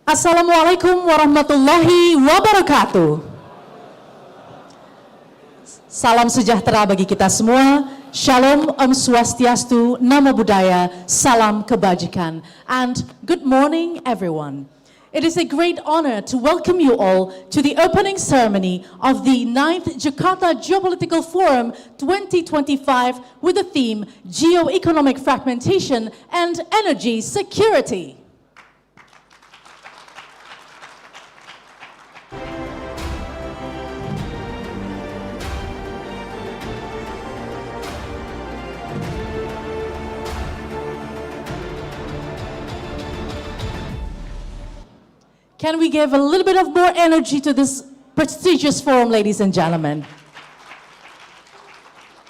Assalamualaikum warahmatullahi wabarakatuh. Salam sejahtera bagi kita semua. Shalom, Om Swastiastu, Namo Buddhaya, Salam Kebajikan, and good morning everyone. It is a great honor to welcome you all to the opening ceremony of the 9th Jakarta Geopolitical Forum 2025 with the theme Geoeconomic Fragmentation and Energy Security. Can we give a little bit of more energy to this prestigious forum, ladies and gentlemen?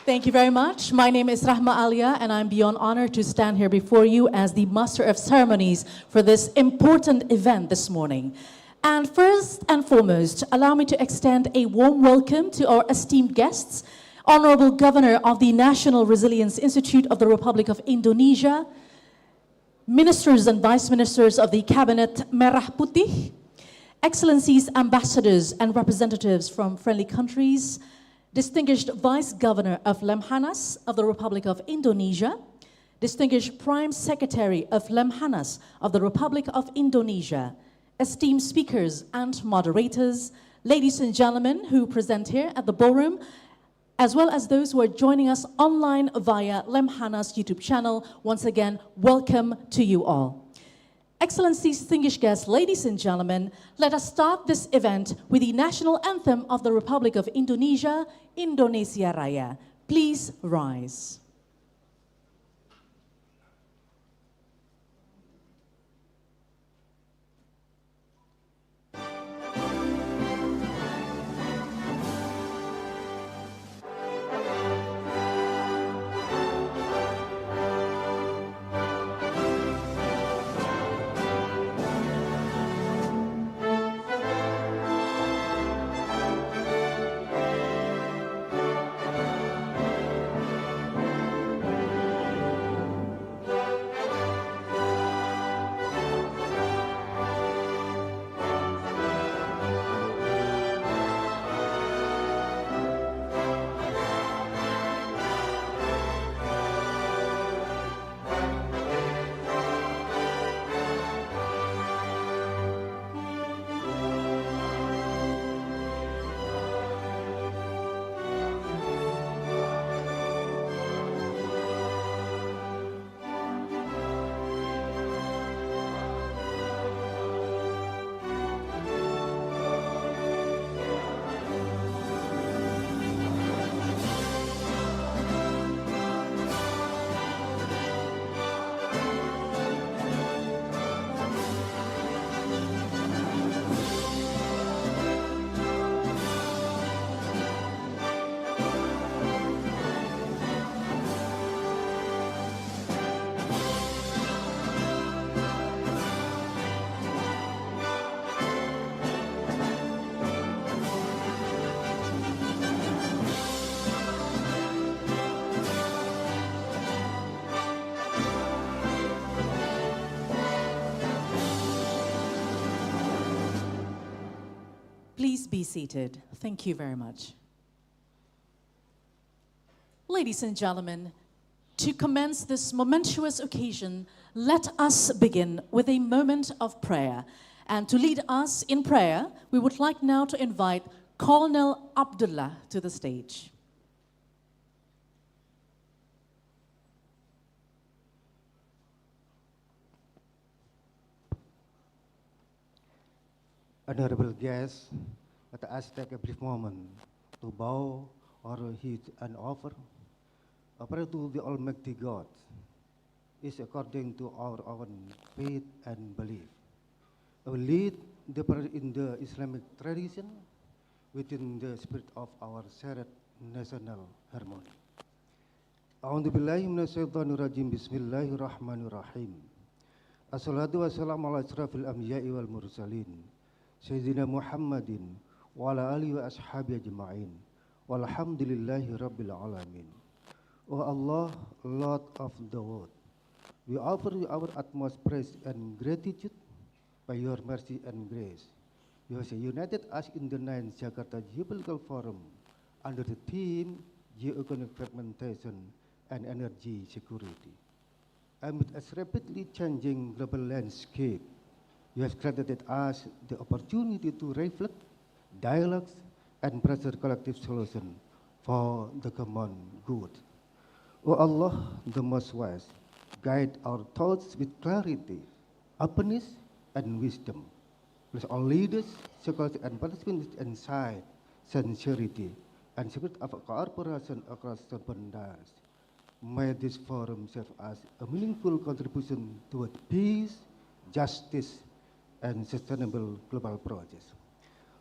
Thank you very much. My name is Rahma Alia, and I'm beyond honored to stand here before you as the Master of Ceremonies for this important event this morning. And first and foremost, allow me to extend a warm welcome to our esteemed guests, Honorable Governor of the National Resilience Institute of the Republic of Indonesia, Ministers and Vice Ministers of the Cabinet Merah Putih, Excellencies, Ambassadors and Representatives from friendly countries, Distinguished Vice Governor of Lemhannas of the Republic of Indonesia, Distinguished Prime Secretary of Lemhannas of the Republic of Indonesia, esteemed speakers and moderators, ladies and gentlemen who present here at the ballroom, as well as those who are joining us online via Lemhannas YouTube channel. Once again, welcome to you all. Excellencies, distinguished guests, ladies and gentlemen, let us start this event with the national anthem of the Republic of Indonesia, Indonesia Raya. Please rise. Please be seated. Thank you very much. Ladies and gentlemen, to commence this momentous occasion, let us begin with a moment of prayer. And to lead us in prayer, we would like now to invite Colonel Abdullah to the stage. Honorable guests, let us take a brief moment to bow our head and offer a prayer to the Almighty God is according to our own faith and belief. I will lead the prayer in the Islamic tradition within the spirit of our shared national harmony. A'udzu billahi minasyaitonir rajim. Bismillahirrahmanirrahim. Assalatu wassalamu ala asyrafil anbiya'i wal mursalin. Sayyidina Muhammadin wa ala alihi wa ashabi ajma'in. Walhamdulillahi rabbil alamin. O Allah, Lord of the world, we offer you our utmost praise and gratitude by your mercy and grace. You have united us in the 9th Jakarta Geopolitical Forum under the theme Geoeconomic Fragmentation and Energy Security. Amid a rapidly changing global landscape, you have granted us the opportunity to reflect, dialogues, and pursue collective solutions for the common good. O Allah, the Most Wise, guide our thoughts with clarity, openness, and wisdom. Bless all leaders, scholars, and participants with insight, sincerity, and spirit of cooperation across the borders. May this forum serve as a meaningful contribution toward peace, justice, and sustainable global progress.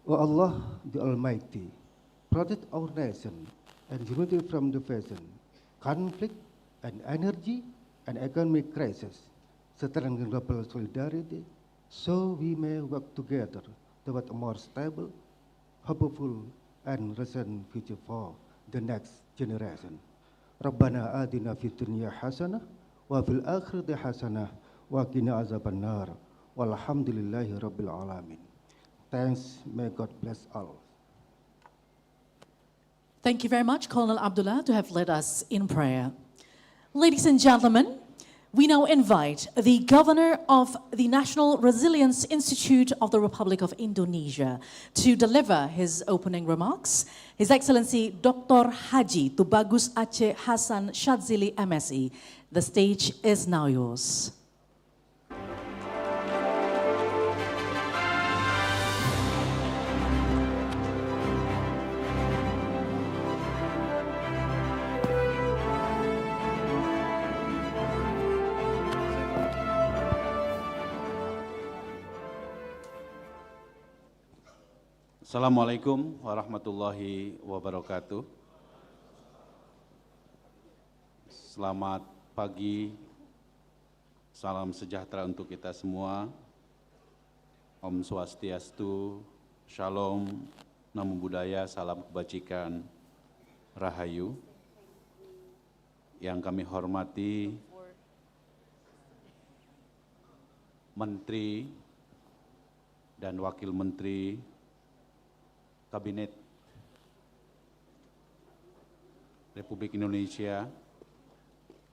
O Allah, the Almighty, protect our nation and unity from division, conflict, and energy and economic crisis, strengthen global solidarity, so we may work together toward a more stable, hopeful, and resilient future for the next generation. Rabbana atina fid dunya hasanah wa fil akhirati hasanah wa qina azabannar. Walhamdulillahi rabbil alamin. Thanks, may God bless all. Thank you very much, Colonel Abdullah, to have led us in prayer. Ladies and gentlemen, we now invite the Governor of the National Resilience Institute of the Republic of Indonesia to deliver his opening remarks. His Excellency Dr. Haji Tubagus Aceh Hasan Shadzili MSI. The stage is now yours. Assalamualaikum warahmatullahi wabarakatuh. Selamat pagi, salam sejahtera untuk kita semua. Om Swastiastu, Shalom, Namo Buddhaya, salam kebajikan, Rahayu. Yang kami hormati Menteri dan Wakil Menteri Kabinet Republik Indonesia,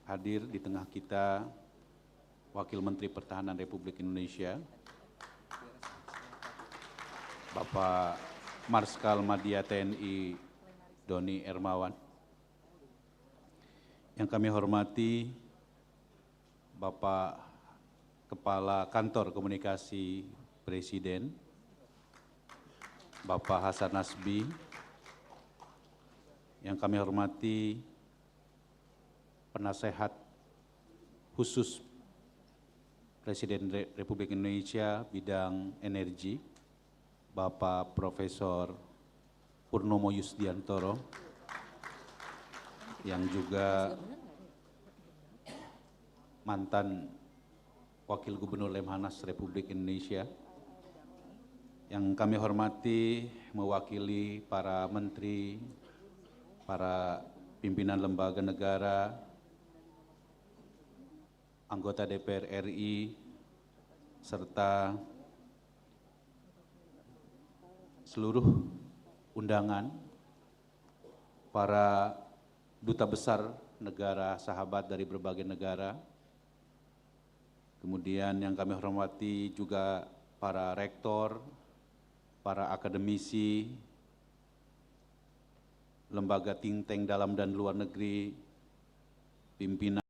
hadir di tengah kita Wakil Menteri Pertahanan Republik Indonesia, Bapak Marskal Madya TNI Doni Ermawan. Yang kami hormati Bapak Kepala Kantor Komunikasi Presiden, Bapak Hasan Nasbi. Yang kami hormati Penasehat Khusus Presiden Republik Indonesia bidang energi, Bapak Profesor Purnomo Yusdiantoro, yang juga mantan Wakil Gubernur Lemhannas Republik Indonesia. Yang kami hormati mewakili para menteri, para pimpinan lembaga negara, anggota DPR RI, serta seluruh undangan, para duta besar negara sahabat dari berbagai negara. Kemudian yang kami hormati juga para rektor, para akademisi, lembaga think tank dalam dan luar negeri, pimpinan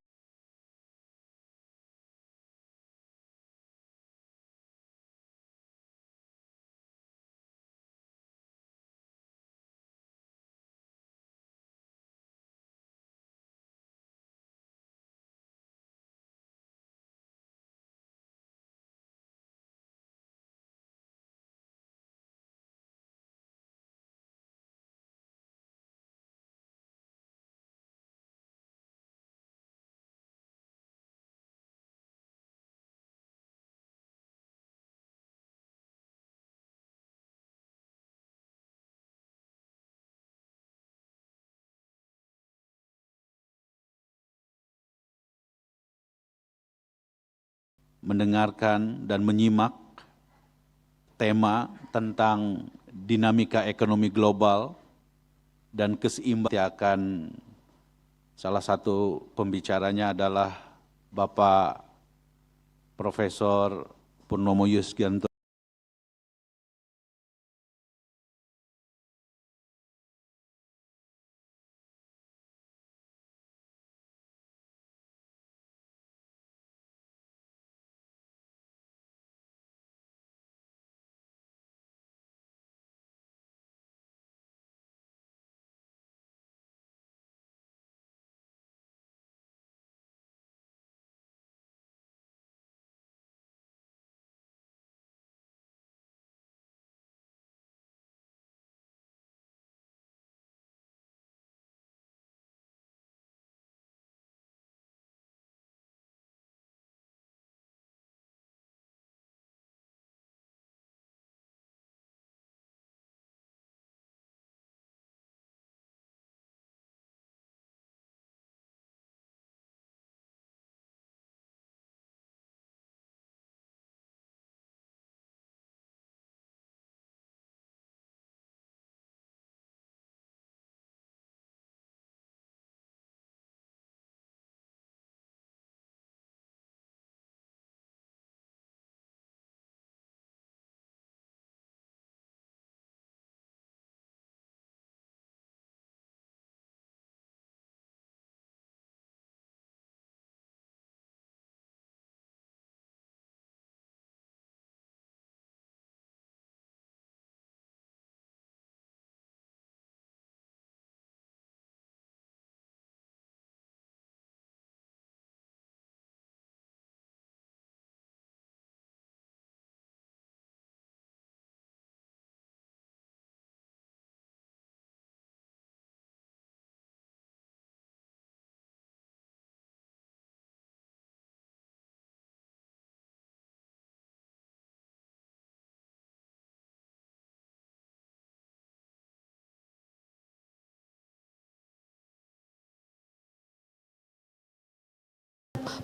mendengarkan dan menyimak tema tentang dinamika ekonomi global dan keseimbangan. Akan salah satu pembicaranya adalah Bapak Profesor Purnomo Yusgianto.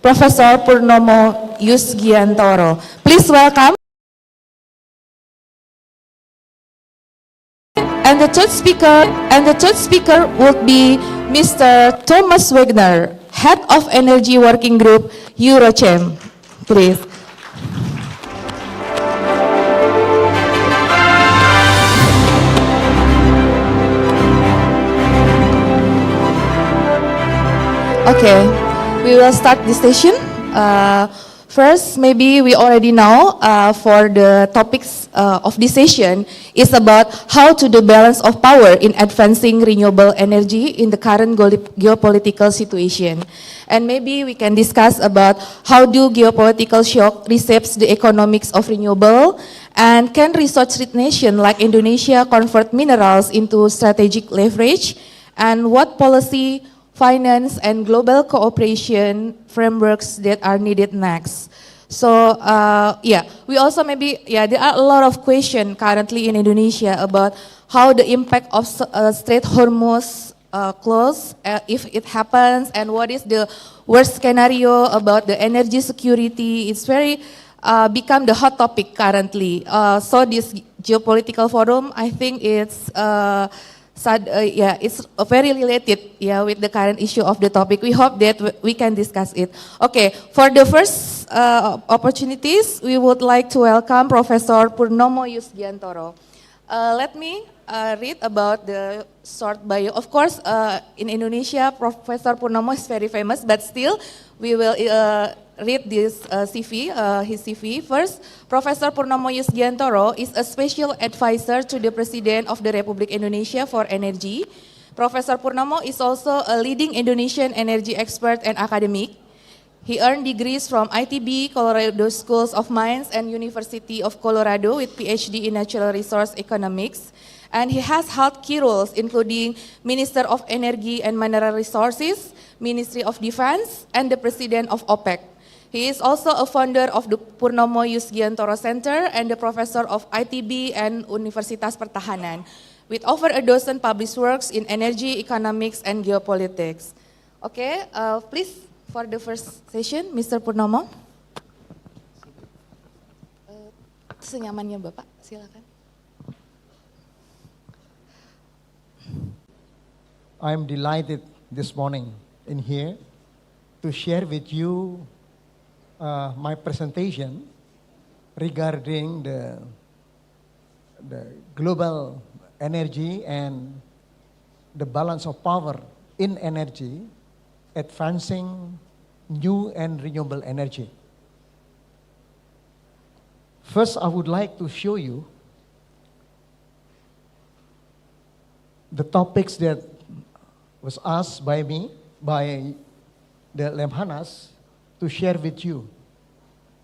Professor Purnomo Yusgiantoro. Please welcome. And the third speaker would be Mr. Thomas Wagner, Head of Energy Working Group, Eurochem. Please. Okay, we will start this session. First, maybe we already know for the topics of this session is about how to do balance of power in advancing renewable energy in the current geopolitical situation. And maybe we can discuss about how do geopolitical shock reshapes the economics of renewable, and can resource-rich nation like Indonesia convert minerals into strategic leverage, and what policy, finance, and global cooperation frameworks that are needed next. So we also there are a lot of questions currently in Indonesia about how the impact of Strait Hormuz close, if it happens, and what is the worst scenario about the energy security. It's very become the hot topic currently. So this geopolitical forum, I think it's it's very related with the current issue of the topic. We hope that we can discuss it. Okay, for the first opportunities, we would like to welcome Professor Purnomo Yusgiantoro. Let me read about the short bio. Of course, in Indonesia, Professor Purnomo is very famous, but still, we will read this his CV. First, Professor Purnomo Yusgiantoro is a special advisor to the President of the Republic Indonesia for Energy. Professor Purnomo is also a leading Indonesian energy expert and academic. He earned degrees from ITB, Colorado Schools of Mines, and University of Colorado with PhD in Natural Resource Economics. And he has held key roles including Minister of Energy and Mineral Resources, Ministry of Defense, and the President of OPEC. He is also a founder of the Purnomo Yusgiantoro Center and the professor of ITB and Universitas Pertahanan, with over a dozen published works in energy, economics, and geopolitics. Okay, please, for the first session, Mr. Purnomo. Senyamannya Bapak, silakan. I'm delighted this morning in here to share with you my presentation regarding the global energy and the balance of power in energy, advancing new and renewable energy. First, I would like to show you the topics that was asked by me, by the Lemhannas, to share with you.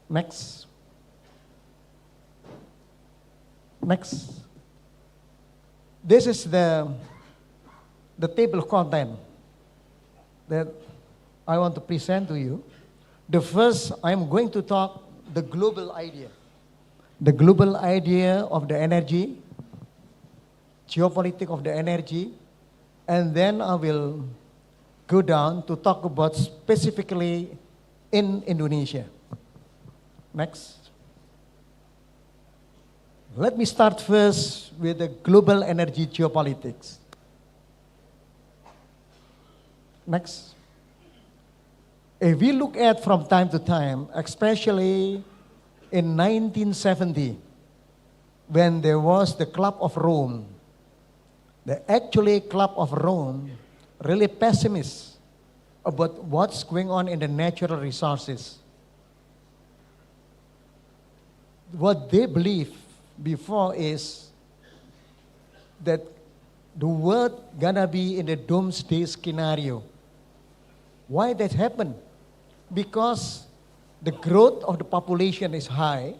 Next. Next. This is the table of content that I want to present to you. The first, I'm going to talk the global idea. The global idea of the energy, geopolitics of the energy, and then I will go down to talk about specifically in Indonesia. Next. Let me start first with the global energy geopolitics. Next. If we look at from time to time, especially in 1970, when there was the Club of Rome, the actually Club of Rome really pessimist about what's going on in the natural resources. What they believe before is that the world gonna be in the doomsday scenario. Why that happened? Because the growth of the population is high,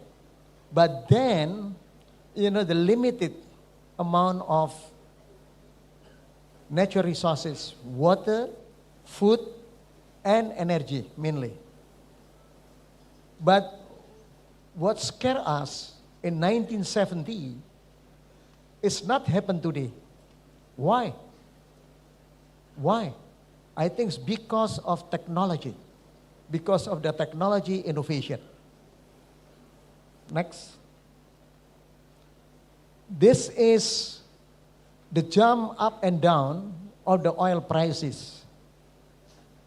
but then, the limited amount of natural resources, water, food, and energy mainly. But what scared us in 1970 is not happened today. Why? Why? I think it's because of technology, because of the technology innovation. Next. This is the jump up and down of the oil prices.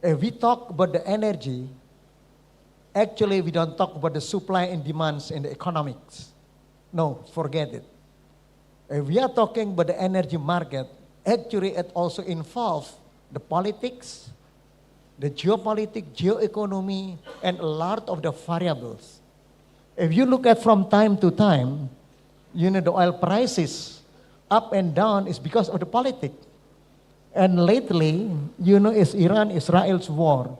If we talk about the energy, actually we don't talk about the supply and demands in the economics. No, forget it. If we are talking about the energy market, actually it also involves the politics, the geopolitics, geoeconomy, and a lot of the variables. If you look at from time to time, the oil prices up and down is because of the politics. And lately, it's Iran-Israel's war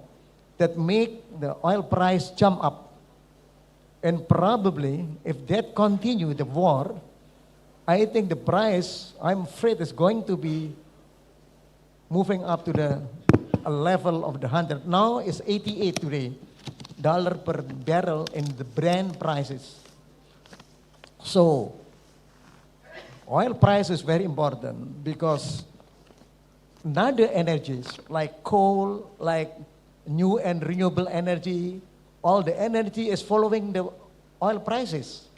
that make the oil price jump up. And probably, if that continue, the war, I think the price, I'm afraid, is going to be moving up to a level of the 100. Now it's 88 today, dollar per barrel in the Brent prices. So, oil price is very important because other energies like coal, like new and renewable energy, all the energy is following the oil prices.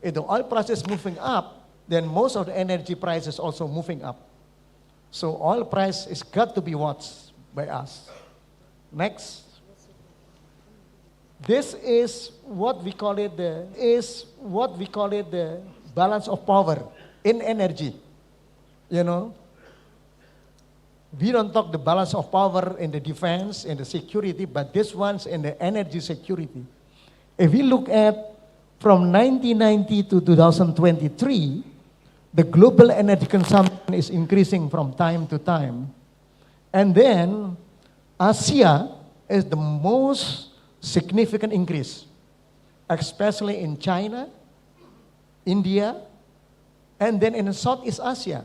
If the oil price is moving up, then most of the energy price is also moving up. So oil price is got to be watched by us. Next. This is what we call it the balance of power in energy. We don't talk the balance of power in the defense, in the security, but this one's in the energy security. If we look at from 1990 to 2023, the global energy consumption is increasing from time to time. And then Asia is the most significant increase, especially in China, India, and then in Southeast Asia.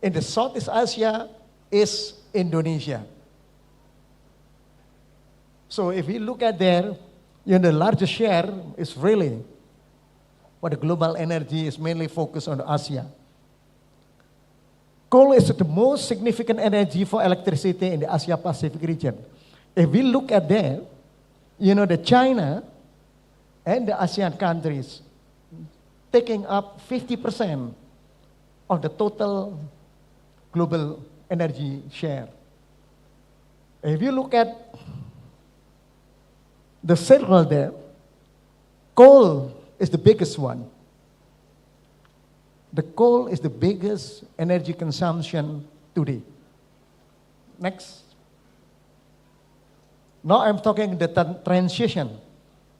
In the Southeast Asia is Indonesia. So if we look at there, the largest share is really what the global energy is mainly focused on Asia. Coal is the most significant energy for electricity in the Asia Pacific region. If we look at there, the China and the ASEAN countries taking up 50% of the total global energy share. If you look at the circle there, coal is the biggest one. The coal is the biggest energy consumption today. Next. Now I'm talking the transition,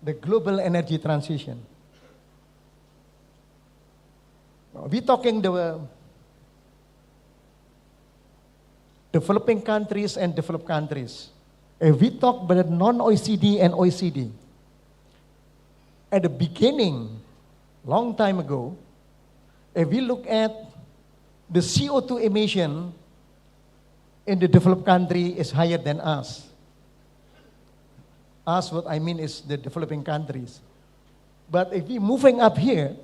the global energy transition. We're talking the developing countries and developed countries. If we talk about the non-OECD and OECD, at the beginning, long time ago, if we look at the CO2 emission in the developed country is higher than us. Us, what I mean is the developing countries. But if we're moving up here,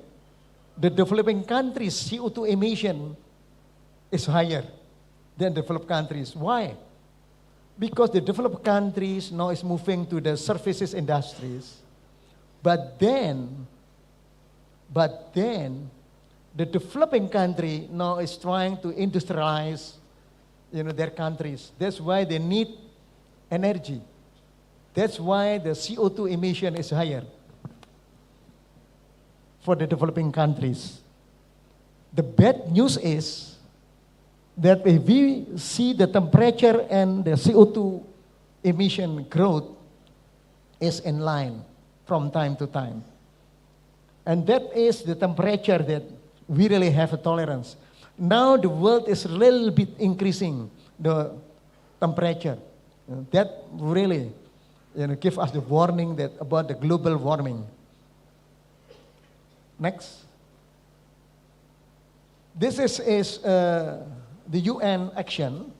the developing countries' CO2 emission is higher than developed countries. Why? Because the developed countries now is moving to the services industries, but then the developing country now is trying to industrialize, their countries. That's why they need energy. That's why the CO2 emission is higher for the developing countries. The bad news is that if we see the temperature and the CO2 emission growth is in line from time to time. And that is the temperature that we really have a tolerance. Now the world is a little bit increasing the temperature. That really give us the warning that about the global warming. Next. This is the UN action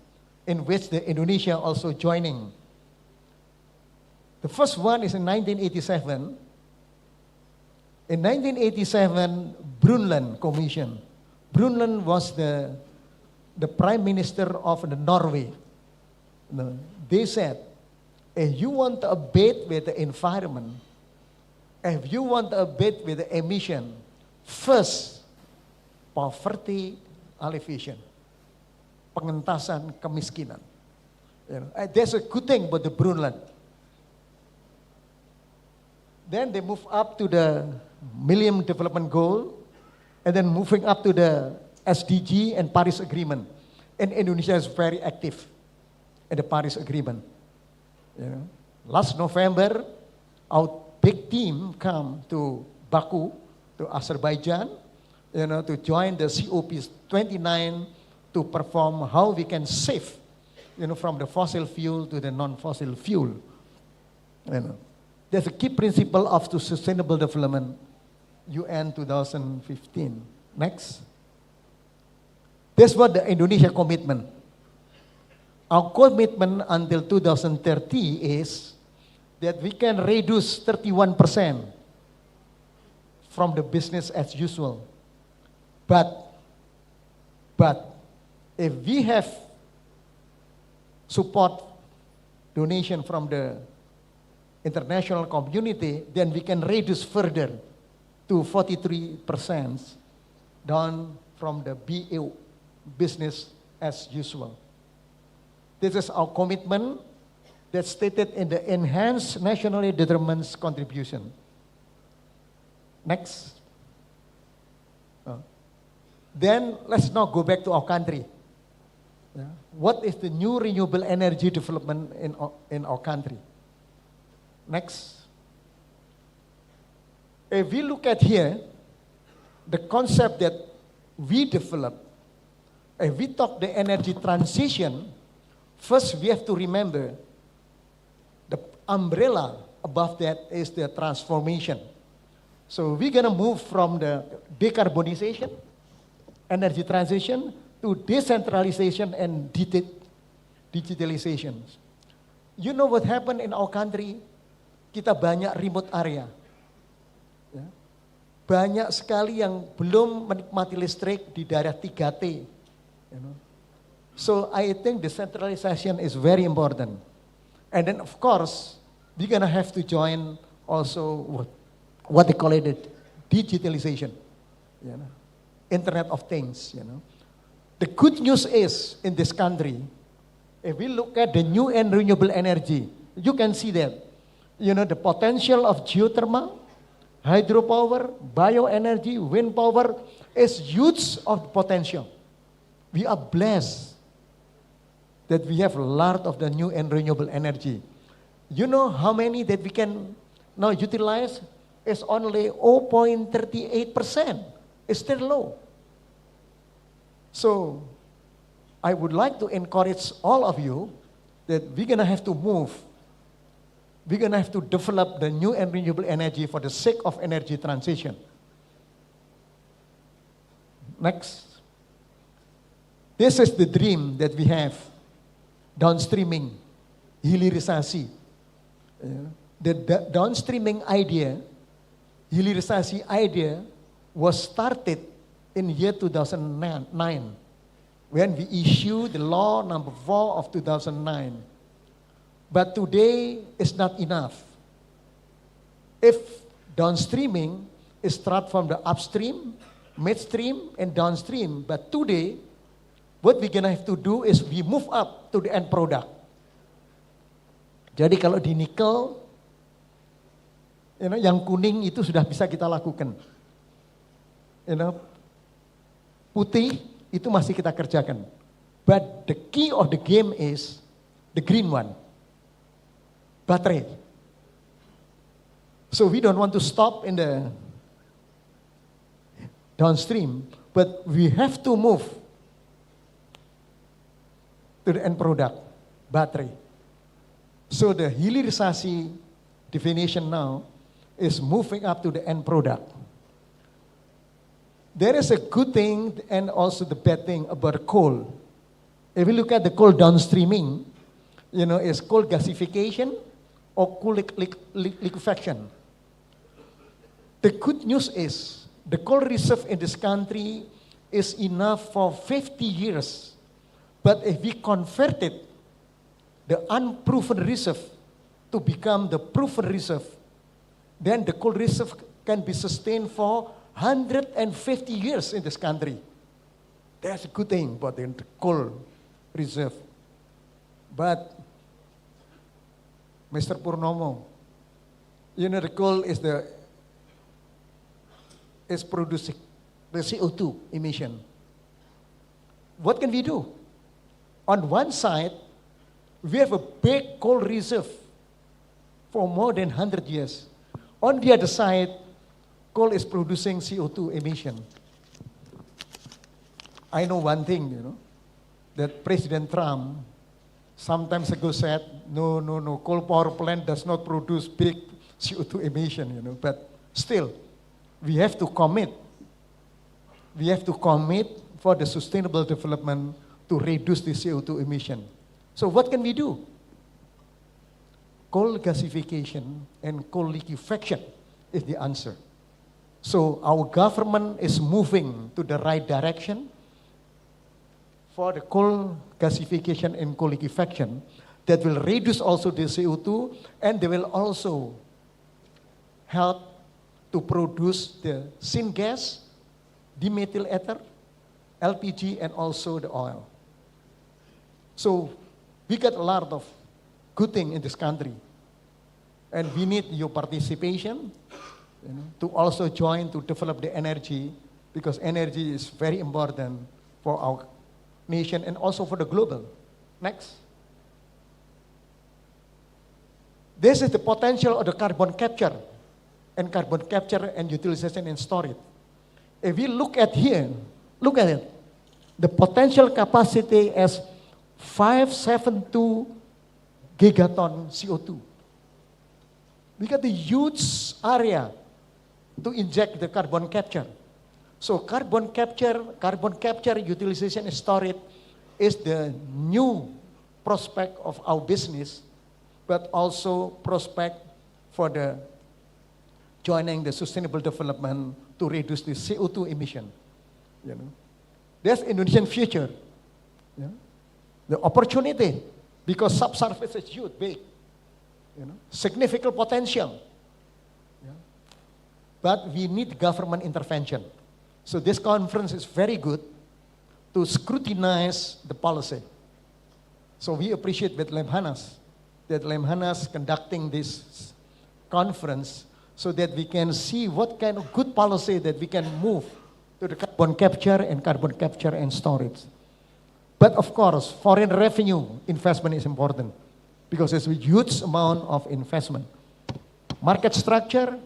in which the Indonesia also joining. The first one is in 1987. In 1987, Brundtland Commission. Brundtland was the prime minister of Norway. They said, if you want to abate with the environment, if you want to abate with the emission, first, poverty alleviation. Pengentasan kemiskinan. That's a good thing about the Brundtland. Then they move up to the Millennium Development Goal, and then moving up to the SDG and Paris Agreement. And Indonesia is very active in the Paris Agreement. Last November, our big team come to Baku, to Azerbaijan, to join the COP29 to perform how we can save, from the fossil fuel to the non-fossil fuel. That's a key principle of the Sustainable Development, UN 2015. Next. That's what the Indonesia commitment. Our commitment until 2030 is that we can reduce 31% from the business as usual. But if we have support donation from the international community, then we can reduce further to 43% down from the BAU, business as usual. This is our commitment that's stated in the Enhanced Nationally Determined Contribution. Next. Then let's now go back to our country. What is the new renewable energy development in our country? Next. If we look at here, the concept that we develop, if we talk the energy transition, first we have to remember the umbrella above that is the transformation. So we're going to move from the decarbonization, energy transition, to decentralization and digitalization. You know what happened in our country? Kita banyak remote area. Banyak sekali yang belum menikmati listrik di daerah 3T. So I think decentralization is very important. And then of course, we're going to have to join also what they call it, digitalization. you know, Internet of Things, you know. The good news is, in this country, if we look at the new and renewable energy, you can see that, you know, the potential of geothermal, hydropower, bioenergy, wind power is huge of potential. We are blessed that we have a lot of the new and renewable energy. You know how many that we can now utilize? Is only 0.38%. It's still low. So I would like to encourage all of you that we're going to have to move. We're going to have to develop the new and renewable energy for the sake of energy transition. Next. This is the dream that we have. Downstreaming, hilirisasi. The downstreaming idea, hilirisasi idea, was started in year 2009 when we issued the law number 4 of 2009. But today is not enough. If downstreaming is start from the upstream, midstream, and downstream, but today, what we're gonna have to do is we move up to the end product. Jadi kalau di nikel, you know, yang kuning itu sudah bisa kita lakukan. You know, putih itu masih kita kerjakan. But the key of the game is the green one, baterai. So we don't want to stop in the downstream, but we have to move to the end product, baterai. So the hilirisasi definition now is moving up to the end product. There is a good thing and also the bad thing about coal. If you look at the coal downstreaming, you know, is coal gasification or coal liquefaction. The good news is the coal reserve in this country is enough for 50 years. But if we converted the unproven reserve to become the proven reserve, then the coal reserve can be sustained for 150 years in this country. That's a good thing about the coal reserve. But, Mr. Purnomo, you know, the coal is producing the CO2 emission. What can we do? On one side, we have a big coal reserve for more than 100 years. On the other side, coal is producing CO2 emission. I know one thing, you know, that President Trump some time ago said, no, coal power plant does not produce big CO2 emission, you know, but still, we have to commit. We have to commit for the sustainable development to reduce the CO2 emission. So what can we do? Coal gasification and coal liquefaction is the answer. So our government is moving to the right direction for the coal gasification and coal liquefaction that will reduce also the CO2 and they will also help to produce the syngas, dimethyl ether, LPG, and also the oil. So we got a lot of good things in this country. And we need your participation, you know, to also join to develop the energy, because energy is very important for our nation and also for the global. Next. This is the potential of the carbon capture and utilization and storage. If we look at here, look at it. The potential capacity is 572 gigaton CO2. We got the huge area to inject the carbon capture. So carbon capture, utilization and storage is the new prospect of our business, but also prospect for the joining the sustainable development to reduce the CO2 emission. You know, that's Indonesian future. You know? The opportunity, because subsurface is huge, big. You know, significant potential. Yeah. But we need government intervention. So this conference is very good to scrutinize the policy. So we appreciate with Lemhannas, that Lemhannas conducting this conference so that we can see what kind of good policy that we can move to the carbon capture and storage. But of course, foreign revenue investment is important because it's a huge amount of investment. Market structure,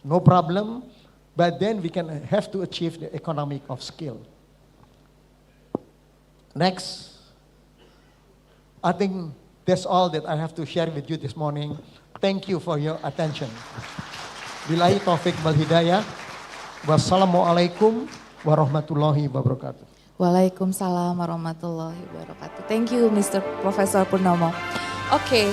no problem, but then we can have to achieve the economic of scale. Next, I think that's all that I have to share with you this morning. Thank you for your attention. Billahi taufiq wal hidayah. Wassalamualaikum warahmatullahi wabarakatuh. Waalaikumsalam warahmatullahi wabarakatuh. Thank you, Mr. Professor Purnomo. Okay,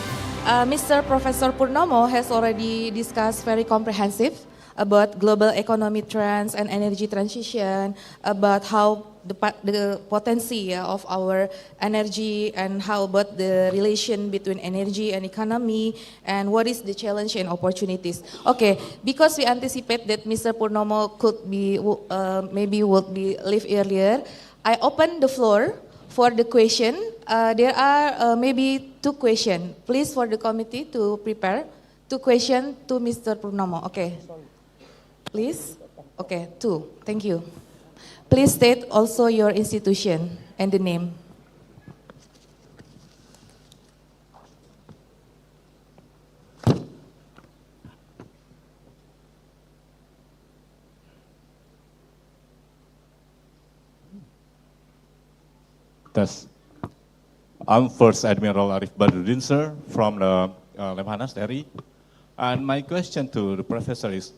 Mr. Professor Purnomo has already discussed very comprehensive about global economic trends and energy transition, about how the potency of our energy and how about the relation between energy and economy and what is the challenge and opportunities. Okay, because we anticipate that Mr. Purnomo could be, maybe would be leave earlier, I open the floor for the question. There are maybe 2 questions. Please for the committee to prepare 2 questions to Mr. Purnomo. Okay. Please? Okay, 2. Thank you. Please state also your institution and the name. I'm First Admiral Arif Badruddin, sir, from the Lemhannas RI. And my question to the professor is,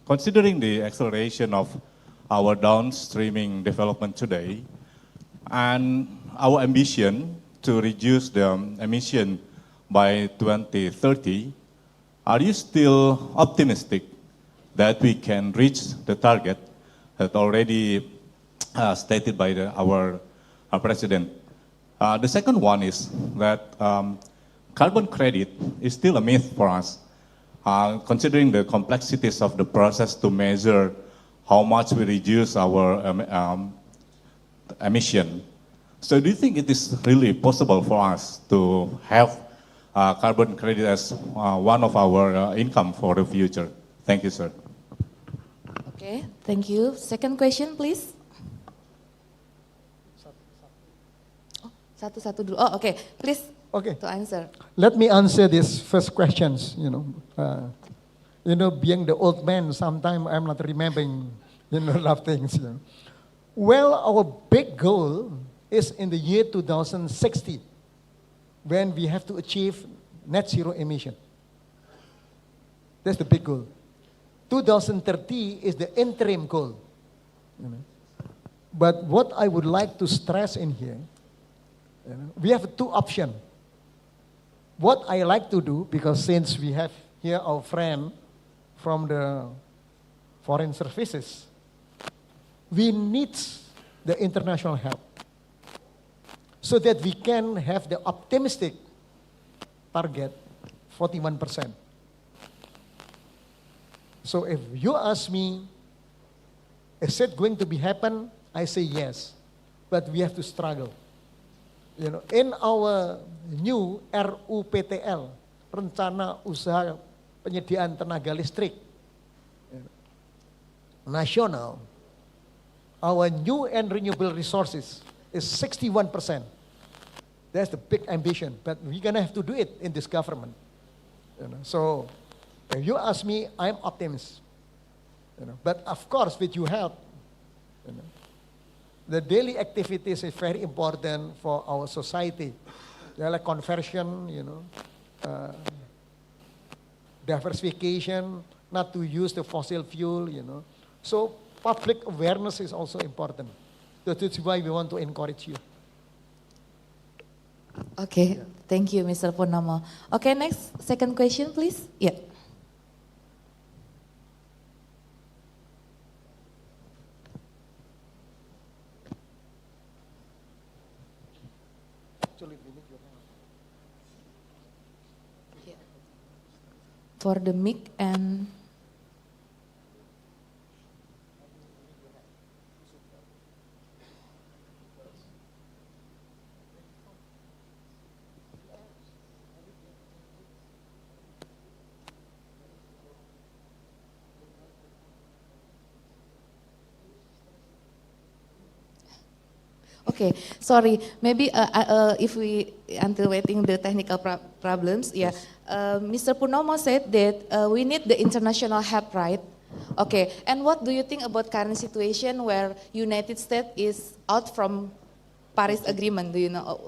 considering the acceleration of our downstreaming development today and our ambition to reduce the emission by 2030, are you still optimistic that we can reach the target that already stated by our president? The second one is that carbon credit is still a myth for us. Considering the complexities of the process to measure how much we reduce our emission. So do you think it is really possible for us to have carbon credit as one of our income for the future? Thank you, sir. Okay, thank you. Second question, please. Oh, satu-satu dulu. Oh, okay. Please. Okay. To answer. Let me answer these first questions, being the old man, sometimes I'm not remembering, a lot of things. Well, our big goal is in the year 2060, when we have to achieve net zero emission. That's the big goal. 2030 is the interim goal. But what I would like to stress in here, we have 2 options. What I like to do, because since we have here our friend from the foreign services, we need the international help so that we can have the optimistic target, 41%. So if you ask me, is it going to be happen? I say yes, but we have to struggle. In our new RUPTL, Rencana Usaha Penyediaan Tenaga Listrik Nasional, our new and renewable resources is 61%. That's the big ambition, but we're gonna have to do it in this government. So if you ask me, I'm optimist. But of course, with your help, the daily activities is very important for our society. Like conversion, diversification, not to use the fossil fuel, So public awareness is also important. That's why we want to encourage you. Okay, thank you, Mr. Purnomo. Okay, next, second question, please. Yeah. For the mic and Okay, sorry. Maybe if we until waiting the technical problems, yeah. Mr. Purnomo said that we need the international help, right? Okay. And what do you think about current situation where United States is out from Paris Agreement? Do you know?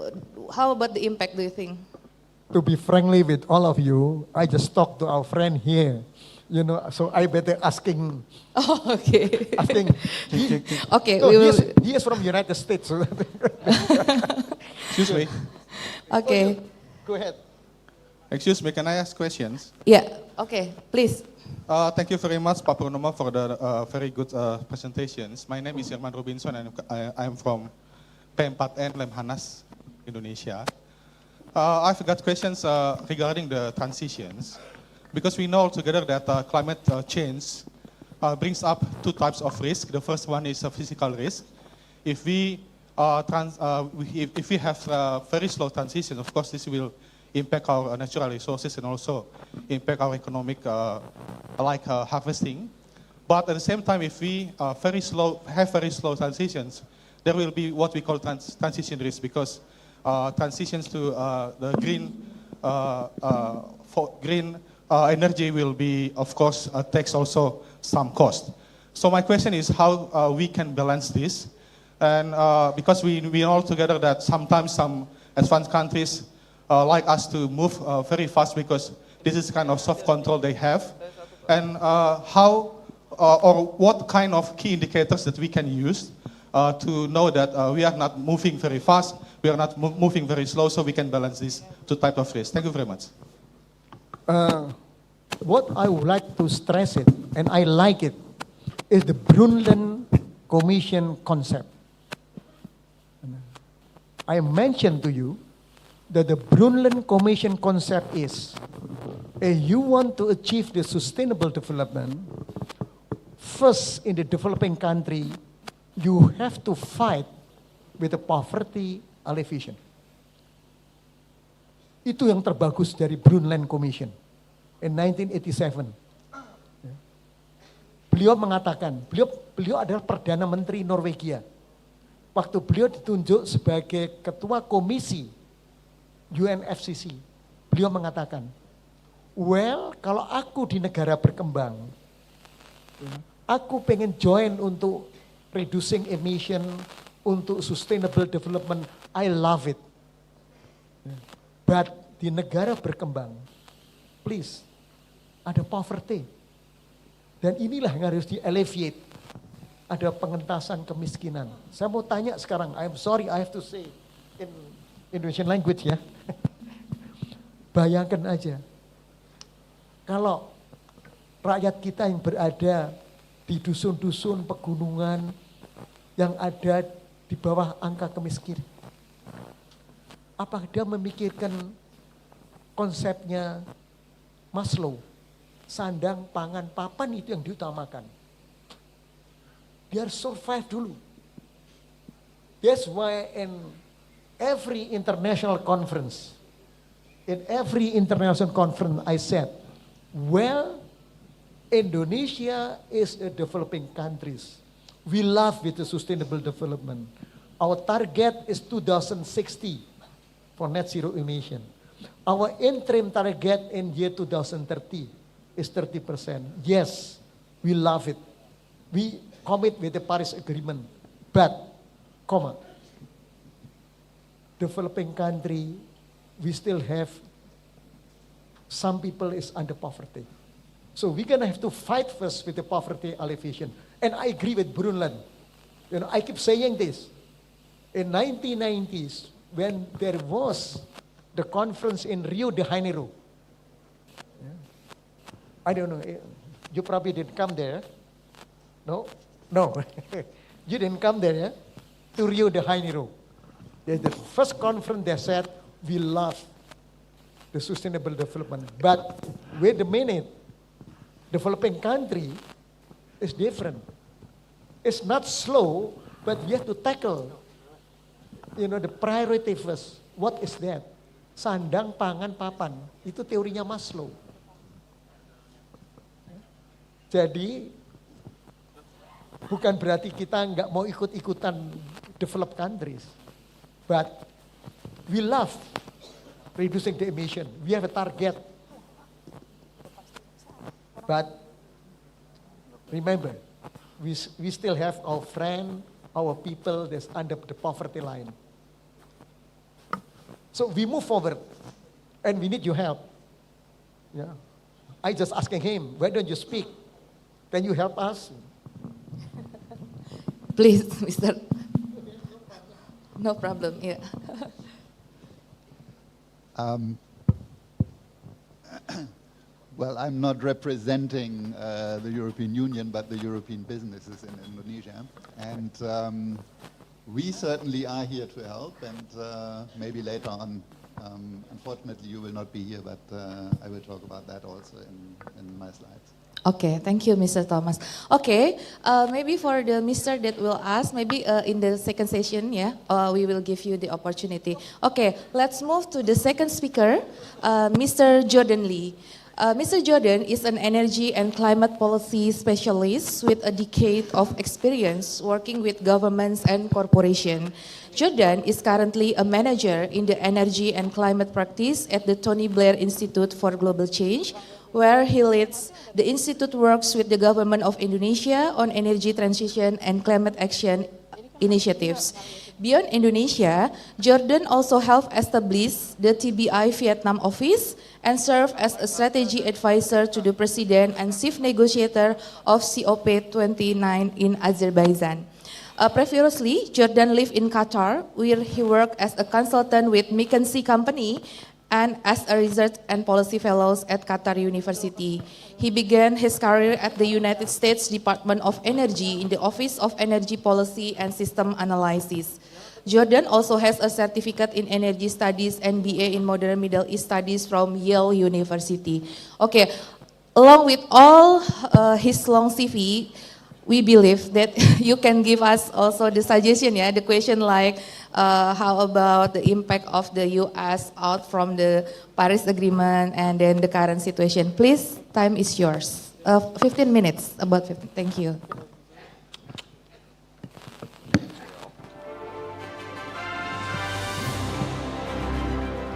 How about the impact? Do you think? To be frankly with all of you, I just talked to our friend here, you know, so I better asking. Oh, okay. Asking. Okay, No, we will. he is from United States. So Excuse me. Okay. Go ahead. Excuse me, can I ask questions? Yeah. Okay, please. Thank you very much, Pak Purnomo, for the very good presentations. My name is Irman Robinson, and I'm from P4N, Lemhannas, Indonesia. I've got questions regarding the transitions, because we know together that climate change brings up two types of risk. The first one is a physical risk. If we have very slow transition, of course, this will impact our natural resources and also impact our economic, like harvesting. But at the same time, if we have very slow transitions, there will be what we call transition risk, because transitions to the green energy will be, of course, takes also some cost. So my question is how we can balance this, and because we know together that sometimes some advanced countries like us to move very fast, because this is kind of soft control they have, and how or what kind of key indicators that we can use to know that we are not moving very fast, we are not moving very slow, so we can balance these two types of risk. Thank you very much. What I would like to stress it, and I like it, is the Brundtland Commission concept. I mentioned to you that the Brundtland Commission concept is, if you want to achieve the sustainable development, first in the developing country, you have to fight with the poverty alleviation. Itu yang terbagus dari Brundtland Commission in 1987. Beliau mengatakan, beliau adalah Perdana Menteri Norwegia. Waktu beliau ditunjuk sebagai Ketua Komisi UNFCCC, beliau mengatakan, well, kalau aku di negara berkembang, aku pengen join untuk reducing emission, untuk sustainable development, I love it. But di negara berkembang, please, ada poverty. Dan inilah yang harus di-alleviate. Ada pengentasan kemiskinan. Saya mau tanya sekarang, I'm sorry I have to say in Indonesian language ya. Bayangkan aja, kalau rakyat kita yang berada di dusun-dusun pegunungan yang ada di bawah angka kemiskinan, apakah dia memikirkan konsepnya Maslow, sandang, pangan, papan itu yang diutamakan. Dia harus survive dulu. That's why in every international conference I said, well, Indonesia is a developing countries. We love with the sustainable development. Our target is 2060 for net zero emission. Our interim target in year 2030 is 30%. Yes, we love it. We commit with the Paris Agreement, but, developing country, we still have some people is under poverty. So we're gonna have to fight first with the poverty alleviation. And I agree with Brundtland. You know, I keep saying this. In 1990s, when there was the conference in Rio de Janeiro, I don't know, you probably didn't come there. No, you didn't come there, yeah? To Rio de Janeiro. The first conference they said, we love the sustainable development. But wait a minute, developing country is different. It's not slow, but we have to tackle, the priority first. What is that? Sandang, pangan, papan. Itu teorinya Maslow. Jadi, bukan berarti kita nggak mau ikut-ikutan developed countries. But we love reducing the emission. We have a target. But remember, we still have our friend, our people that's under the poverty line. So we move forward, and we need your help. Yeah. I just asking him, why don't you speak? Can you help us? Please, Mr. No problem, yeah. Well, I'm not representing the European Union, but the European businesses in Indonesia. And we certainly are here to help, and maybe later on, unfortunately you will not be here, but I will talk about that also in my slides. Okay, thank you, Mr. Thomas. Okay, maybe for the Mr. that will ask, maybe in the second session, yeah, we will give you the opportunity. Okay, let's move to the second speaker, Mr. Jordan Lee. Mr. Jordan is an energy and climate policy specialist with a decade of experience working with governments and corporations. Jordan is currently a manager in the energy and climate practice at the Tony Blair Institute for Global Change, where he leads. The institute works with the government of Indonesia on energy transition and climate action initiatives. Beyond Indonesia, Jordan also helped establish the TBI Vietnam office and served as a strategy advisor to the president and chief negotiator of COP29 in Azerbaijan. Previously, Jordan lived in Qatar, where he worked as a consultant with McKinsey Company and as a research and policy fellow at Qatar University. He began his career at the United States Department of Energy in the Office of Energy Policy and System Analysis. Jordan also has a certificate in energy studies and BA in modern Middle East studies from Yale University. Okay, along with all his long CV, we believe that you can give us also the suggestion, yeah, the question like, how about the impact of the US out from the Paris Agreement and then the current situation? Please, time is yours. 15 minutes, about 15, thank you.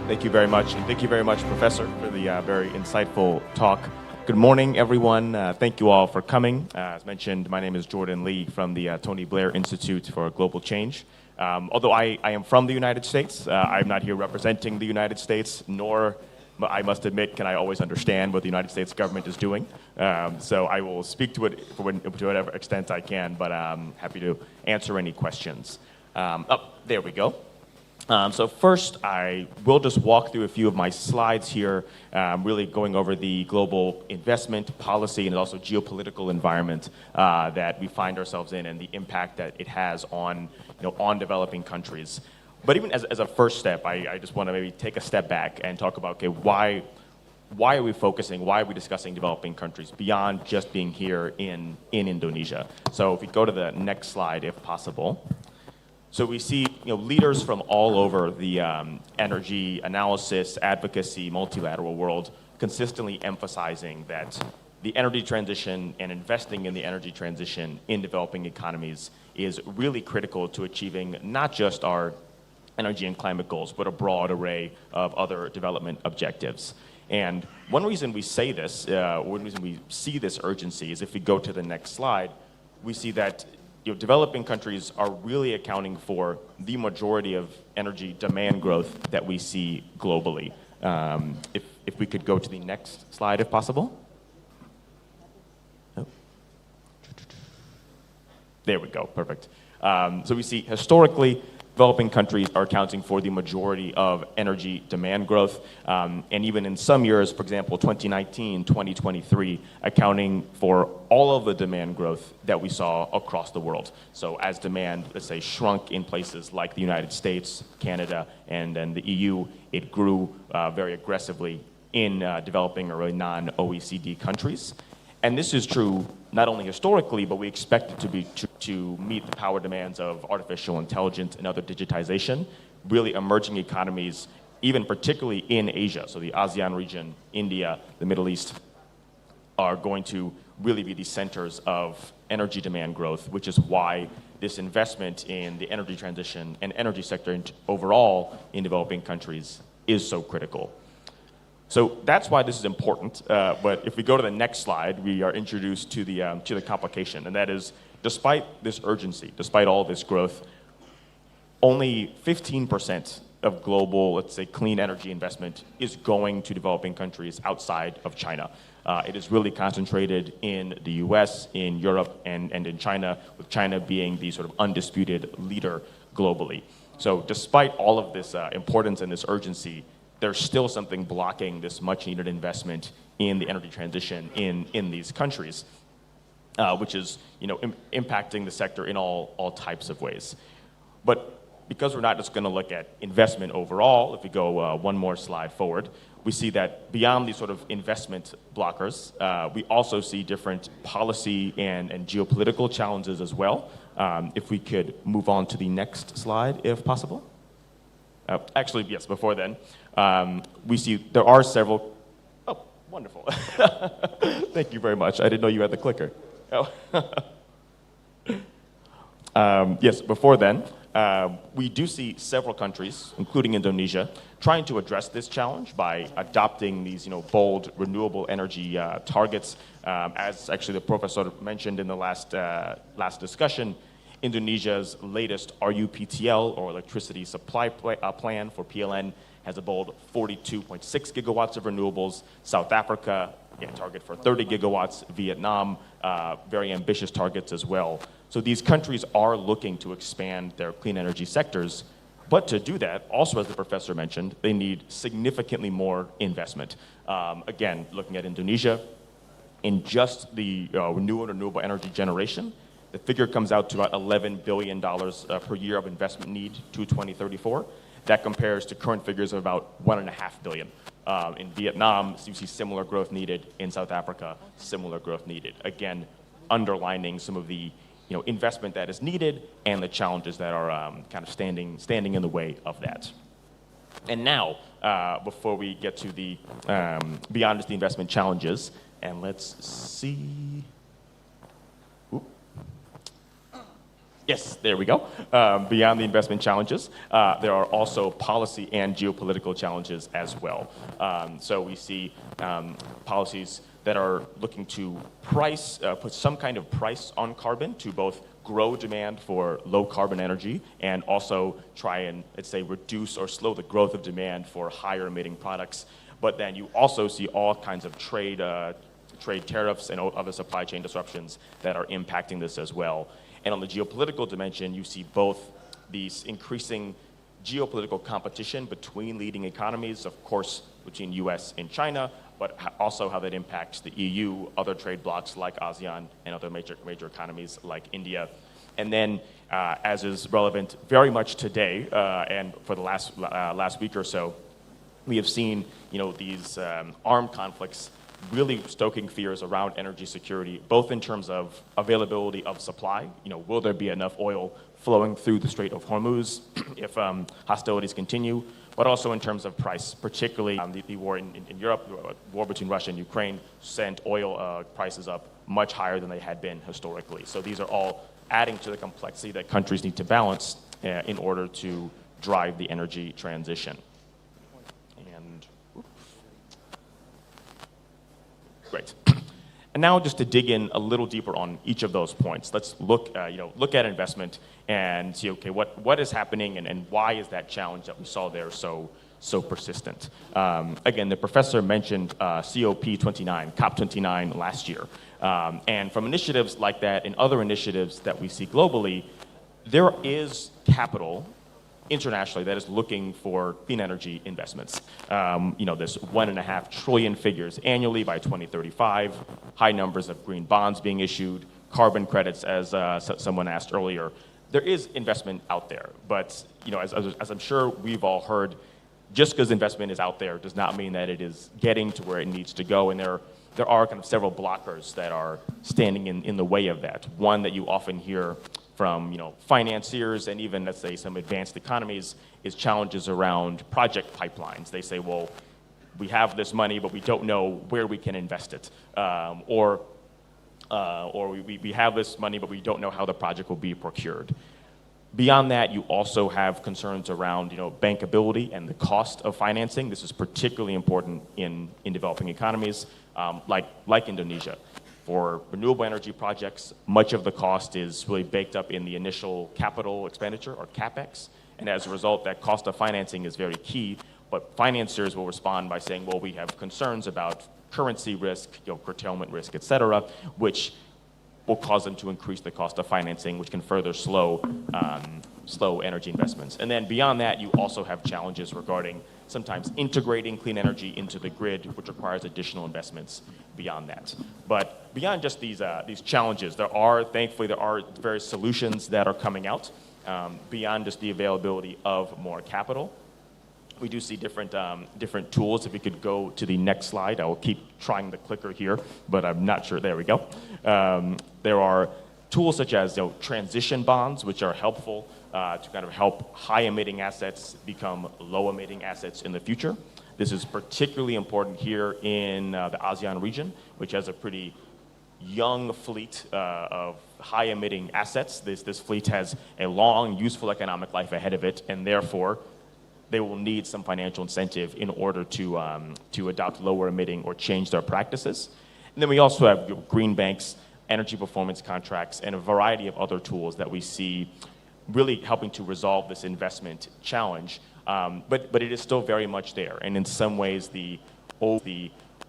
Thank you very much, and thank you very much, Professor, for the very insightful talk. Good morning, everyone. Thank you all for coming. As mentioned, my name is Jordan Lee from the Tony Blair Institute for Global Change. Although I am from the United States, I'm not here representing the United States, nor, I must admit, can I always understand what the United States government is doing. So I will speak to it to whatever extent I can, but I'm happy to answer any questions. There we go. So first, I will just walk through a few of my slides here, really going over the global investment policy and also geopolitical environment that we find ourselves in and the impact that it has on, on developing countries. But even as a first step, I just want to maybe take a step back and talk about, okay, why are we focusing, why are we discussing developing countries beyond just being here in Indonesia? So if we go to the next slide, if possible. So we see leaders from all over the energy analysis, advocacy, multilateral world consistently emphasizing that the energy transition and investing in the energy transition in developing economies is really critical to achieving not just our energy and climate goals, but a broad array of other development objectives. And one reason we say this, one reason we see this urgency is if we go to the next slide, we see that developing countries are really accounting for the majority of energy demand growth that we see globally. If we could go to the next slide, if possible. Oh. There we go, perfect. So we see historically, developing countries are accounting for the majority of energy demand growth, and even in some years, for example, 2019, 2023, accounting for all of the demand growth that we saw across the world. So as demand, let's say, shrunk in places like the United States, Canada, and then the EU, it grew very aggressively in developing or really non-OECD countries. And this is true not only historically, but we expect it to be to meet the power demands of artificial intelligence and other digitization, really emerging economies, even particularly in Asia. So the ASEAN region, India, the Middle East, are going to really be the centers of energy demand growth, which is why this investment in the energy transition and energy sector overall in developing countries is so critical. So that's why this is important. But if we go to the next slide, we are introduced to the complication, and that is, despite this urgency, despite all this growth, only 15% of global, let's say, clean energy investment is going to developing countries outside of China. It is really concentrated in the US, in Europe, and in China, with China being the sort of undisputed leader globally. So despite all of this importance and this urgency, there's still something blocking this much needed investment in the energy transition in these countries, which is impacting the sector in all types of ways. But because we're not just going to look at investment overall, if we go one more slide forward, we see that beyond these sort of investment blockers, we also see different policy and geopolitical challenges as well. If we could move on to the next slide, if possible. Actually, yes, before then, we see there are several, oh, wonderful. Thank you very much. I didn't know you had the clicker. Oh. Yes, before then, we do see several countries, including Indonesia, trying to address this challenge by adopting these bold renewable energy targets. As actually the professor mentioned in the last discussion, Indonesia's latest RUPTL, or electricity supply plan for PLN, has a bold 42.6 gigawatts of renewables. South Africa, target for 30 gigawatts. Vietnam, very ambitious targets as well. So these countries are looking to expand their clean energy sectors, but to do that, also as the professor mentioned, they need significantly more investment. Again, looking at Indonesia, in just the renewable energy generation, the figure comes out to about $11 billion per year of investment need to 2034. That compares to current figures of about $1.5 billion. In Vietnam, you see similar growth needed. In South Africa, similar growth needed. Again, underlining some of the investment that is needed and the challenges that are kind of standing in the way of that. And now, before we get to the beyond just the investment challenges, and let's see. Yes, there we go. Beyond the investment challenges, there are also policy and geopolitical challenges as well. So we see policies that are looking to put some kind of price on carbon to both grow demand for low carbon energy and also try and, let's say, reduce or slow the growth of demand for higher emitting products. But then you also see all kinds of trade tariffs and other supply chain disruptions that are impacting this as well. And on the geopolitical dimension, you see both these increasing geopolitical competition between leading economies, of course, between US and China, but also how that impacts the EU, other trade blocs like ASEAN, and other major economies like India. And then, as is relevant very much today, and for the last week or so, we have seen these armed conflicts really stoking fears around energy security, both in terms of availability of supply. Will there be enough oil flowing through the Strait of Hormuz if hostilities continue, but also in terms of price, particularly the war in Europe, the war between Russia and Ukraine sent oil prices up much higher than they had been historically. So these are all adding to the complexity that countries need to balance in order to drive the energy transition. Great. And now just to dig in a little deeper on each of those points, let's look at investment and see, okay, what is happening and why is that challenge that we saw there so persistent? Again, the professor mentioned COP29 last year. And from initiatives like that and other initiatives that we see globally, there is capital internationally that is looking for clean energy investments. This $1.5 trillion figures annually by 2035, high numbers of green bonds being issued, carbon credits, as someone asked earlier. There is investment out there, but as I'm sure we've all heard, just because investment is out there does not mean that it is getting to where it needs to go, and there are kind of several blockers that are standing in the way of that. One that you often hear from financiers and even, let's say, some advanced economies is challenges around project pipelines. They say, well, we have this money, but we don't know where we can invest it. Or or we have this money, but we don't know how the project will be procured. Beyond that, you also have concerns around bankability and the cost of financing. This is particularly important in developing economies like Indonesia. For renewable energy projects, much of the cost is really baked up in the initial capital expenditure, or CapEx, and as a result, that cost of financing is very key, but financiers will respond by saying, well, we have concerns about currency risk, curtailment risk, et cetera, which will cause them to increase the cost of financing, which can further slow energy investments. And then beyond that, you also have challenges regarding sometimes integrating clean energy into the grid, which requires additional investments beyond that. But beyond just these challenges, thankfully, there are various solutions that are coming out beyond just the availability of more capital. We do see different tools. If we could go to the next slide, I will keep trying the clicker here, but I'm not sure. There we go. There are tools such as transition bonds, which are helpful to kind of help high-emitting assets become low-emitting assets in the future. This is particularly important here in the ASEAN region, which has a pretty young fleet of high-emitting assets. This fleet has a long, useful economic life ahead of it, and therefore, they will need some financial incentive in order to adopt lower emitting or change their practices. And then we also have green banks, energy performance contracts, and a variety of other tools that we see really helping to resolve this investment challenge. But it is still very much there. And in some ways, the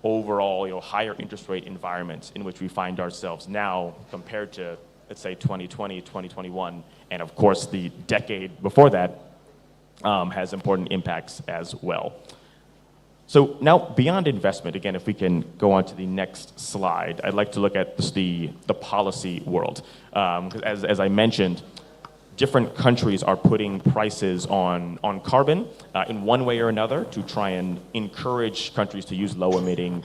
overall higher interest rate environment in which we find ourselves now compared to, let's say, 2020, 2021, and of course the decade before that, has important impacts as well. So now, beyond investment, again, if we can go on to the next slide, I'd like to look at the policy world. As I mentioned, different countries are putting prices on carbon in one way or another to try and encourage countries to use lower emitting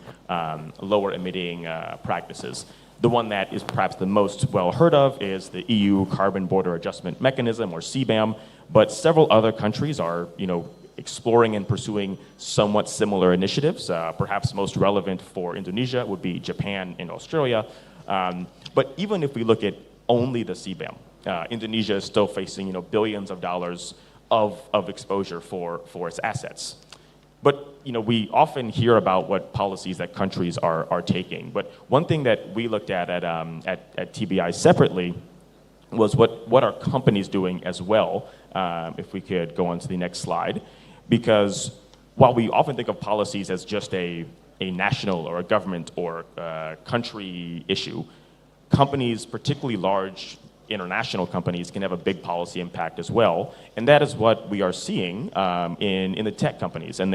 practices. The one that is perhaps the most well heard of is the EU Carbon Border Adjustment Mechanism, or CBAM, but several other countries are, exploring and pursuing somewhat similar initiatives. Perhaps most relevant for Indonesia would be Japan and Australia. But even if we look at only the CBAM, Indonesia is still facing, billions of dollars of exposure for its assets. But we often hear about what policies that countries are taking. But one thing that we looked at TBI separately was what are companies doing as well. If we could go on to the next slide, because while we often think of policies as just a national or a government or a country issue, companies, particularly large international companies, can have a big policy impact as well. And that is what we are seeing in the tech companies and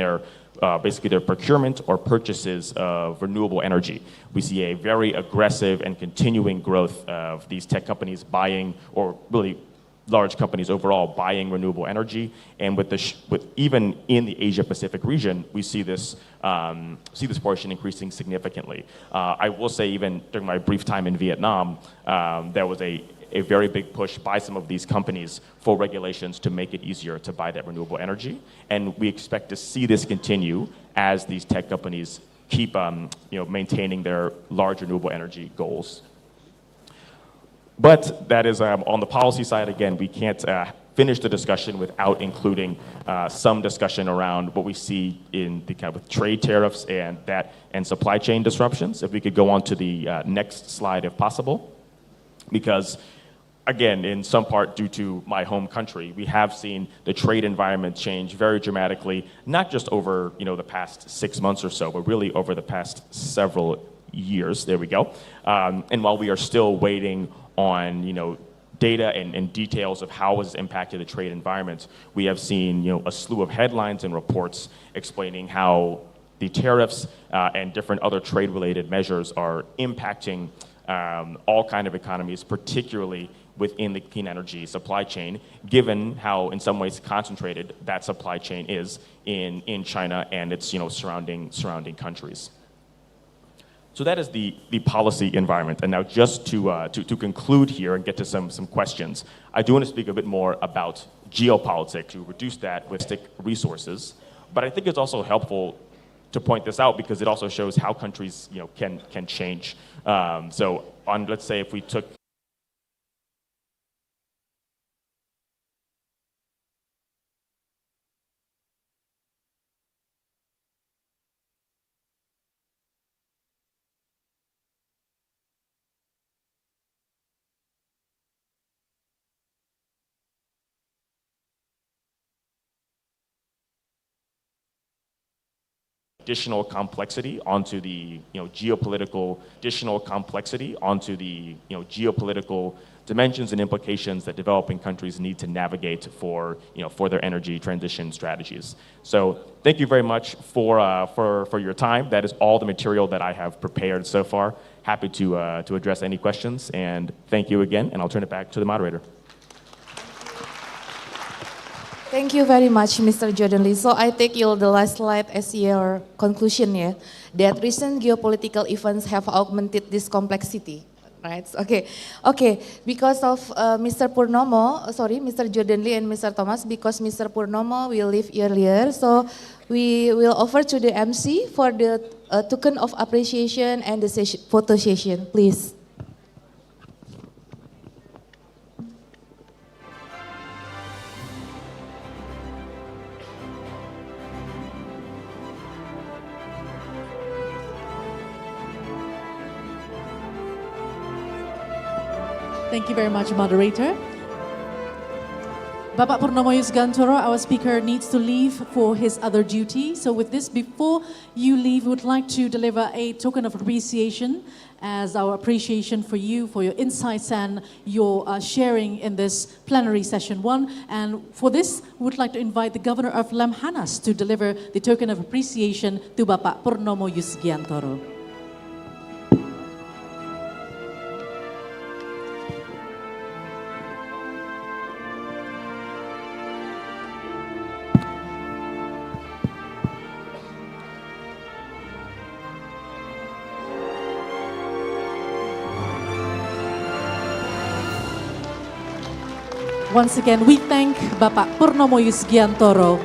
basically their procurement or purchases of renewable energy. We see a very aggressive and continuing growth of these tech companies buying, or really large companies overall buying renewable energy. And with even in the Asia Pacific region, we see this portion increasing significantly. I will say, even during my brief time in Vietnam, there was a very big push by some of these companies for regulations to make it easier to buy that renewable energy. And we expect to see this continue as these tech companies keep maintaining their large renewable energy goals. But that is on the policy side. Again, we can't finish the discussion without including some discussion around what we see in the kind of trade tariffs and supply chain disruptions. If we could go on to the next slide, if possible, because again, in some part due to my home country, we have seen the trade environment change very dramatically, not just over the past 6 months or so, but really over the past several years. There we go. And while we are still waiting on data and details of how it's impacted the trade environment, we have seen a slew of headlines and reports explaining how the tariffs and different other trade-related measures are impacting all kind of economies, particularly within the clean energy supply chain, given how in some ways concentrated that supply chain is in China and its surrounding countries. So that is the policy environment. And now just to conclude here and get to some questions, I do want to speak a bit more about geopolitics, to reduce that with resources. But I think it's also helpful to point this out because it also shows how countries can change. So on, let's say, if we took additional complexity onto the geopolitical dimensions and implications that developing countries need to navigate for their energy transition strategies. So thank you very much for your time. That is all the material that I have prepared so far. Happy to address any questions, and thank you again, and I'll turn it back to the moderator. Thank you very much, Mr. Jordan Lee. So I take the last slide as your conclusion, yeah, that recent geopolitical events have augmented this complexity, right? Okay. Because of Mr. Jordan Lee and Mr. Thomas, because Mr. Purnomo will leave earlier, so we will offer to the MC for the token of appreciation and the photo session, please. Thank you very much, moderator. Bapak Purnomo Yusgantoro, our speaker, needs to leave for his other duty. So with this, before you leave, we would like to deliver a token of appreciation as our appreciation for you, for your insights and your sharing in this plenary session 1. And for this, we would like to invite the governor of Lemhannas to deliver the token of appreciation to Bapak Purnomo Yusgiantoro. Once again, we thank Bapak Purnomo Yusgiantoro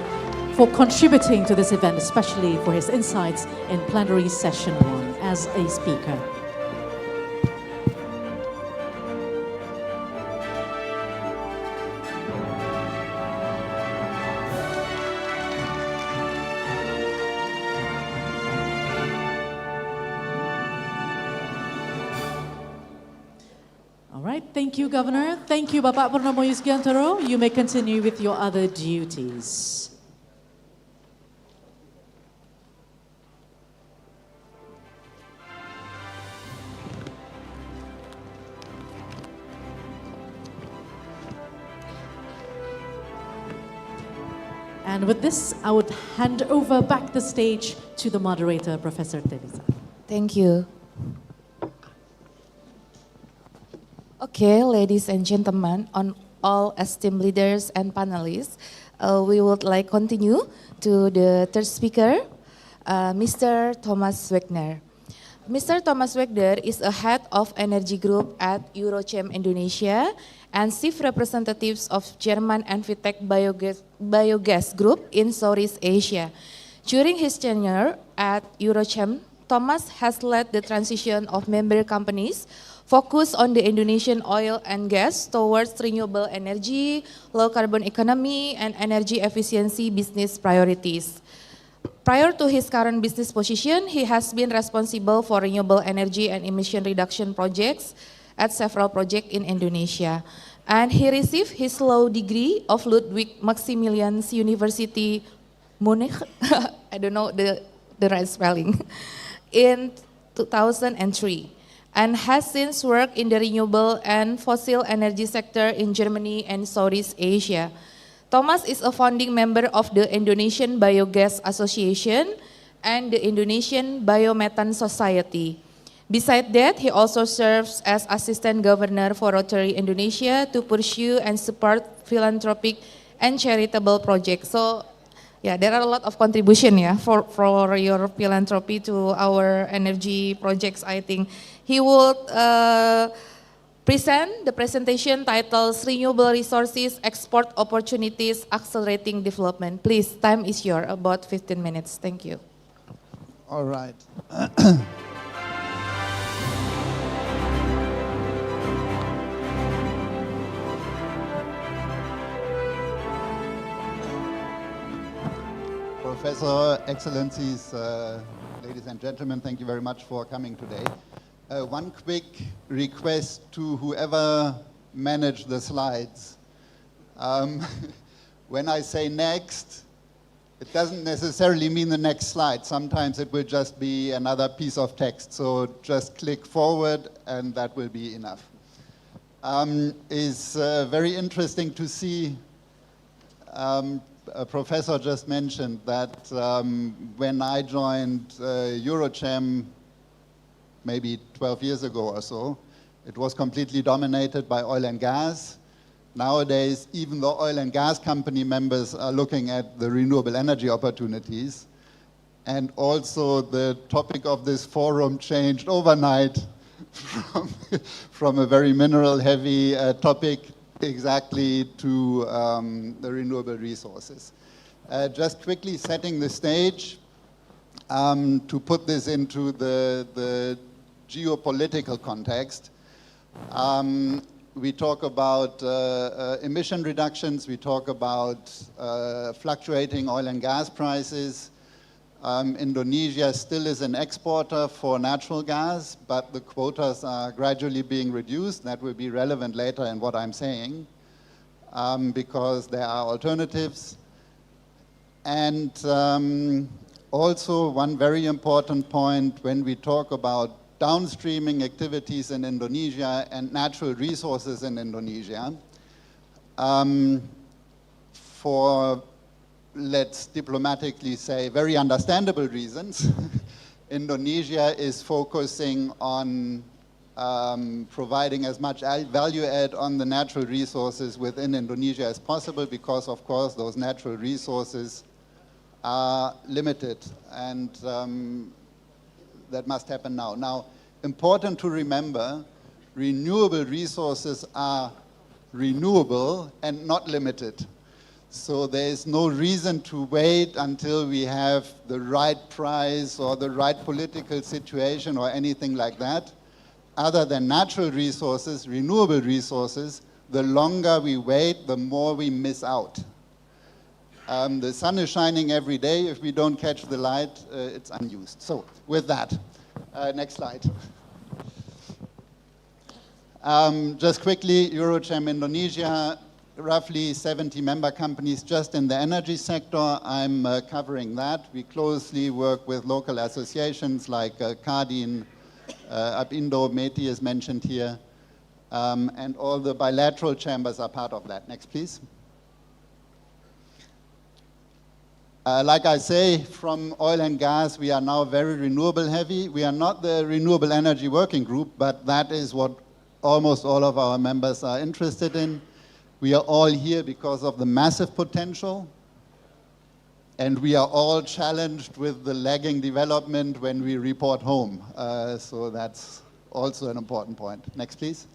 for contributing to this event, especially for his insights in plenary session 1 as a speaker. Thank you, Governor. Thank you, Bapak Purnomo Yusgiantoro. You may continue with your other duties. And with this, I would hand over back the stage to the moderator, Professor Teresa. Thank you. Okay, ladies and gentlemen, on all esteemed leaders and panelists, we would like continue to the third speaker, Mr. Thomas Wegner. Mr. Thomas Wegner is a head of energy group at Eurochem Indonesia and chief representatives of German Envitec Biogas Group in Southeast Asia. During his tenure at Eurochem, Thomas has led the transition of member companies focus on the Indonesian oil and gas towards renewable energy, low carbon economy, and energy efficiency business priorities. Prior to his current business position, he has been responsible for renewable energy and emission reduction projects at several projects in Indonesia. And he received his law degree of Ludwig Maximilians University Munich, I don't know the right spelling, in 2003. And has since worked in the renewable and fossil energy sector in Germany and Southeast Asia. Thomas is a founding member of the Indonesian Biogas Association and the Indonesian Biomethane Society. Besides that, he also serves as assistant governor for Rotary Indonesia to pursue and support philanthropic and charitable projects. So, yeah, there are a lot of contribution, for your philanthropy to our energy projects, I think. He will present the presentation titled Renewable Resources, Export Opportunities, Accelerating Development. Please, time is yours, about 15 minutes. Thank you. All right. Professor, Excellencies, ladies and gentlemen, thank you very much for coming today. One quick request to whoever managed the slides. When I say next, it doesn't necessarily mean the next slide. Sometimes it will just be another piece of text. So just click forward and that will be enough. It's very interesting to see, a professor just mentioned that when I joined Eurochem maybe 12 years ago or so, it was completely dominated by oil and gas. Nowadays, even the oil and gas company members are looking at the renewable energy opportunities. And also the topic of this forum changed overnight from a very mineral-heavy topic exactly to the renewable resources. Just quickly setting the stage to put this into the geopolitical context. We talk about emission reductions, we talk about fluctuating oil and gas prices. Indonesia still is an exporter for natural gas, but the quotas are gradually being reduced. That will be relevant later in what I'm saying, because there are alternatives. And also one very important point when we talk about downstreaming activities in Indonesia and natural resources in Indonesia, for, let's diplomatically say, very understandable reasons, Indonesia is focusing on providing as much value add on the natural resources within Indonesia as possible, because of course those natural resources are limited, and that must happen now. Now, important to remember, renewable resources are renewable and not limited. So there is no reason to wait until we have the right price or the right political situation or anything like that. Other than natural resources, renewable resources, the longer we wait, the more we miss out. The sun is shining every day. If we don't catch the light, it's unused. So with that, next slide. Just quickly, Eurochem Indonesia, roughly 70 member companies just in the energy sector. I'm covering that. We closely work with local associations like Kadin, Apindo, METI is mentioned here, and all the bilateral chambers are part of that. Next, please. Like I say, from oil and gas, we are now very renewable heavy. We are not the Renewable Energy Working Group, but that is what almost all of our members are interested in. We are all here because of the massive potential, and we are all challenged with the lagging development when we report home. So that's also an important point. Next, please.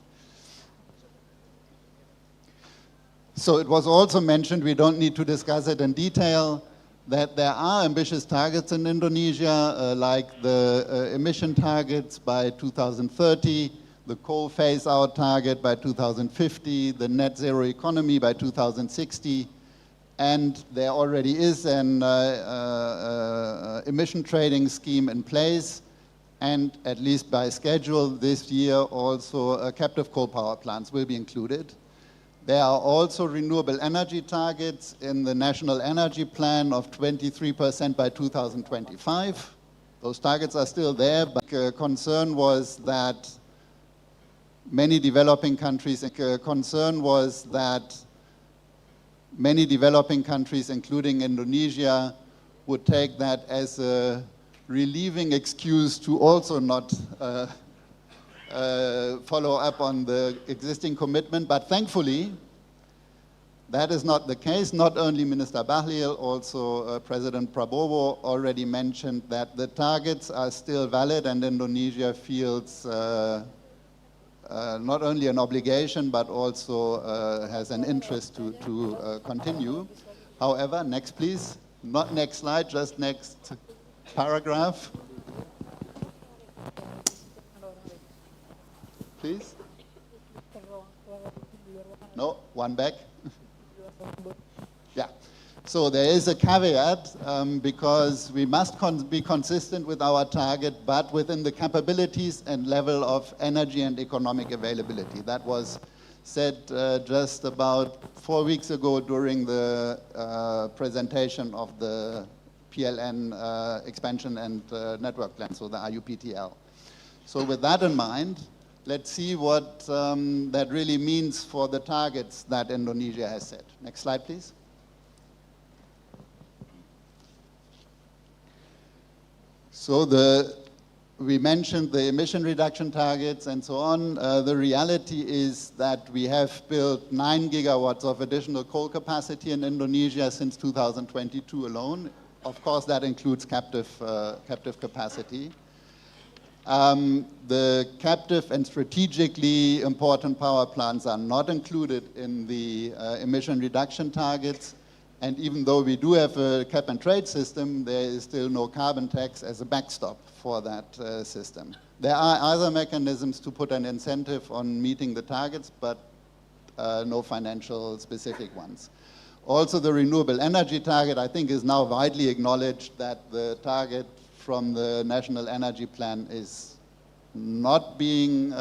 So it was also mentioned, we don't need to discuss it in detail, that there are ambitious targets in Indonesia, like the emission targets by 2030, the coal phase-out target by 2050, the net zero economy by 2060, and there already is an emission trading scheme in place, and at least by schedule this year also captive coal power plants will be included. There are also renewable energy targets in the National Energy Plan of 23% by 2025. Those targets are still there, but concern was that many developing countries, including Indonesia, would take that as a relieving excuse to also not follow up on the existing commitment, but thankfully that is not the case. Not only Minister Bahlil, also President Prabowo already mentioned that the targets are still valid, and Indonesia feels not only an obligation but also has an interest to continue. However, next please, not next slide, just next paragraph. Please? No, one back. Yeah. So there is a caveat because we must be consistent with our target, but within the capabilities and level of energy and economic availability. That was said just about 4 weeks ago during the presentation of the PLN expansion and network plan, so the IUPTL. So with that in mind, let's see what that really means for the targets that Indonesia has set. Next slide, please. So we mentioned the emission reduction targets and so on. The reality is that we have built 9 gigawatts of additional coal capacity in Indonesia since 2022 alone. Of course, that includes captive capacity. The captive and strategically important power plants are not included in the emission reduction targets. And even though we do have a cap and trade system, there is still no carbon tax as a backstop for that system. There are other mechanisms to put an incentive on meeting the targets, but no financial specific ones. Also, the renewable energy target, I think, is now widely acknowledged that the target from the National Energy Plan is not being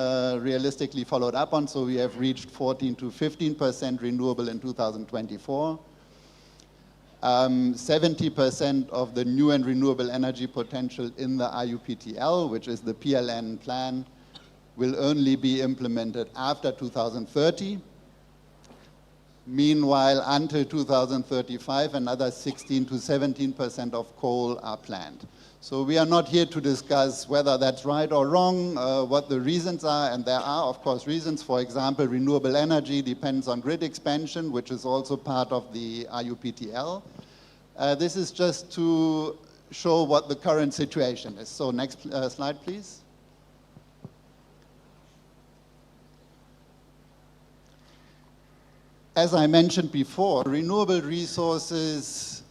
realistically followed up on, so we have reached 14 to 15% renewable in 2024. 70% of the new and renewable energy potential in the IUPTL, which is the PLN plan, will only be implemented after 2030. Meanwhile, until 2035, another 16 to 17% of coal are planned. So we are not here to discuss whether that's right or wrong, what the reasons are, and there are, of course, reasons. For example, renewable energy depends on grid expansion, which is also part of the IUPTL. This is just to show what the current situation is. So next slide, please. As I mentioned before, renewable resources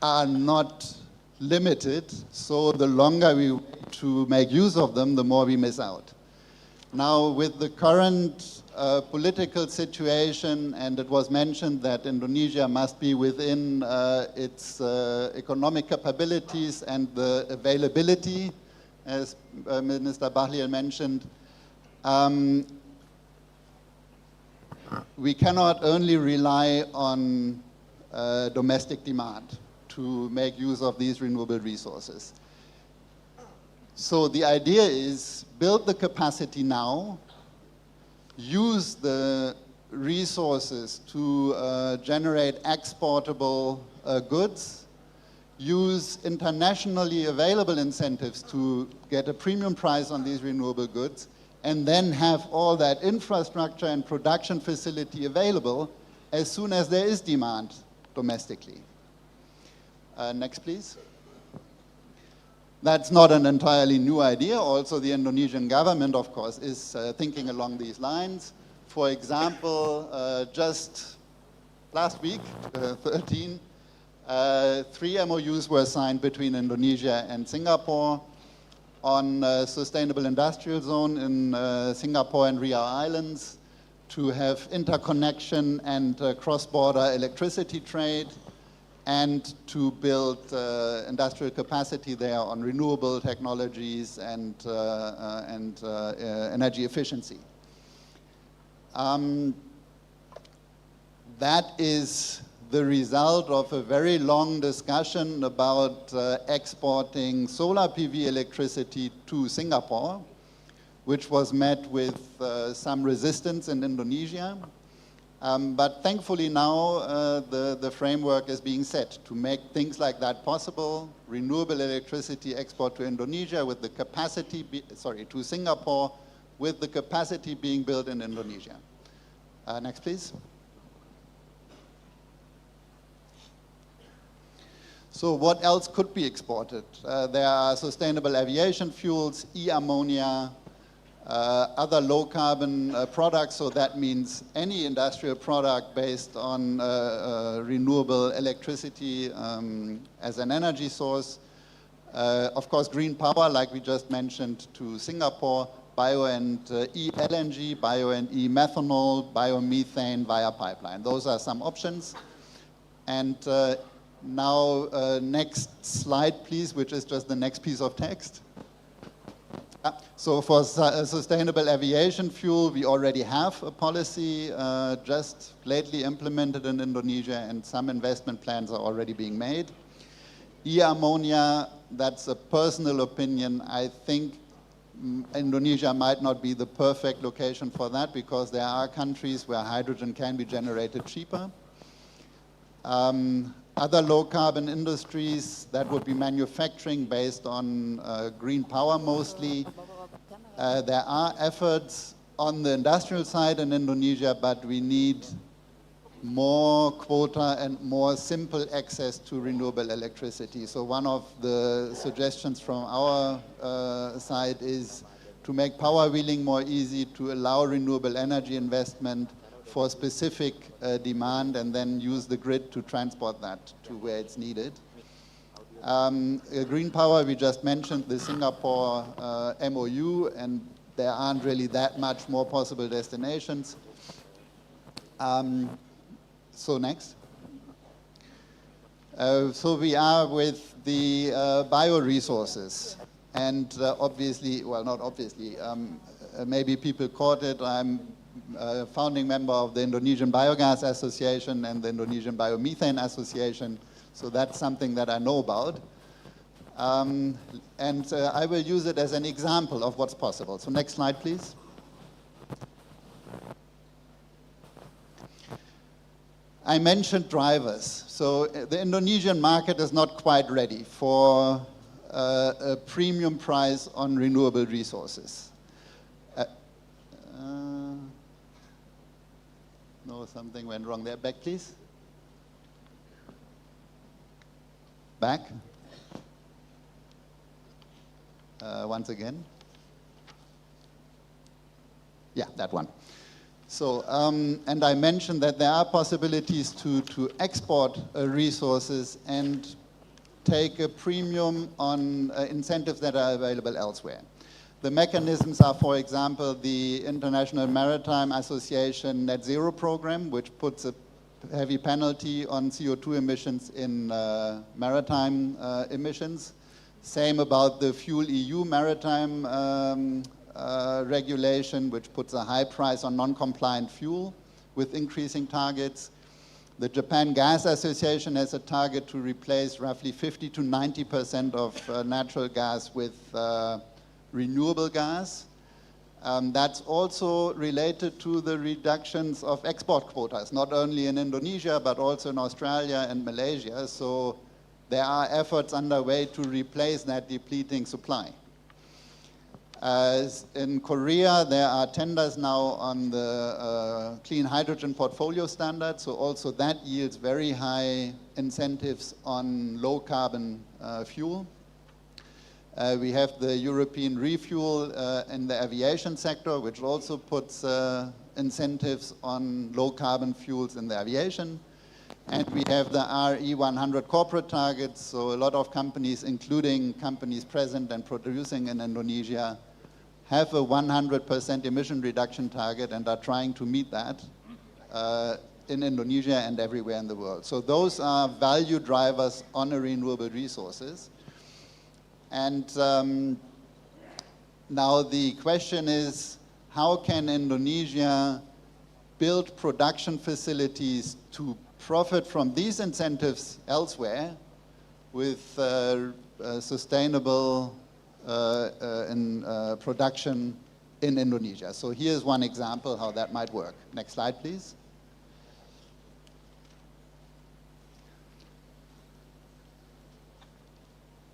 are not limited, so the longer we wait to make use of them, the more we miss out. Now, with the current political situation, and it was mentioned that Indonesia must be within its economic capabilities and the availability, as Minister Bahlil mentioned, we cannot only rely on domestic demand to make use of these renewable resources. So the idea is build the capacity now, use the resources to generate exportable goods, use internationally available incentives to get a premium price on these renewable goods, and then have all that infrastructure and production facility available as soon as there is demand domestically. Next, please. That's not an entirely new idea. Also, the Indonesian government, of course, is thinking along these lines. For example, just last week, 13, 3 MOUs were signed between Indonesia and Singapore on a sustainable industrial zone in Singapore and Riau Islands to have interconnection and cross-border electricity trade, and to build industrial capacity there on renewable technologies and energy efficiency. That is the result of a very long discussion about exporting solar PV electricity to Singapore, which was met with some resistance in Indonesia. But thankfully now the framework is being set to make things like that possible. Renewable electricity export to Indonesia with the capacity, to Singapore with the capacity being built in Indonesia. Next, please. So what else could be exported? There are sustainable aviation fuels, e-ammonia, other low-carbon products, so that means any industrial product based on renewable electricity as an energy source. Of course, green power, like we just mentioned, to Singapore, bio and e-LNG, bio and e-methanol, biomethane via pipeline. Those are some options. And now, next slide, please, which is just the next piece of text. So for sustainable aviation fuel, we already have a policy just lately implemented in Indonesia, and some investment plans are already being made. E-ammonia, that's a personal opinion. I think Indonesia might not be the perfect location for that because there are countries where hydrogen can be generated cheaper. Other low-carbon industries, that would be manufacturing based on green power mostly. There are efforts on the industrial side in Indonesia, but we need more quota and more simple access to renewable electricity. So one of the suggestions from our side is to make power wheeling more easy, to allow renewable energy investment for specific demand, and then use the grid to transport that to where it's needed. Green power, we just mentioned the Singapore MOU, and there aren't really that much more possible destinations. So next. So we are with the bioresources, and obviously, well, not obviously, maybe people caught it. I'm a founding member of the Indonesian Biogas Association and the Indonesian Biomethane Association, so that's something that I know about. And I will use it as an example of what's possible. So next slide, please. I mentioned drivers. So the Indonesian market is not quite ready for a premium price on renewable resources. No, something went wrong there. Back, please. Back. Once again. Yeah, that one. So, and I mentioned that there are possibilities to export resources and take a premium on incentives that are available elsewhere. The mechanisms are, for example, the International Maritime Association Net Zero program, which puts a heavy penalty on CO2 emissions in maritime emissions. Same about the Fuel EU maritime regulation, which puts a high price on non-compliant fuel with increasing targets. The Japan Gas Association has a target to replace roughly 50 to 90% of natural gas with renewable gas. That's also related to the reductions of export quotas, not only in Indonesia, but also in Australia and Malaysia. So there are efforts underway to replace that depleting supply. In Korea, there are tenders now on the clean hydrogen portfolio standard, so also that yields very high incentives on low carbon fuel. We have the European refuel in the aviation sector, which also puts incentives on low carbon fuels in the aviation. And we have the RE100 corporate targets, so a lot of companies, including companies present and producing in Indonesia, have a 100% emission reduction target and are trying to meet that in Indonesia and everywhere in the world. So those are value drivers on renewable resources. And now the question is, how can Indonesia build production facilities to profit from these incentives elsewhere with sustainable production in Indonesia? So here's one example how that might work. Next slide, please.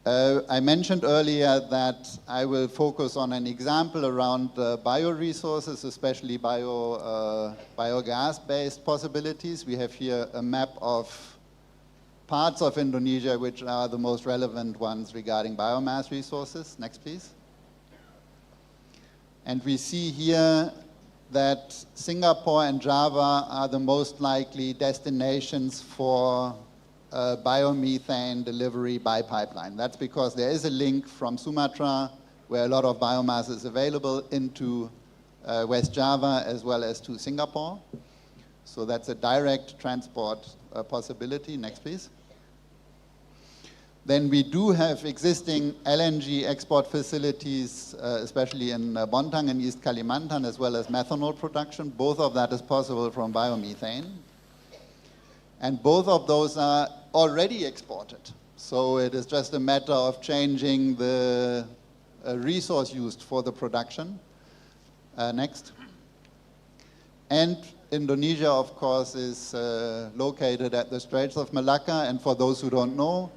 I mentioned earlier that I will focus on an example around bioresources, especially biogas-based possibilities. We have here a map of parts of Indonesia which are the most relevant ones regarding biomass resources. Next, please. And we see here that Singapore and Java are the most likely destinations for biomethane delivery by pipeline. That's because there is a link from Sumatra, where a lot of biomass is available, into West Java as well as to Singapore. So that's a direct transport possibility. Next, please. Then we do have existing LNG export facilities, especially in Bontang and East Kalimantan, as well as methanol production. Both of that is possible from biomethane. And both of those are already exported. So it is just a matter of changing the resource used for the production. Next. And Indonesia, of course, is located at the Straits of Malacca. And for those who don't know,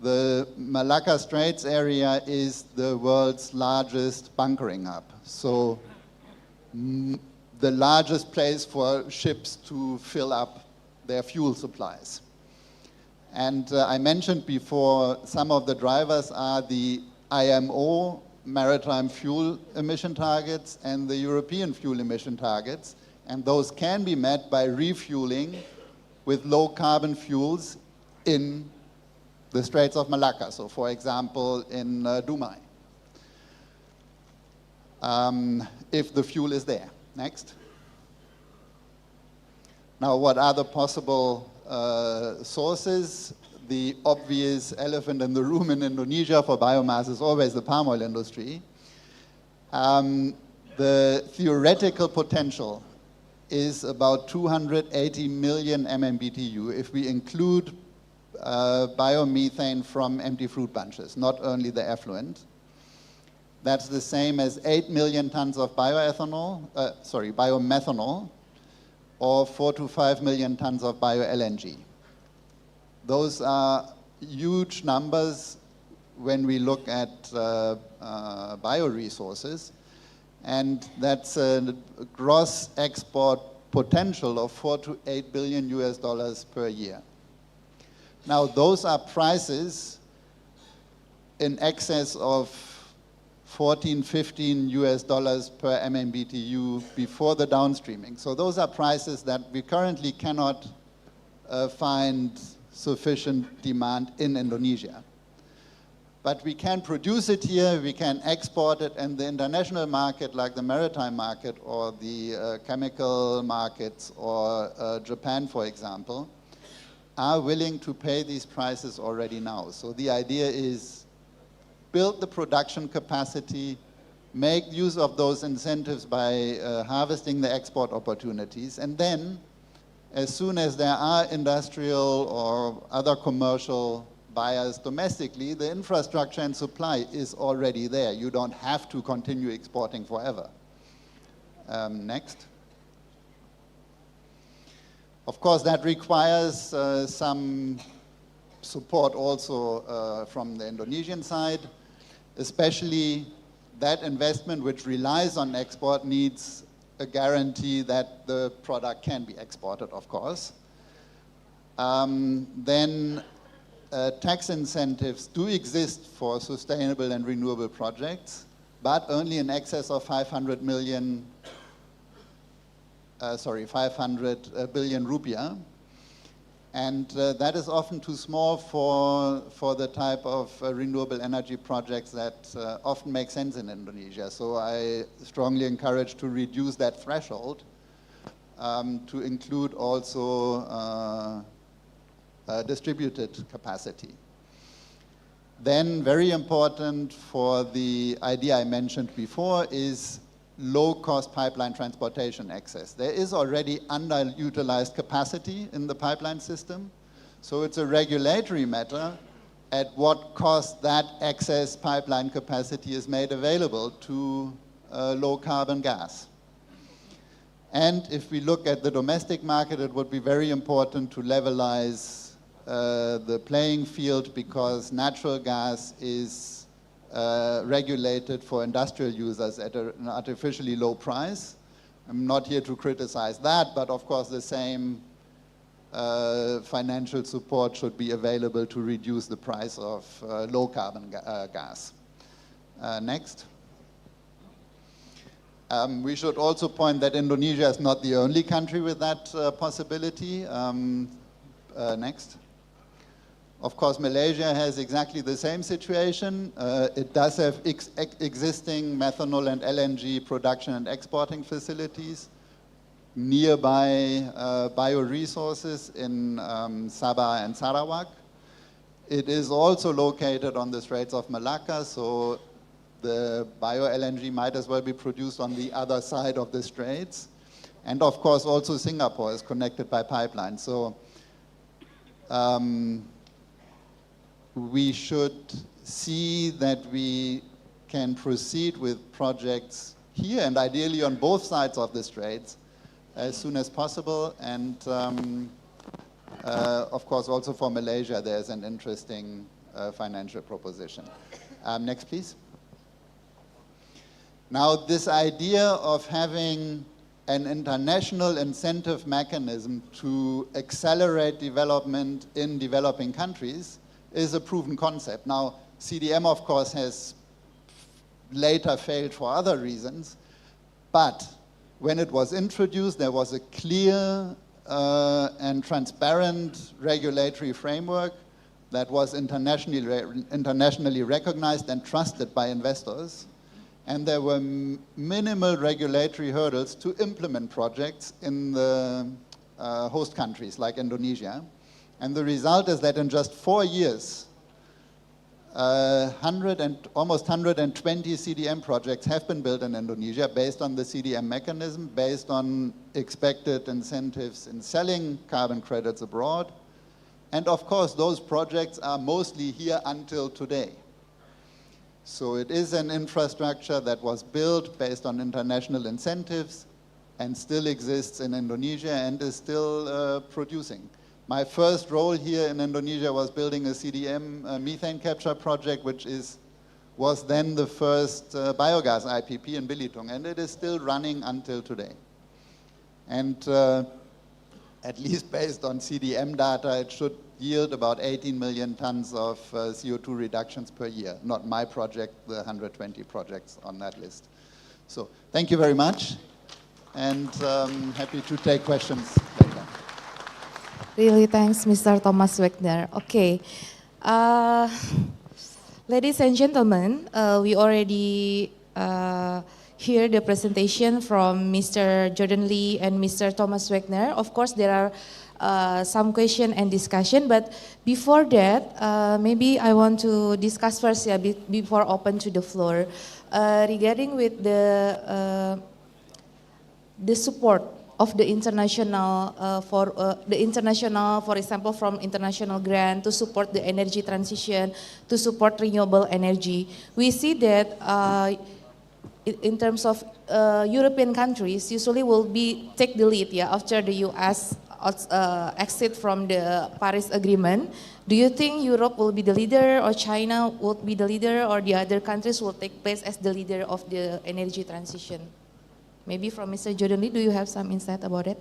the Malacca Straits area is the world's largest bunkering hub. So the largest place for ships to fill up their fuel supplies. And I mentioned before, some of the drivers are the IMO maritime fuel emission targets and the European fuel emission targets. And those can be met by refueling with low carbon fuels in the Straits of Malacca. So for example, in Dumai, if the fuel is there. Next. Now, what are the possible sources? The obvious elephant in the room in Indonesia for biomass is always the palm oil industry. The theoretical potential is about 280 million MMBTU if we include biomethane from empty fruit bunches, not only the effluent. That's the same as 8 million tons of biomethanol, or 4 to 5 million tons of bio-LNG. Those are huge numbers when we look at bioresources, and that's a gross export potential of 4 to 8 billion US dollars per year. Now, those are prices in excess of 14, 15 US dollars per MMBTU before the downstreaming. So those are prices that we currently cannot find sufficient demand in Indonesia. But we can produce it here, we can export it, and the international market, like the maritime market or the chemical markets or Japan, for example, are willing to pay these prices already now. So the idea is build the production capacity, make use of those incentives by harvesting the export opportunities, and then as soon as there are industrial or other commercial buyers domestically, the infrastructure and supply is already there. You don't have to continue exporting forever. Next. Of course, that requires some support also from the Indonesian side, especially that investment which relies on export needs a guarantee that the product can be exported, of course. Then tax incentives do exist for sustainable and renewable projects, but only in excess of 500 billion rupiah. And that is often too small for the type of renewable energy projects that often make sense in Indonesia. So I strongly encourage to reduce that threshold to include also distributed capacity. Then very important for the idea I mentioned before is low-cost pipeline transportation access. There is already underutilized capacity in the pipeline system, so it's a regulatory matter at what cost that excess pipeline capacity is made available to low-carbon gas. And if we look at the domestic market, it would be very important to levelize the playing field, because natural gas is regulated for industrial users at an artificially low price. I'm not here to criticize that, but of course the same financial support should be available to reduce the price of low carbon gas. Next. We should also point that Indonesia is not the only country with that possibility. Next. Of course, Malaysia has exactly the same situation. It does have existing methanol and LNG production and exporting facilities. nearby bioresources in Sabah and Sarawak. It is also located on the Straits of Malacca, so the bio-LNG might as well be produced on the other side of the straits. And of course, also Singapore is connected by pipeline. So we should see that we can proceed with projects here and ideally on both sides of the straits as soon as possible. And of course, also for Malaysia, there's an interesting financial proposition. Next, please. Now, this idea of having an international incentive mechanism to accelerate development in developing countries is a proven concept. Now, CDM, of course, has later failed for other reasons, but when it was introduced, there was a clear and transparent regulatory framework that was internationally recognized and trusted by investors. And there were minimal regulatory hurdles to implement projects in the host countries like Indonesia. And the result is that in just 4 years, almost 120 CDM projects have been built in Indonesia based on the CDM mechanism, based on expected incentives in selling carbon credits abroad. And of course, those projects are mostly here until today. So it is an infrastructure that was built based on international incentives and still exists in Indonesia and is still producing. My first role here in Indonesia was building a CDM methane capture project, which was then the first biogas IPP in Belitung, and it is still running until today. And at least based on CDM data, it should yield about 18 million tons of CO2 reductions per year. Not my project, the 120 projects on that list. So thank you very much, and happy to take questions later. Really, thanks, Mr. Thomas Wegner. Okay, ladies and gentlemen, we already hear the presentation from Mr. Jordan Lee and Mr. Thomas Wegner. Of course, there are some question and discussion, but before that, maybe I want to discuss first, before open to the floor, regarding with the support of the international, for example, from international grant to support the energy transition, to support renewable energy. We see that in terms of European countries, usually will take the lead after the US exit from the Paris Agreement. Do you think Europe will be the leader, or China will be the leader, or the other countries will take place as the leader of the energy transition? Maybe from Mr. Jordan Lee, do you have some insight about it?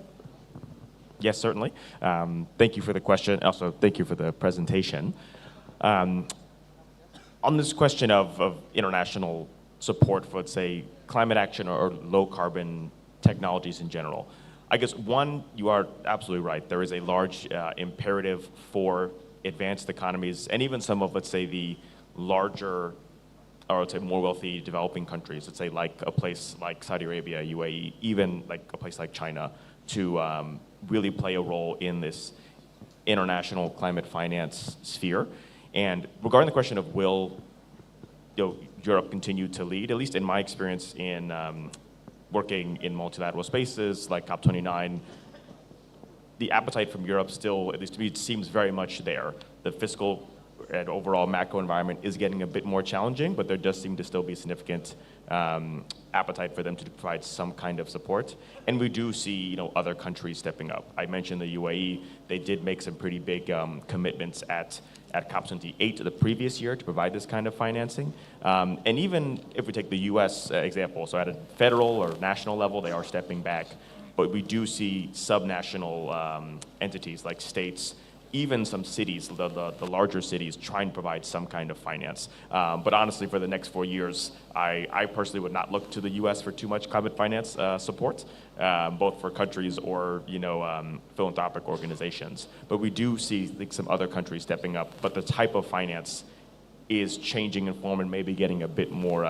Yes, certainly. Thank you for the question. Also, thank you for the presentation. On this question of international support for, let's say, climate action or low carbon technologies in general, I guess one, you are absolutely right. There is a large imperative for advanced economies and even some of, let's say, the larger, or let's say more wealthy developing countries, let's say like a place like Saudi Arabia, UAE, even like a place like China, to really play a role in this international climate finance sphere. And regarding the question of will Europe continue to lead, at least in my experience in working in multilateral spaces like COP29, the appetite from Europe still, at least to me, it seems very much there. The fiscal and overall macro environment is getting a bit more challenging, but there does seem to still be significant appetite for them to provide some kind of support. And we do see other countries stepping up. I mentioned the UAE. They did make some pretty big commitments at COP28 the previous year to provide this kind of financing. And even if we take the US example, so at a federal or national level, they are stepping back, but we do see subnational entities like states, even some cities, the larger cities, trying to provide some kind of finance. But honestly, for the next 4 years, I personally would not look to the US for too much climate finance support, both for countries or philanthropic organizations. But we do see some other countries stepping up, but the type of finance is changing in form and maybe getting a bit more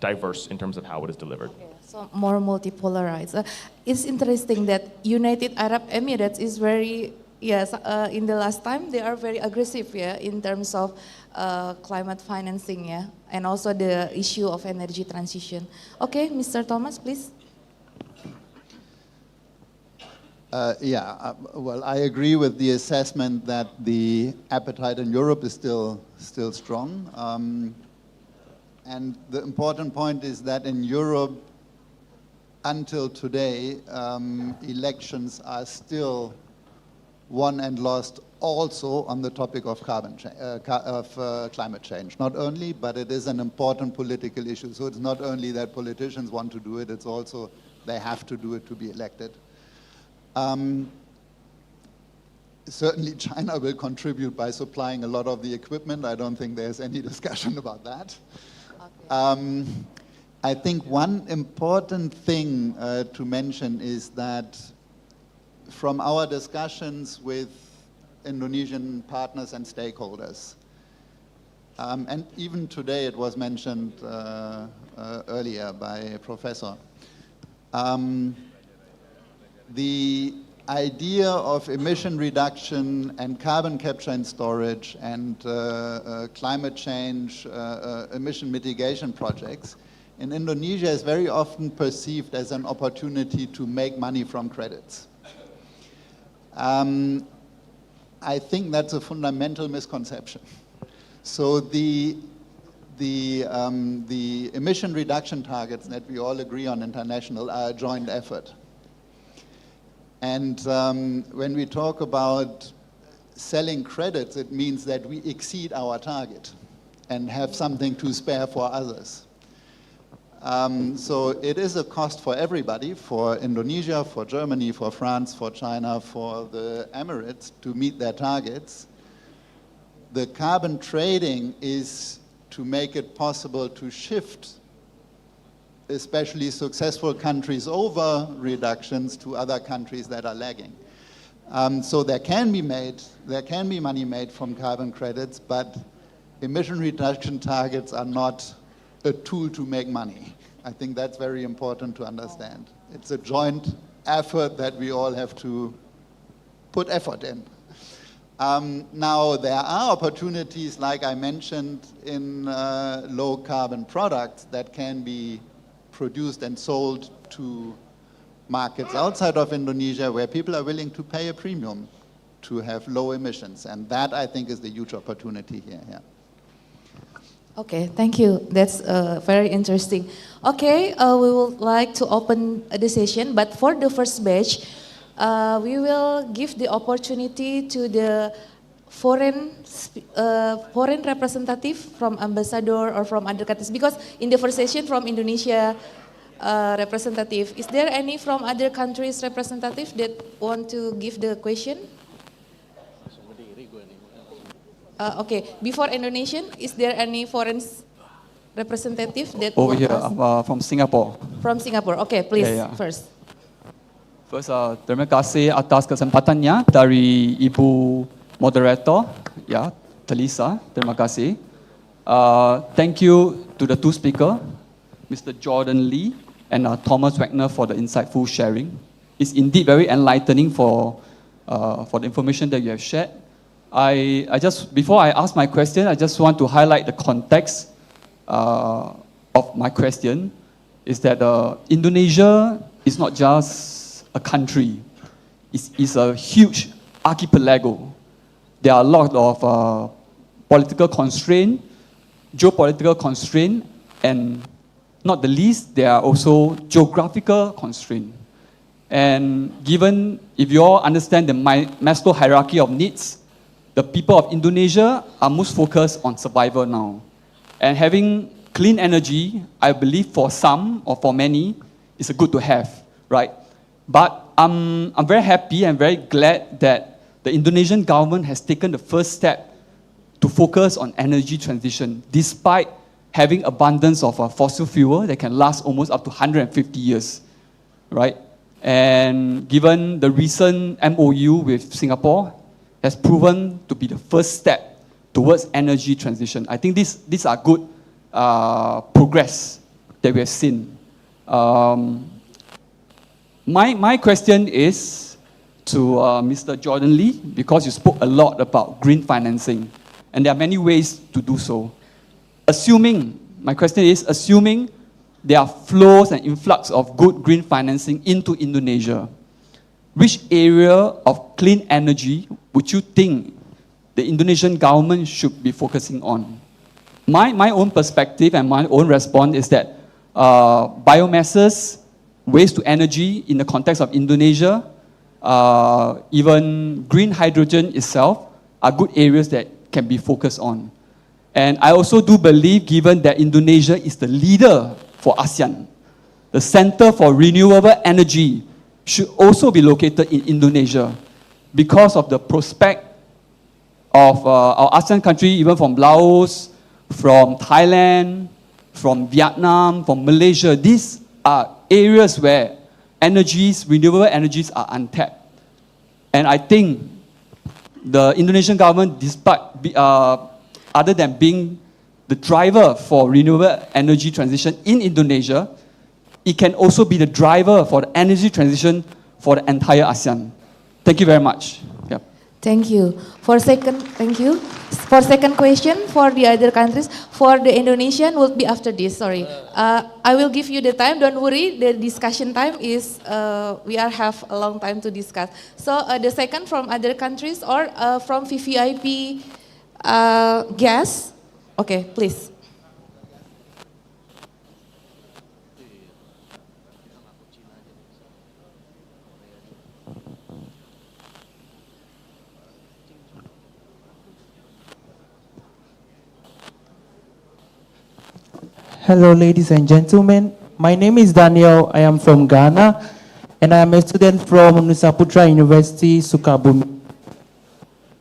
diverse in terms of how it is delivered. Okay. So more multipolarized. It's interesting that United Arab Emirates is very, yes, in the last time they are very aggressive, yeah, in terms of climate financing, yeah, and also the issue of energy transition. Okay, Mr. Thomas, please. Well, I agree with the assessment that the appetite in Europe is still strong. And the important point is that in Europe, until today, elections are still won and lost also on the topic of climate change. Not only, but it is an important political issue. So it's not only that politicians want to do it, it's also they have to do it to be elected. Certainly China will contribute by supplying a lot of the equipment. I don't think there's any discussion about that. Okay. I think one important thing to mention is that from our discussions with Indonesian partners and stakeholders, and even today it was mentioned earlier by a professor, the idea of emission reduction and carbon capture and storage and climate change emission mitigation projects in Indonesia is very often perceived as an opportunity to make money from credits. I think that's a fundamental misconception. So the emission reduction targets that we all agree on international are a joint effort. And when we talk about selling credits, it means that we exceed our target and have something to spare for others. So it is a cost for everybody, for Indonesia, for Germany, for France, for China, for the Emirates to meet their targets. The carbon trading is to make it possible to shift especially successful countries over reductions to other countries that are lagging. So there can be money made from carbon credits, but emission reduction targets are not a tool to make money. I think that's very important to understand. It's a joint effort that we all have to put effort in. Now, there are opportunities, like I mentioned, in low carbon products that can be produced and sold to markets outside of Indonesia where people are willing to pay a premium to have low emissions. And that, I think, is the huge opportunity here. Yeah. Okay, thank you. That's very interesting. Okay, we would like to open the session, but for the first batch, we will give the opportunity to the foreign representative from ambassador or from other countries, because in the first session from Indonesia representative, is there any from other countries representative that want to give the question? Okay, before Indonesian, is there any foreign representative that over here? From Singapore. From Singapore, okay, please, first. First, terima kasih atas kesempatannya dari Ibu Moderator, ya, Telisa, terima kasih. Thank you to the two speakers, Mr. Jordan Lee and Thomas Wagner, for the insightful sharing. It's indeed very enlightening for the information that you have shared. I just, before I ask my question, I just want to highlight the context of my question, is that Indonesia is not just a country, it's a huge archipelago. There are a lot of political constraints, geopolitical constraints, and not the least, there are also geographical constraints. And given, if you all understand the Maslow hierarchy of needs, the people of Indonesia are most focused on survival now. And having clean energy, I believe for some or for many, is a good to have, right? But I'm very happy and very glad that the Indonesian government has taken the first step to focus on energy transition, despite having abundance of fossil fuel that can last almost up to 150 years, right? And given the recent MOU with Singapore, has proven to be the first step towards energy transition. I think these are good progress that we have seen. My question is to Mr. Jordan Lee, because you spoke a lot about green financing, and there are many ways to do so. My question is, assuming there are flows and influx of good green financing into Indonesia, which area of clean energy would you think the Indonesian government should be focusing on? My own perspective and my own response is that biomasses, waste to energy in the context of Indonesia, even green hydrogen itself are good areas that can be focused on. And I also do believe, given that Indonesia is the leader for ASEAN, the Center for Renewable Energy should also be located in Indonesia because of the prospect of our ASEAN country, even from Laos, from Thailand, from Vietnam, from Malaysia. These are areas where renewable energies are untapped. And I think the Indonesian government, despite other than being the driver for renewable energy transition in Indonesia, it can also be the driver for the energy transition for the entire ASEAN. Thank you very much. Yeah. Thank you. Thank you. For second question, for the other countries, for the Indonesian will be after this, sorry. I will give you the time, don't worry, the discussion time is, we have a long time to discuss. So the second from other countries or from VVIP guests, okay, please. Hello, ladies and gentlemen. My name is Daniel. I am from Ghana, and I am a student from Nusa Putra University, Sukabumi.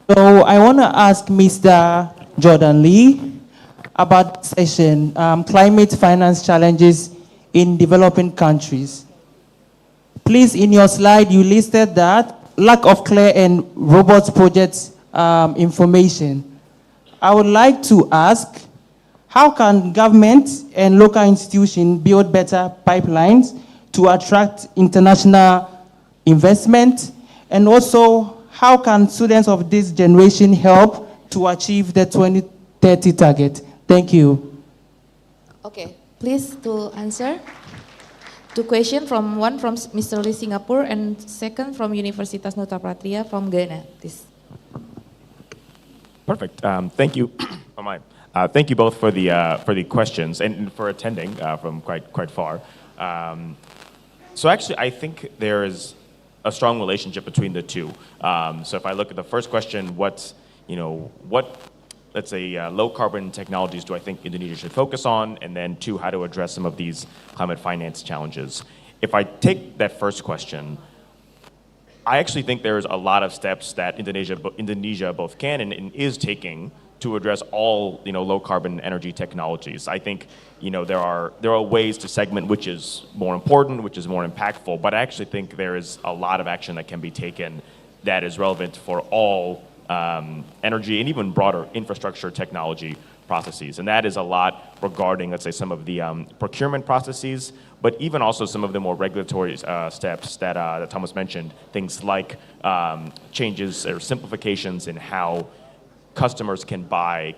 So I want to ask Mr. Jordan Lee about the session, climate finance challenges in developing countries. Please, in your slide, you listed that lack of clear and robust project information. I would like to ask, how can government and local institutions build better pipelines to attract international investment? And also, how can students of this generation help to achieve the 2030 target? Thank you. Okay, please to answer. Two questions, one from Mr. Lee Singapore and second from Universitas Nusa Pratria from Ghana, please. Perfect. Thank you. Oh my. Thank you both for the questions and for attending from quite far. So actually, I think there is a strong relationship between the two. So if I look at the first question, what let's say low carbon technologies do I think Indonesia should focus on, and then two, how to address some of these climate finance challenges. If I take that first question, I actually think there's a lot of steps that Indonesia both can and is taking to address all low carbon energy technologies. I think there are ways to segment which is more important, which is more impactful, but I actually think there is a lot of action that can be taken that is relevant for all energy and even broader infrastructure technology processes. And that is a lot regarding, let's say, some of the procurement processes, but even also some of the more regulatory steps that Thomas mentioned, things like changes or simplifications in how customers can buy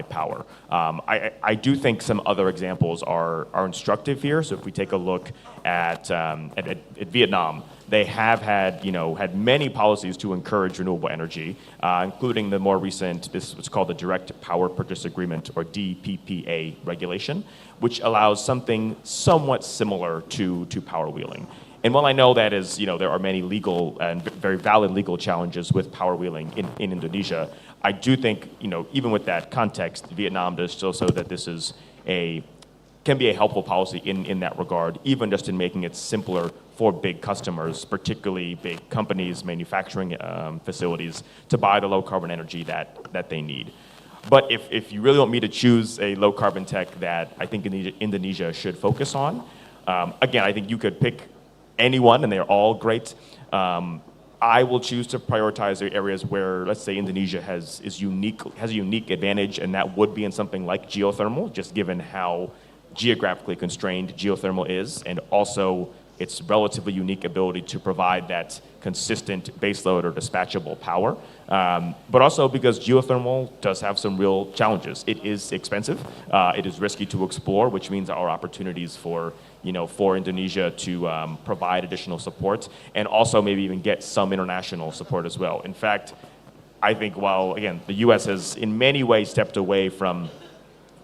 power. I do think some other examples are instructive here. So if we take a look at Vietnam, they have had many policies to encourage renewable energy, including the more recent, this is what's called the Direct Power Purchase Agreement, or DPPA regulation, which allows something somewhat similar to power wheeling. And while I know that there are many legal and very valid legal challenges with power wheeling in Indonesia, I do think, even with that context, Vietnam does still show that this is can be a helpful policy in that regard, even just in making it simpler for big customers, particularly big companies, manufacturing facilities, to buy the low carbon energy that they need. But if you really want me to choose a low carbon tech that I think Indonesia should focus on, again, I think you could pick anyone and they're all great. I will choose to prioritize the areas where, let's say, Indonesia has a unique advantage, and that would be in something like geothermal, just given how geographically constrained geothermal is, and also its relatively unique ability to provide that consistent baseload or dispatchable power. But also because geothermal does have some real challenges. It is expensive, it is risky to explore, which means our opportunities for Indonesia to provide additional support, and also maybe even get some international support as well. In fact, I think while, again, the US has in many ways stepped away from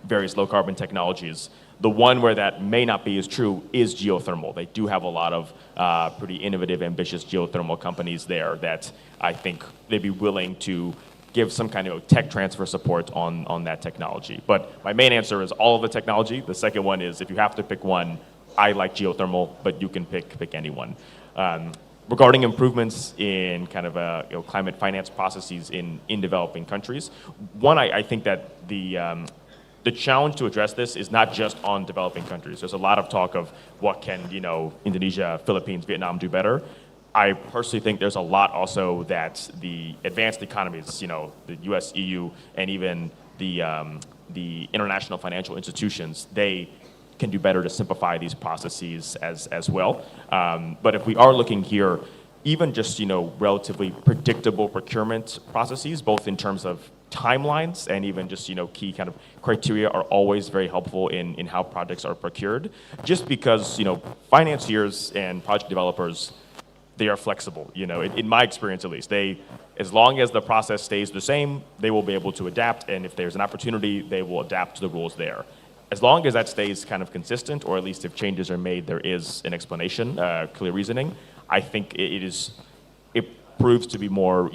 various low carbon technologies, the one where that may not be as true is geothermal. They do have a lot of pretty innovative, ambitious geothermal companies there that I think they'd be willing to give some kind of tech transfer support on that technology. But my main answer is all of the technology. The second one is if you have to pick one, I like geothermal, but you can pick anyone. Regarding improvements in kind of climate finance processes in developing countries, one, I think that the challenge to address this is not just on developing countries. There's a lot of talk of what can Indonesia, Philippines, Vietnam do better. I personally think there's a lot also that the advanced economies, the US, EU, and even the international financial institutions, they can do better to simplify these processes as well. But if we are looking here, even just relatively predictable procurement processes, both in terms of timelines and even just key kind of criteria are always very helpful in how projects are procured. Just because financiers and project developers, they are flexible. In my experience at least, as long as the process stays the same, they will be able to adapt, and if there's an opportunity, they will adapt to the rules there. As long as that stays kind of consistent, or at least if changes are made, there is an explanation, clear reasoning, I think it proves to be more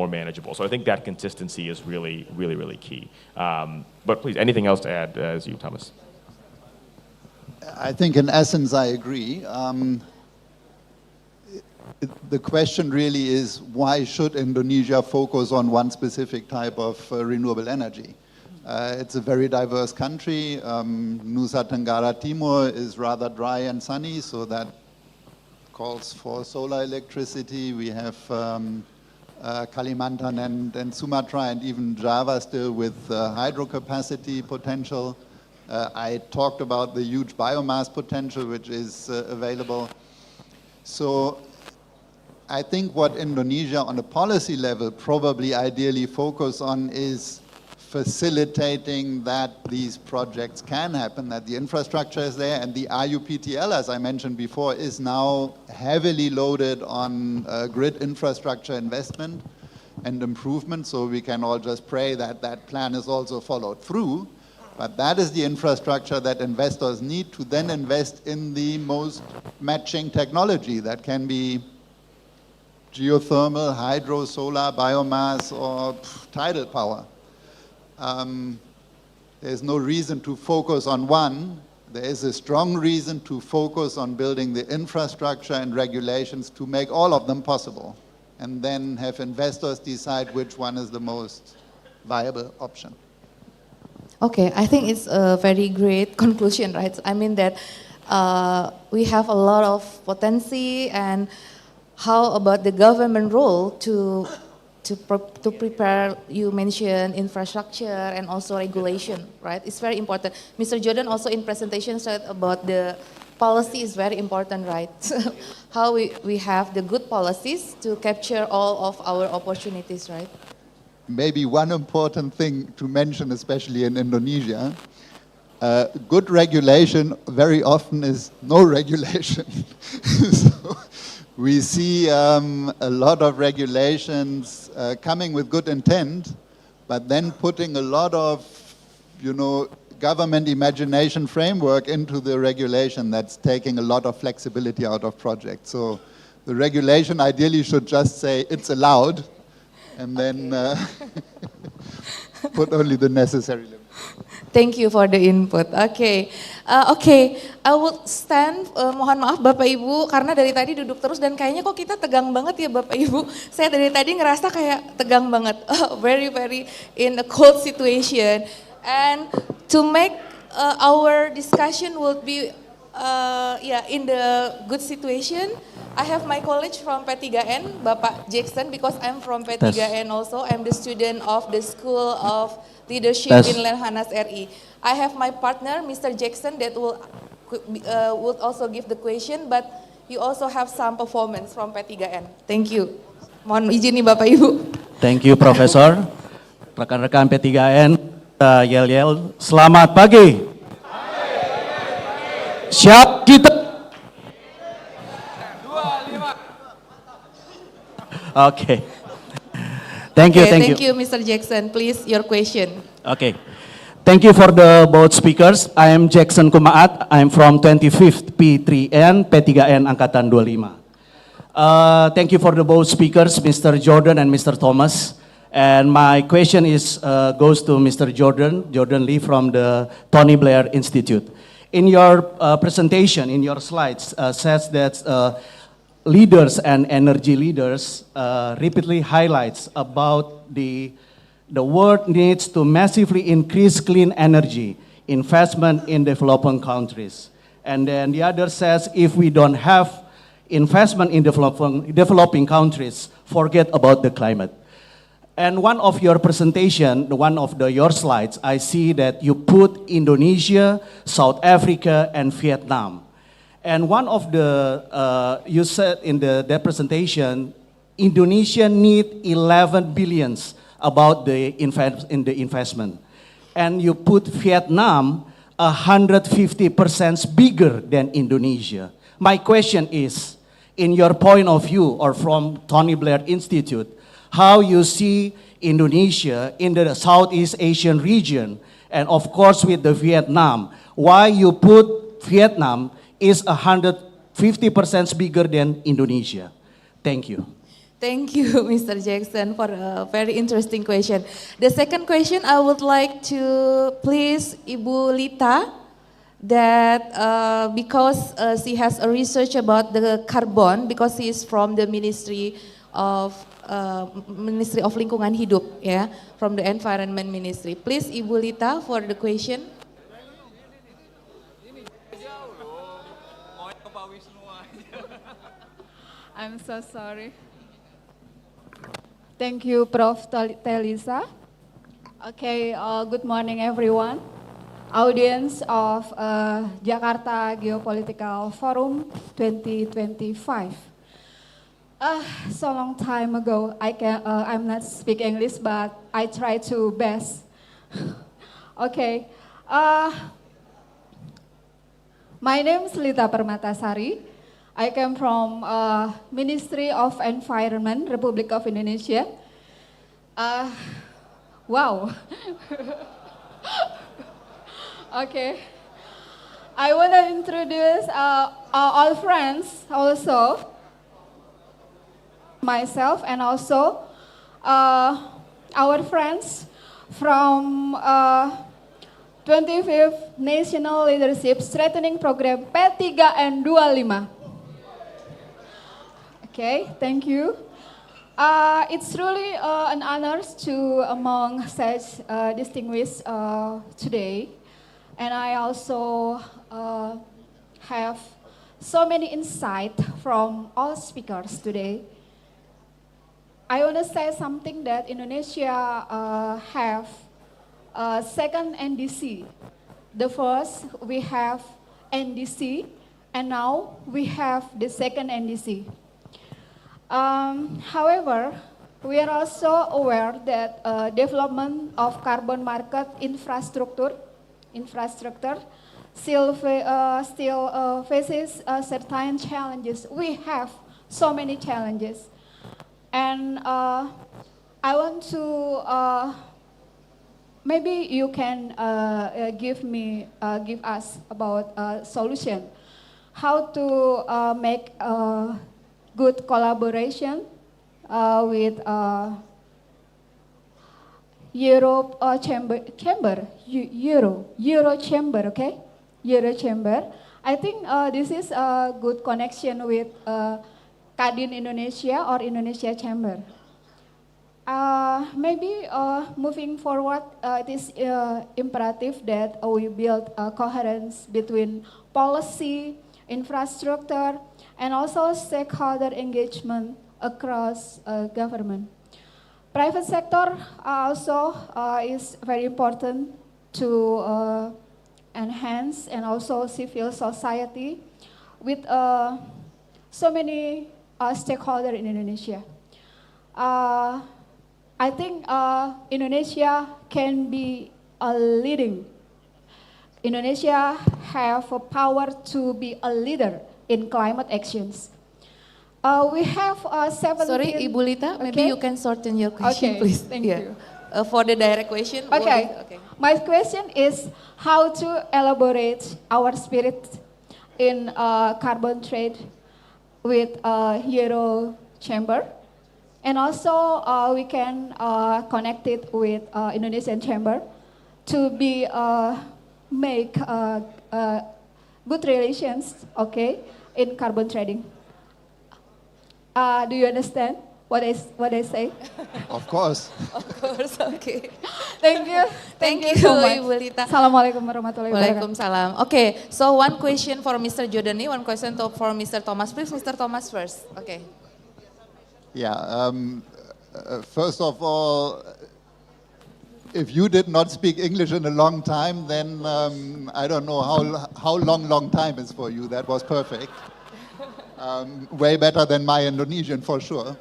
manageable. So I think that consistency is really, really, really key. But please, anything else to add as you, Thomas? I think in essence, I agree. The question really is, why should Indonesia focus on one specific type of renewable energy? It's a very diverse country. Nusa Tenggara Timur is rather dry and sunny, so that calls for solar electricity. We have Kalimantan and Sumatra and even Java still with hydro capacity potential. I talked about the huge biomass potential which is available. So I think what Indonesia on a policy level probably ideally focus on is facilitating that these projects can happen, that the infrastructure is there, and the RUPTL, as I mentioned before, is now heavily loaded on grid infrastructure investment and improvement, so we can all just pray that that plan is also followed through. But that is the infrastructure that investors need to then invest in the most matching technology that can be geothermal, hydro, solar, biomass, or tidal power. There's no reason to focus on one. There is a strong reason to focus on building the infrastructure and regulations to make all of them possible, and then have investors decide which one is the most viable option. Okay, I think it's a very great conclusion, right? I mean that we have a lot of potency, and how about the government role to prepare? You mentioned infrastructure and also regulation, right? It's very important. Mr. Jordan also in presentation said about the policy is very important, right? How we have the good policies to capture all of our opportunities, right? Maybe one important thing to mention, especially in Indonesia, good regulation very often is no regulation. So we see a lot of regulations coming with good intent, but then putting a lot of, government imagination framework into the regulation that's taking a lot of flexibility out of projects. So the regulation ideally should just say it's allowed, and then put only the necessary limits. Thank you for the input. Okay, I will stand. Mohon maaf Bapak Ibu, karena dari tadi duduk terus dan kayaknya kok kita tegang banget ya Bapak Ibu. Saya dari tadi ngerasa kayak tegang banget, very in a cold situation. And to make our discussion will be Yeah, in the good situation, I have my colleague from P3N, Bapak Jackson, because I'm from P3N also. I'm the student of the School of Leadership in Lemhannas RI. I have my partner, Mr. Jackson, that would also give the question, but you also have some performance from P3N. Thank you. Mohon izin nih Bapak Ibu. Thank you, Profesor. Rekan-rekan P3N, yel-yel, selamat pagi. Siap kita. Okay. Thank you, Thank you, Mr. Jackson. Please, your question. Okay. Thank you for the both speakers. I am Jackson Kumaat. I'm from 25th P3N, P3N Angkatan 25. Thank you for the both speakers, Mr. Jordan and Mr. Thomas. And my question is goes to Mr. Jordan Lee from the Tony Blair Institute. In your presentation, in your slides, says that leaders and energy leaders repeatedly highlights about the world needs to massively increase clean energy investment in developing countries. And then the other says if we don't have investment in developing countries, forget about the climate. And one of your presentation, your slides, I see that you put Indonesia, South Africa, and Vietnam. And one of the, you said in that presentation, Indonesia need 11 billions about the investment. And you put Vietnam 150% bigger than Indonesia. My question is, in your point of view, or from Tony Blair Institute, how you see Indonesia in the Southeast Asian region, and of course with the Vietnam, why you put Vietnam is 150% bigger than Indonesia? Thank you. Thank you, Mr. Jackson, for a very interesting question. The second question, I would like to please Ibu Lita, that because she has a research about the carbon, because she is from the Ministry of Lingkungan Hidup, yeah, from the Environment Ministry. Please, Ibu Lita, for the question. I'm so sorry. Thank you, Prof. Telisa. Okay, good morning, everyone. Audience of Jakarta Geopolitical Forum 2025. So long time ago, I'm not speak English, but I try to best. Okay, my name is Lita Permatasari. I came from Ministry of Environment, Republic of Indonesia. Wow. Okay. I want to introduce all friends also, myself, and also our friends from 25th National Leadership Strengthening Program P3N 25. Okay, thank you. It's really an honor to among such distinguished today. And I also have so many insight from all speakers today. I want to say something that Indonesia have second NDC. The first we have NDC, and now we have the second NDC. However, we are also aware that development of carbon market infrastructure still faces certain challenges. We have so many challenges, and I want to maybe you can give us about a solution, how to make good collaboration with Euro Chamber, okay? Euro Chamber. I think this is a good connection with Kadin Indonesia or Indonesia Chamber. Maybe moving forward, it is imperative that we build coherence between policy, infrastructure, and also stakeholder engagement across government. Private sector also is very important to enhance, and also civil society with so many stakeholders in Indonesia. I think Indonesia can be a leading. Indonesia have a power to be a leader in climate actions. We have 17... Sorry, Ibu Lita, maybe you can shorten your question, Okay, please. thank you. For the direct question. Okay. My question is how to elaborate our spirit in carbon trade with Euro Chamber. And also we can connect it with Indonesian Chamber to be make good relations, okay, in carbon trading. Do you understand what I say? Of course. Of course, okay. Thank you. Thank you, so much. Ibu Lita. Assalamualaikum warahmatullahi wabarakatuh. Waalaikumsalam. Okay, so one question for Mr. Jordani, one question for Mr. Thomas. Please, Mr. Thomas first. Okay. Yeah, first of all, if you did not speak English in a long time, then I don't know how long time is for you. That was perfect. Way better than my Indonesian for sure.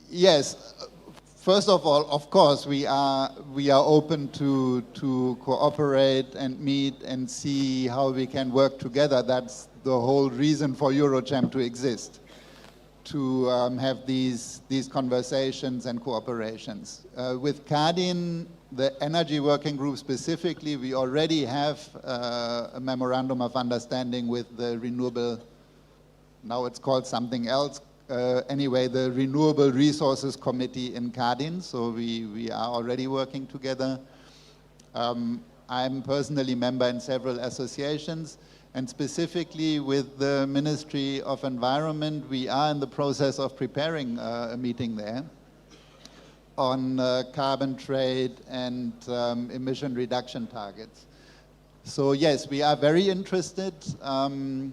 Yes, first of all, of course, we are open to cooperate and meet and see how we can work together. That's the whole reason for Eurochamp to exist, to have these conversations and cooperations. With Cardin, the energy working group specifically, we already have a memorandum of understanding with the Renewable, now it's called something else, anyway, the Renewable Resources Committee in Cardin, so we are already working together. I'm personally member in several associations, and specifically with the Ministry of Environment, we are in the process of preparing a meeting there on carbon trade and emission reduction targets. So yes, we are very interested, and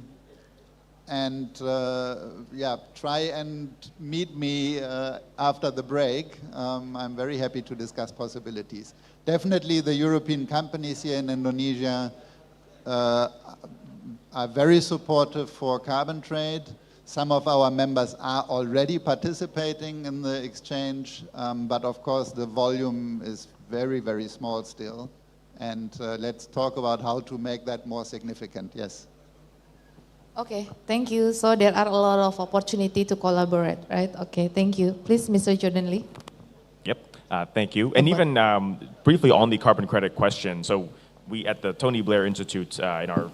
yeah, try and meet me after the break. I'm very happy to discuss possibilities. Definitely the European companies here in Indonesia are very supportive for carbon trade. Some of our members are already participating in the exchange, but of course the volume is very, very small still. And let's talk about how to make that more significant, yes. Okay, thank you. So there are a lot of opportunity to collaborate, right? Okay, thank you. Please, Mr. Jordan Lee. Yep, thank you. And even briefly on the carbon credit question, so we at the Tony Blair Institute, in our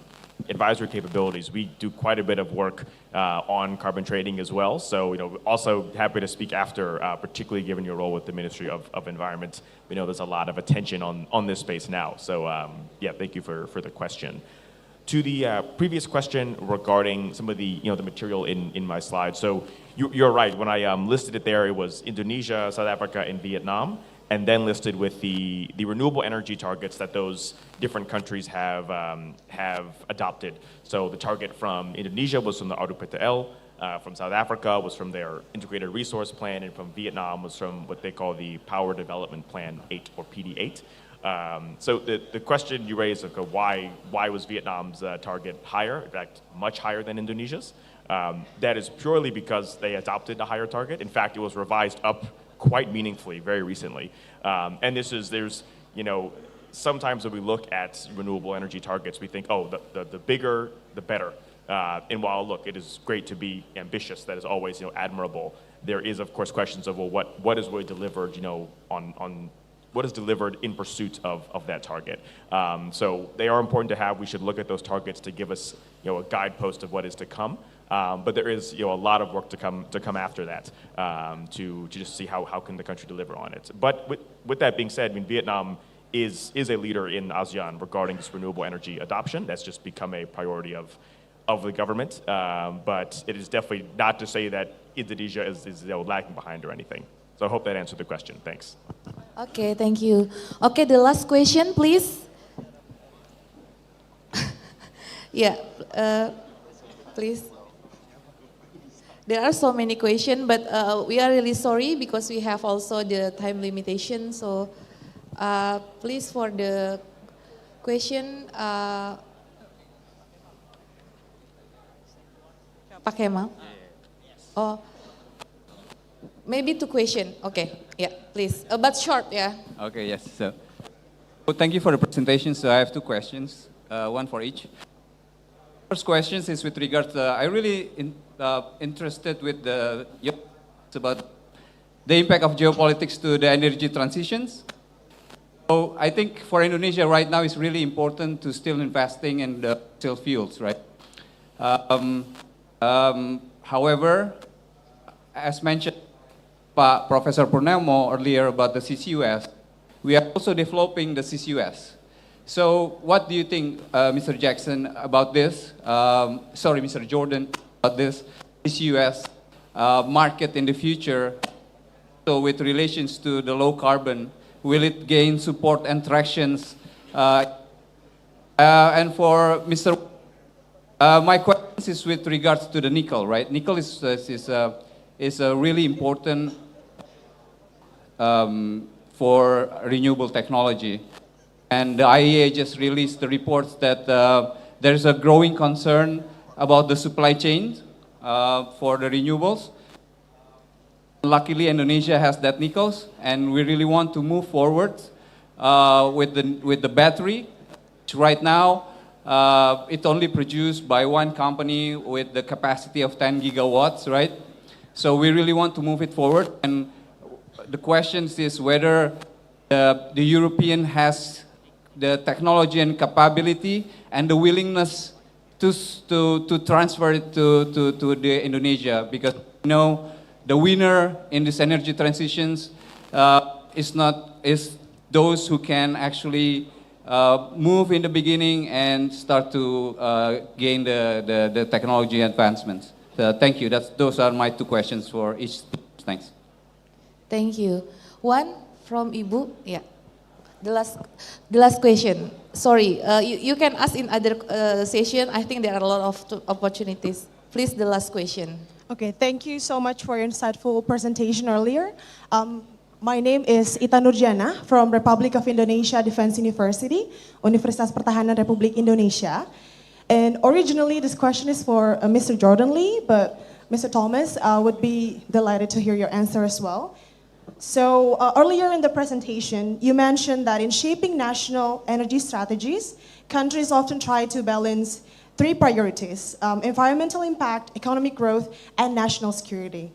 advisory capabilities, we do quite a bit of work on carbon trading as well. So, also happy to speak after, particularly given your role with the Ministry of Environment. We know there's a lot of attention on this space now. So, yeah, thank you for the question. To the previous question regarding some of the, the material in my slides. So you're right, when I listed it there, it was Indonesia, South Africa, and Vietnam, and then listed with the renewable energy targets that those different countries have adopted. So the target from Indonesia was from the RUPTL, from South Africa was from their Integrated Resource Plan, and from Vietnam was from what they call the Power Development Plan 8, or PD8. So the question you raised, okay, why was Vietnam's target higher, in fact, much higher than Indonesia's? That is purely because they adopted a higher target. In fact, it was revised up quite meaningfully very recently. And there's, sometimes when we look at renewable energy targets, we think, oh, the bigger, the better. And while, look, it is great to be ambitious, that is always, admirable, there is, of course, questions of, well, what is really delivered, on what is delivered in pursuit of that target. So they are important to have. We should look at those targets to give us, a guidepost of what is to come. But there is, a lot of work to come after that, to just see how can the country deliver on it. But with that being said, I mean, Vietnam is a leader in ASEAN regarding this renewable energy adoption. That's just become a priority of of the government, but it is definitely not to say that Indonesia is lagging behind or anything. So I hope that answered the question. Thanks. Okay, thank you. Okay, the last question, please. Yeah, please. There are so many questions, but we are really sorry because we have also the time limitation. So please for the question, Pak Kemal. Oh, maybe two questions. Okay, yeah, please, but short, yeah. Okay, yes. So thank you for the presentation. So I have two questions, one for each. First question is with regards to, I really interested with about the impact of geopolitics to the energy transitions. So I think for Indonesia right now it's really important to still investing in the fossil fuels, right? However, as mentioned by Professor Purnomo earlier about the CCUS, we are also developing the CCUS. So what do you think, Mr. Jackson, about this? Sorry, Mr. Jordan, about this CCUS market in the future? So with relations to the low carbon, will it gain support and tractions? And for Mr. My question is with regards to the nickel, right? Nickel is a really important for renewable technology. And the IEA just released the reports that there's a growing concern about the supply chain for the renewables. Luckily, Indonesia has that nickels, and we really want to move forward with the battery, which right now it's only produced by one company with the capacity of 10 gigawatts, right? So we really want to move it forward, and the question is whether the European has the technology and capability and the willingness to transfer it to the Indonesia, because you know the winner in this energy transitions is those who can actually move in the beginning and start to gain the technology advancements. Thank you. Those are my two questions for each. Thanks. Thank you. One from Ibu, yeah. The last question. Sorry, you can ask in other session. I think there are a lot of opportunities. Please, the last question. Okay, thank you so much for your insightful presentation earlier. My name is Ita Nurjana from Republic of Indonesia Defense University, Universitas Pertahanan Republik Indonesia. And originally, this question is for Mr. Jordan Lee, but Mr. Thomas would be delighted to hear your answer as well. So earlier in the presentation, you mentioned that in shaping national energy strategies, countries often try to balance three priorities: environmental impact, economic growth, and national security.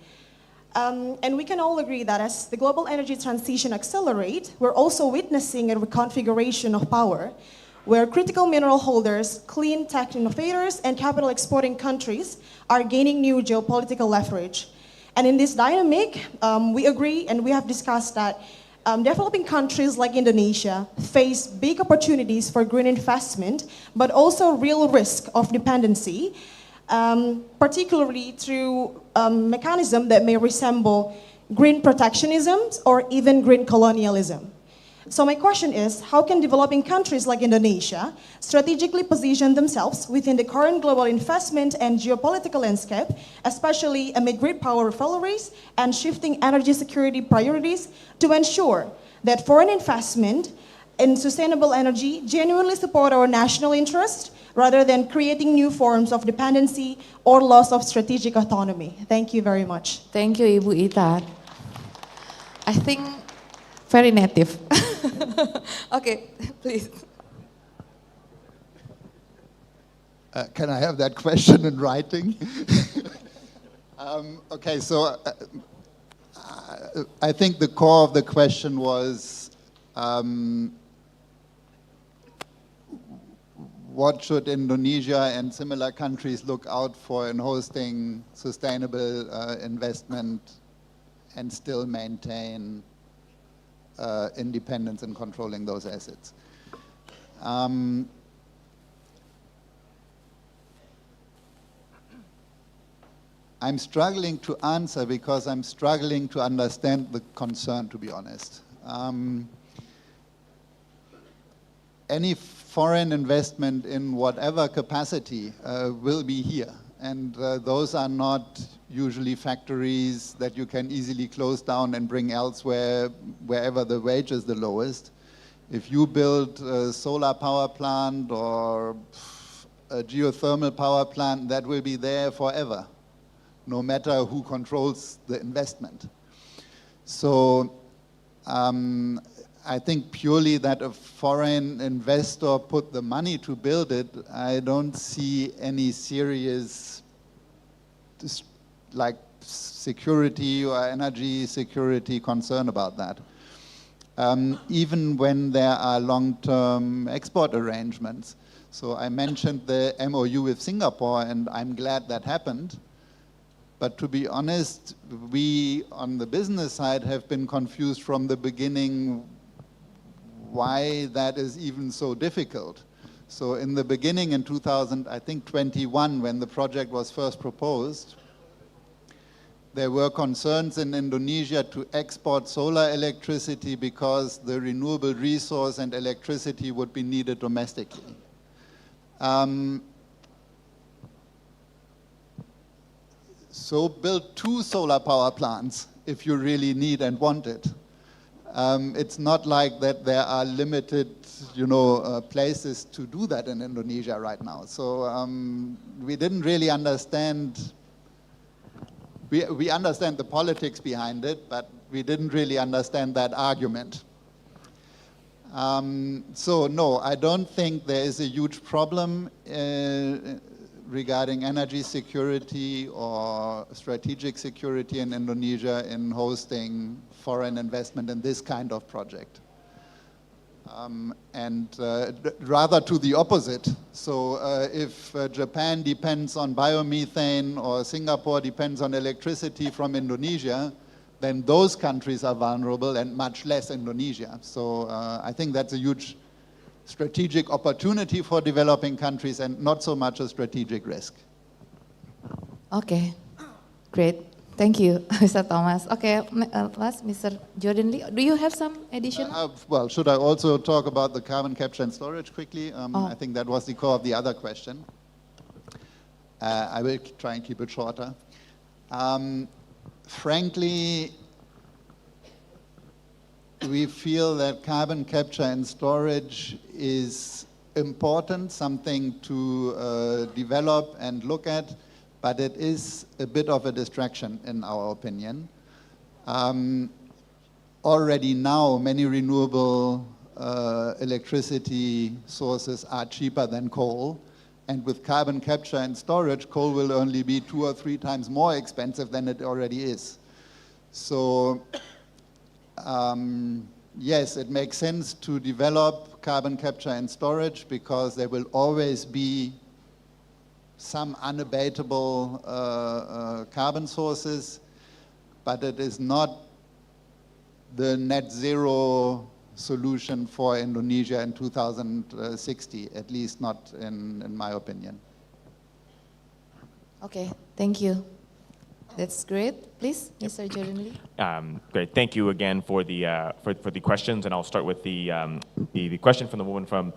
And we can all agree that as the global energy transition accelerates, we're also witnessing a reconfiguration of power, where critical mineral holders, clean tech innovators, and capital exporting countries are gaining new geopolitical leverage. And in this dynamic, we agree and we have discussed that developing countries like Indonesia face big opportunities for green investment, but also real risk of dependency, particularly through a mechanism that may resemble green protectionism or even green colonialism. So my question is, how can developing countries like Indonesia strategically position themselves within the current global investment and geopolitical landscape, especially amid great power rivalries and shifting energy security priorities, to ensure that foreign investment in sustainable energy genuinely support our national interest rather than creating new forms of dependency or loss of strategic autonomy? Thank you very much. Thank you, Ibu Ita. I think very native. Okay, please. Can I have that question in writing? Okay, so I think the core of the question was what should Indonesia and similar countries look out for in hosting sustainable investment and still maintain independence in controlling those assets. I'm struggling to answer because I'm struggling to understand the concern, to be honest. Any foreign investment in whatever capacity will be here. And those are not usually factories that you can easily close down and bring elsewhere, wherever the wage is the lowest. If you build a solar power plant or a geothermal power plant, that will be there forever, no matter who controls the investment. So I think purely that a foreign investor put the money to build it, I don't see any serious like security or energy security concern about that. Even when there are long-term export arrangements. So I mentioned the MOU with Singapore, and I'm glad that happened. But to be honest, we on the business side have been confused from the beginning why that is even so difficult. So in the beginning in 2021, when the project was first proposed, there were concerns in Indonesia to export solar electricity because the renewable resource and electricity would be needed domestically. So build 2 solar power plants if you really need and want it. It's not like that there are limited, places to do that in Indonesia right now. So we didn't really understand. We understand the politics behind it, but we didn't really understand that argument. So no, I don't think there is a huge problem regarding energy security or strategic security in Indonesia in hosting foreign investment in this kind of project. Rather to the opposite. So if Japan depends on biomethane or Singapore depends on electricity from Indonesia, then those countries are vulnerable and much less Indonesia. So I think that's a huge strategic opportunity for developing countries and not so much a strategic risk. Okay, great. Thank you, Mr. Thomas. Okay, last, Mr. Jordan Lee, do you have some additional? Well, should I also talk about the carbon capture and storage quickly? I think that was the core of the other question. I will try and keep it shorter. Frankly, we feel that carbon capture and storage is important, something to develop and look at, but it is a bit of a distraction in our opinion. Already now, many renewable electricity sources are cheaper than coal, and with carbon capture and storage, coal will only be 2 or 3 times more expensive than it already is. So yes, it makes sense to develop carbon capture and storage because there will always be some unabatable carbon sources, but it is not the net zero solution for Indonesia in 2060, at least not in my opinion. Okay, thank you. That's great. Please, Mr. Jordan Lee. Great. Thank you again for the questions, and I'll start with the question from the woman from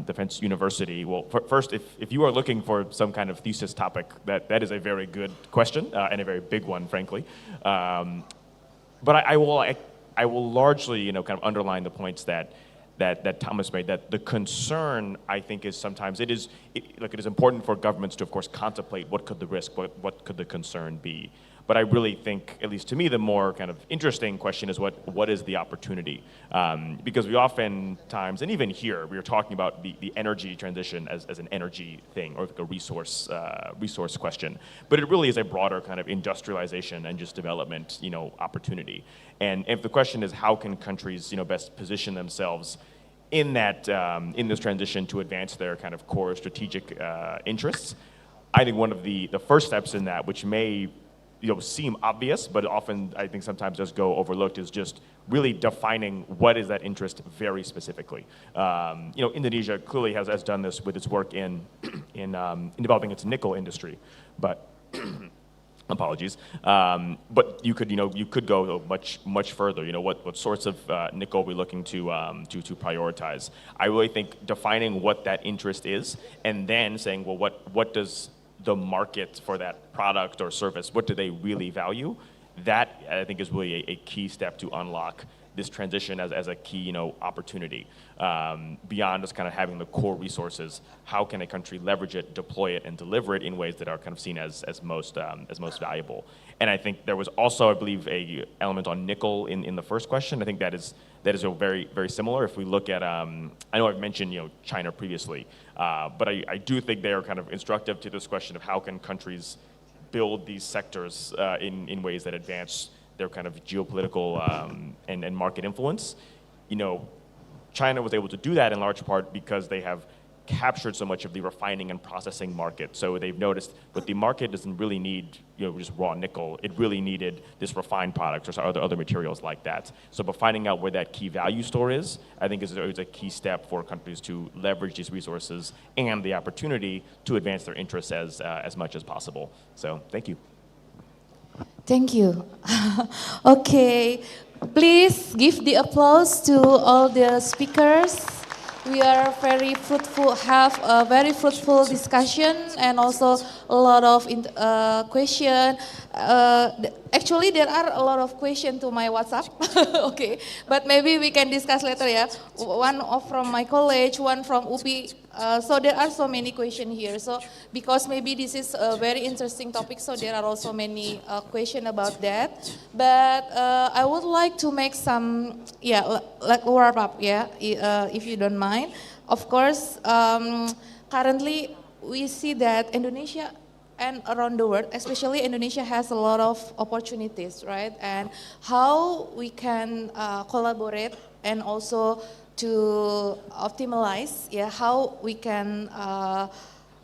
Defense University. Well, first, if you are looking for some kind of thesis topic, that is a very good question and a very big one, frankly. But I will largely, kind of underline the points that Thomas made, that the concern, I think, is sometimes it is important for governments to, of course, contemplate what could the risk, what could the concern be. But I really think, at least to me, the more kind of interesting question is what is the opportunity? Because we oftentimes, and even here, we are talking about the energy transition as an energy thing, or like a resource question. But it really is a broader kind of industrialization and just development, opportunity. And if the question is how can countries, best position themselves in that in this transition to advance their kind of core strategic interests, I think one of the first steps in that, which may seem obvious, but often I think sometimes does go overlooked, is just really defining what is that interest very specifically. Indonesia clearly has done this with its work in developing its nickel industry, but Apologies. But you could go much further. What sorts of nickel we're looking to prioritize. I really think defining what that interest is, and then saying, well, what does the market for that product or service, what do they really value? That, I think, is really a key step to unlock this transition as a key, opportunity. Beyond just kind of having the core resources, how can a country leverage it, deploy it, and deliver it in ways that are kind of seen as most valuable? And I think there was also, I believe, a element on nickel in the first question. I think that is a very, very similar. If we look at, I know I've mentioned China previously, but I do think they are kind of instructive to this question of how can countries build these sectors in ways that advance their kind of geopolitical and market influence. China was able to do that in large part because they have captured so much of the refining and processing market. So they've noticed that the market doesn't really need just raw nickel. It really needed this refined product or other materials like that. So by finding out where that key value store is, I think is a key step for countries to leverage these resources and the opportunity to advance their interests as much as possible. So thank you. Thank you. Okay, please give the applause to all the speakers. We are very fruitful, have a very fruitful discussion and also a lot of question. Actually, there are a lot of questions to my WhatsApp. Okay, but maybe we can discuss later, yeah. One from my college, one from UPI. So there are so many questions here. So because maybe this is a very interesting topic, so there are also many questions about that. But I would like to make some, like wrap up, if you don't mind. Of course, currently we see that Indonesia and around the world, especially Indonesia, has a lot of opportunities, right? And how we can collaborate and also to optimize, how we can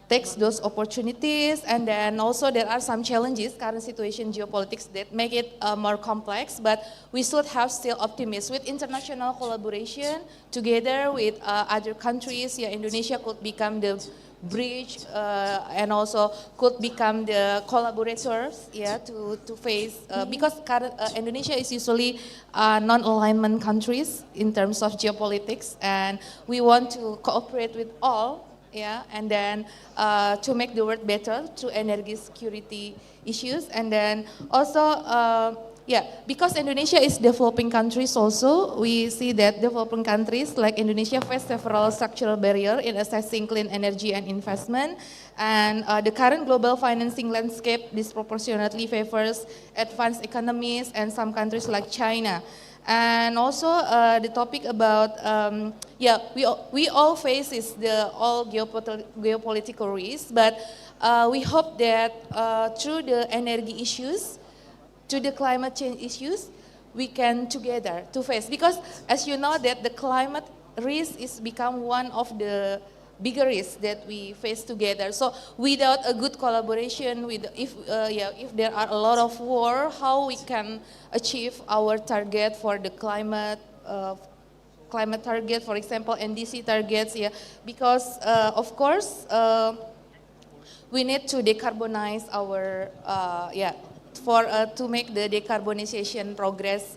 take those opportunities. And then also there are some challenges, current situation, geopolitics, that make it more complex, but we should have still optimism with international collaboration together with other countries. Indonesia could become the bridge and also could become the collaborators to face because Indonesia is usually non-alignment countries in terms of geopolitics, and we want to cooperate with all and then to make the world better through energy security issues. And then also because Indonesia is developing countries also, we see that developing countries like Indonesia face several structural barriers in accessing clean energy and investment. And the current global financing landscape disproportionately favors advanced economies and some countries like China. And also the topic about, we all face is all geopolitical risks, but we hope that through the energy issues, to the climate change issues, we can together to face, because as you know that the climate risk is become one of the bigger risks that we face together. So without a good collaboration, if there are a lot of war, how we can achieve our target for the climate target, for example, NDC targets, because of course we need to decarbonize our to make the decarbonization progress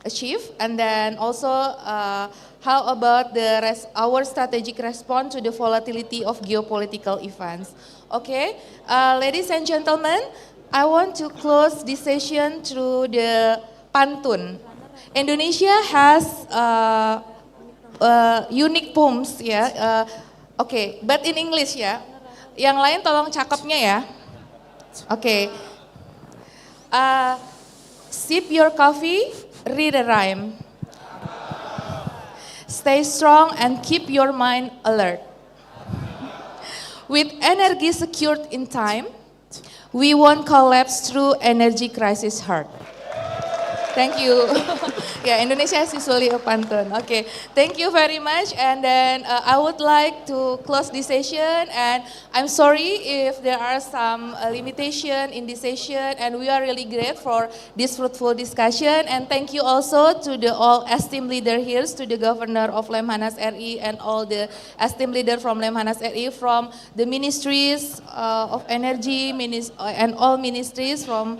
achieved. And then also how about our strategic response to the volatility of geopolitical events? Okay, ladies and gentlemen, I want to close this session through the pantun. Indonesia has unique poems, okay, but in English Yang lain tolong cakepnya ya. Okay. Sip your coffee, read a rhyme. Stay strong and keep your mind alert. With energy secured in time, we won't collapse through energy crisis hurt. Thank you. Yeah, Indonesia is usually a pantun. Okay, thank you very much. And then I would like to close this session. And I'm sorry if there are some limitation in this session. And we are really great for this fruitful discussion. And thank you also to the all esteemed leader here, to the Governor of Lemhannas RI and all the esteemed leader from Lemhannas RI, from the ministries of energy and all ministries from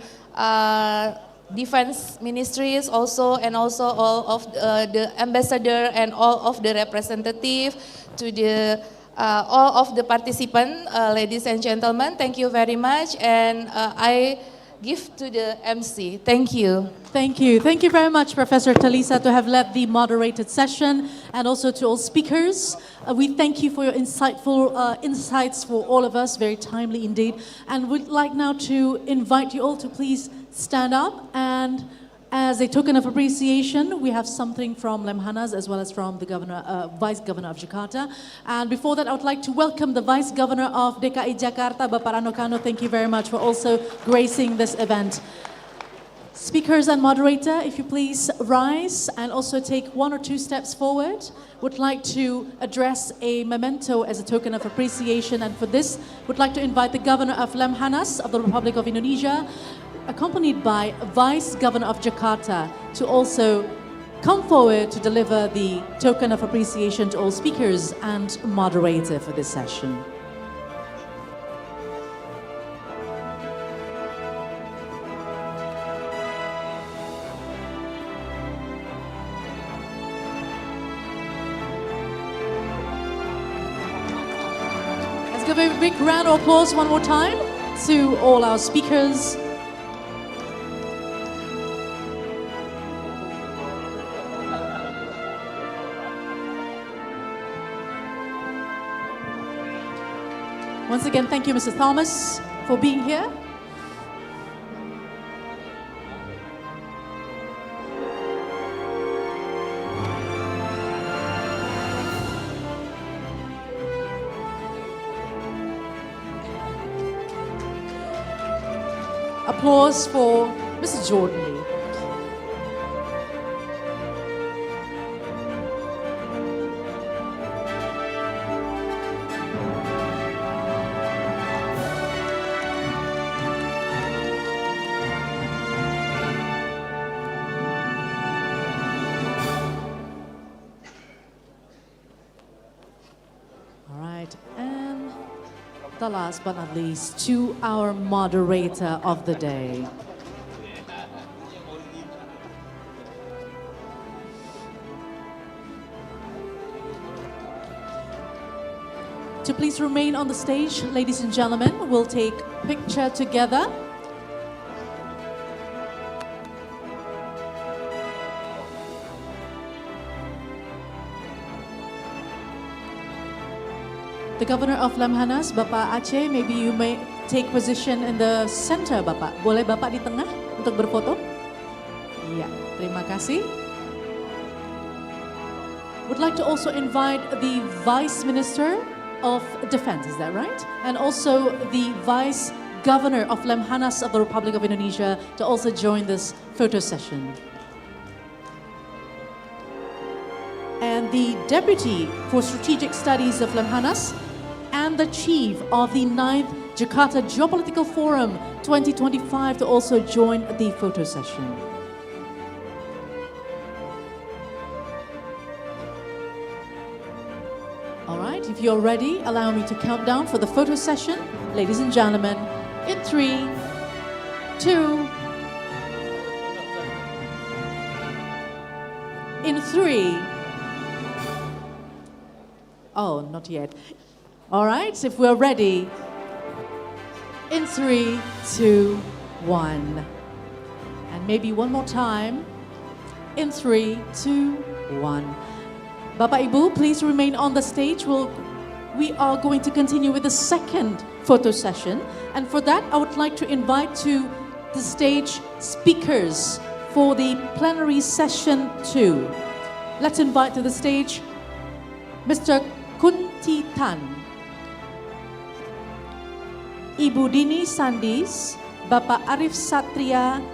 defense ministries also, and also all of the ambassador and all of the representative, to the all of the participants, ladies and gentlemen. Thank you very much, and I give to the MC. Thank you. Thank you. Thank you very much, Professor Talisa, to have led the moderated session, and also to all speakers. We thank you for your insightful insights for all of us, very timely indeed. And we'd like now to invite you all to please stand up, and as a token of appreciation, we have something from Lemhannas as well as from the Vice Governor of Jakarta. And before that, I would like to welcome the Vice Governor of DKI Jakarta, Bapak Rano Kano. Thank you very much for also gracing this event. Speakers and moderator, if you please rise and also take 1 or 2 steps forward. Would like to address a memento as a token of appreciation, and for this, would like to invite the Governor of Lemhannas of the Republic of Indonesia, accompanied by Vice Governor of Jakarta, to also come forward to deliver the token of appreciation to all speakers and moderator for this session. Let's give a big round of applause one more time to all our speakers. Once again, thank you, Mr. Thomas, for being here. Applause for Mr. Jordan Lee. Last but not least, to our moderator of the day. To please remain on the stage, ladies and gentlemen, we'll take picture together. The Governor of Lemhannas, Bapak Aceh, maybe you may take position in the center, Bapak. Boleh Bapak di tengah untuk berfoto? Iya, terima kasih. Would like to also invite the Vice Minister of Defense, is that right? And also the Vice Governor of Lemhannas of the Republic of Indonesia to also join this photo session. And the Deputy for Strategic Studies of Lemhannas, and the Chief of the 9th Jakarta Geopolitical Forum 2025 to also join the photo session. All right, if you're ready, allow me to count down for the photo session. Ladies and gentlemen, in 3, 2, in 3, oh, not yet. All right, if we're ready, in 3, 2, 1. And maybe one more time, in 3, 2, 1. Bapak Ibu, please remain on the stage. We are going to continue with the second photo session. And for that, I would like to invite to the stage speakers for the plenary session 2. Let's invite to the stage Mr. Kuntitan, Ibu Dini Sandis, Bapak Arif Satria,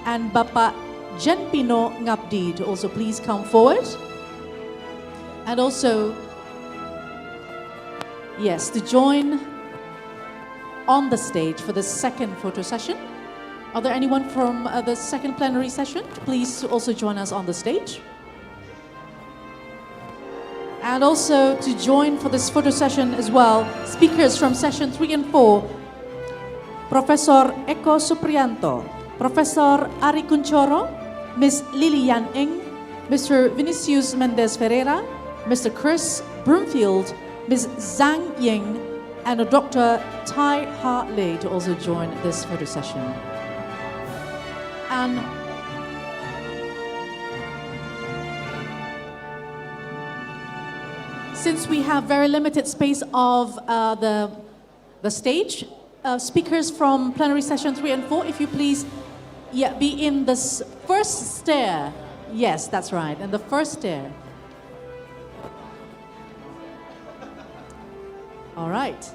and Bapak Jenpino Ngabdi to also please come forward. And also, yes, to join on the stage for the second photo session. Are there anyone from the second plenary session? Please also join us on the stage. And also to join for this photo session as well, speakers from session 3 and 4, Professor Eko Suprianto, Professor Ari Kunchoro, Ms. Lily Yan Eng, Mr. Vinicius Mendez Ferreira, Mr. Chris Broomfield, Ms. Zhang Ying, and Dr. Tai Ha Lei to also join this photo session. And since we have very limited space of the stage, speakers from plenary session 3 and 4, if you please be in this first stair. Yes, that's right, in the first stair. All right.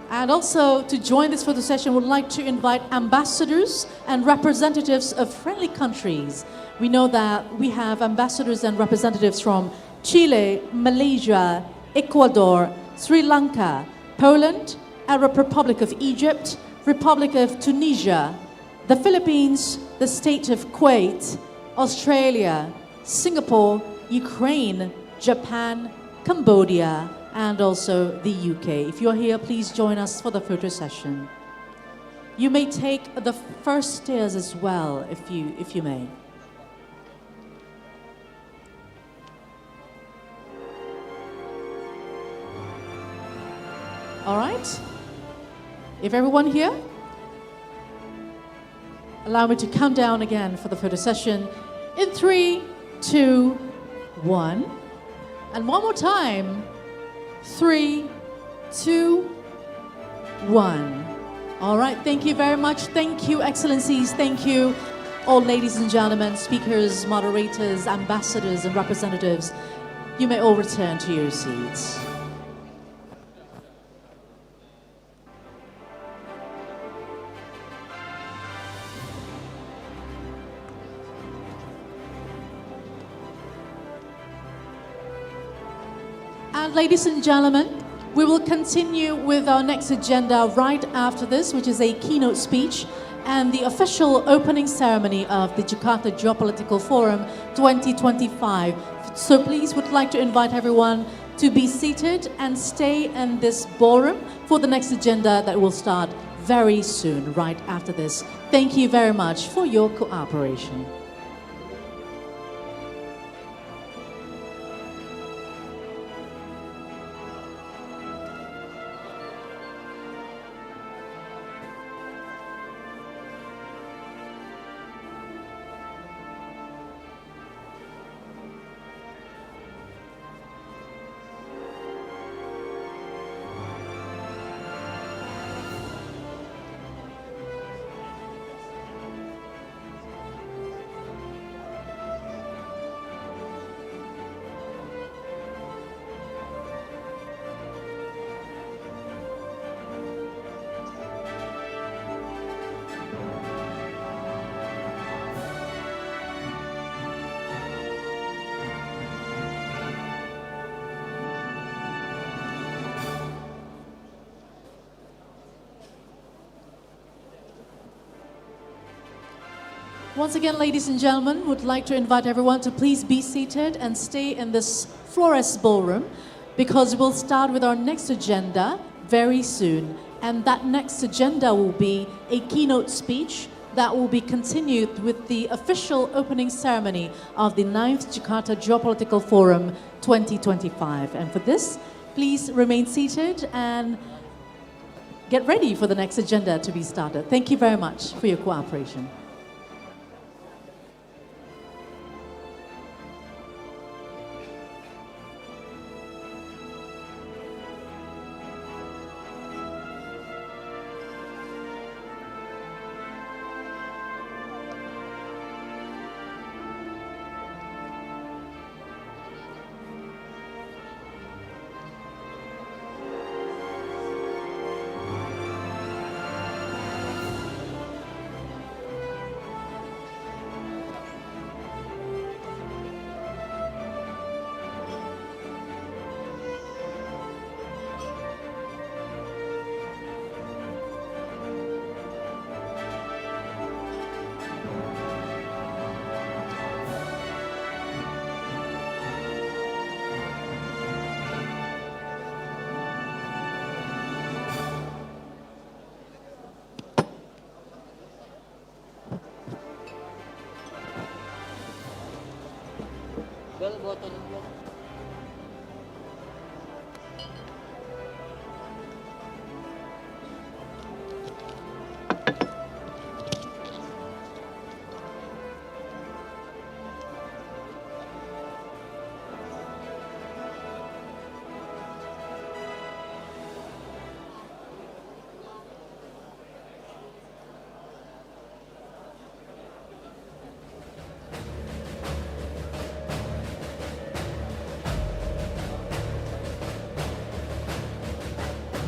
And also to join this photo session, would like to invite ambassadors and representatives of friendly countries. We know that we have ambassadors and representatives from Chile, Malaysia, Ecuador, Sri Lanka, Poland, Arab Republic of Egypt, Republic of Tunisia, the Philippines, the state of Kuwait, Australia, Singapore, Ukraine, Japan, Cambodia, and also the UK. If you're here, please join us for the photo session. You may take the first stairs as well, if you may. All right. If everyone here, allow me to count down again for the photo session in 3, 2, 1. And one more time. 3, 2, 1. All right, thank you very much. Thank you, Excellencies. Thank you, all ladies and gentlemen, speakers, moderators, ambassadors, and representatives. You may all return to your seats. And ladies and gentlemen, we will continue with our next agenda right after this, which is a keynote speech and the official opening ceremony of the Jakarta Geopolitical Forum 2025. So please would like to invite everyone to be seated and stay in this ballroom for the next agenda that will start very soon, right after this. Thank you very much for your cooperation. Once again, ladies and gentlemen, would like to invite everyone to please be seated and stay in this Flores ballroom because we'll start with our next agenda very soon. And that next agenda will be a keynote speech that will be continued with the official opening ceremony of the 9th Jakarta Geopolitical Forum 2025. And for this, please remain seated and get ready for the next agenda to be started. Thank you very much for your cooperation.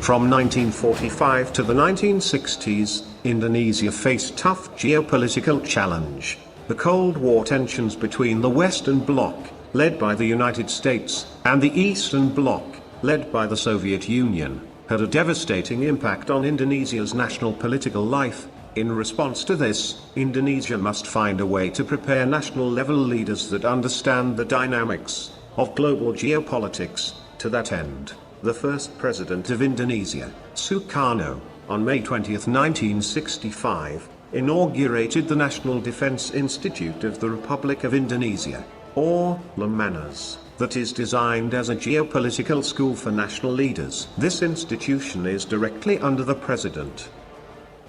From 1945 to the 1960s, Indonesia faced tough geopolitical challenge. The Cold War tensions between the Western Bloc, led by the United States, and the Eastern Bloc, led by the Soviet Union, had a devastating impact on Indonesia's national political life. In response to this, Indonesia must find a way to prepare national-level leaders that understand the dynamics of global geopolitics. To that end, the first president of Indonesia, Sukarno, on May 20, 1965, inaugurated the National Defense Institute of the Republic of Indonesia, or Lemhannas, that is designed as a geopolitical school for national leaders. This institution is directly under the president.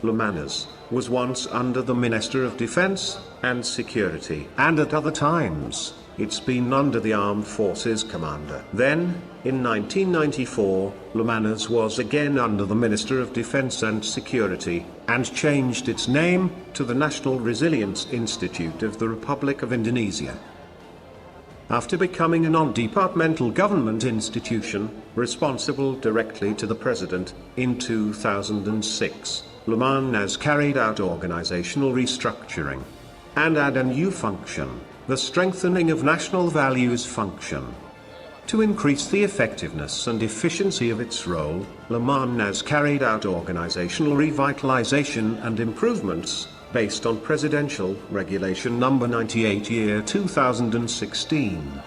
Lemhannas was once under the Minister of Defense and Security, and at other times, it's been under the Armed Forces Commander. Then, in 1994, Lemhannas was again under the Minister of Defense and Security, and changed its name to the National Resilience Institute of the Republic of Indonesia. After becoming a non-departmental government institution, responsible directly to the President, in 2006, Lemhannas carried out organizational restructuring and added a new function, the strengthening of national values function. To increase the effectiveness and efficiency of its role, Lemhannas carried out organizational revitalization and improvements based on Presidential Regulation No. 98 year 2016.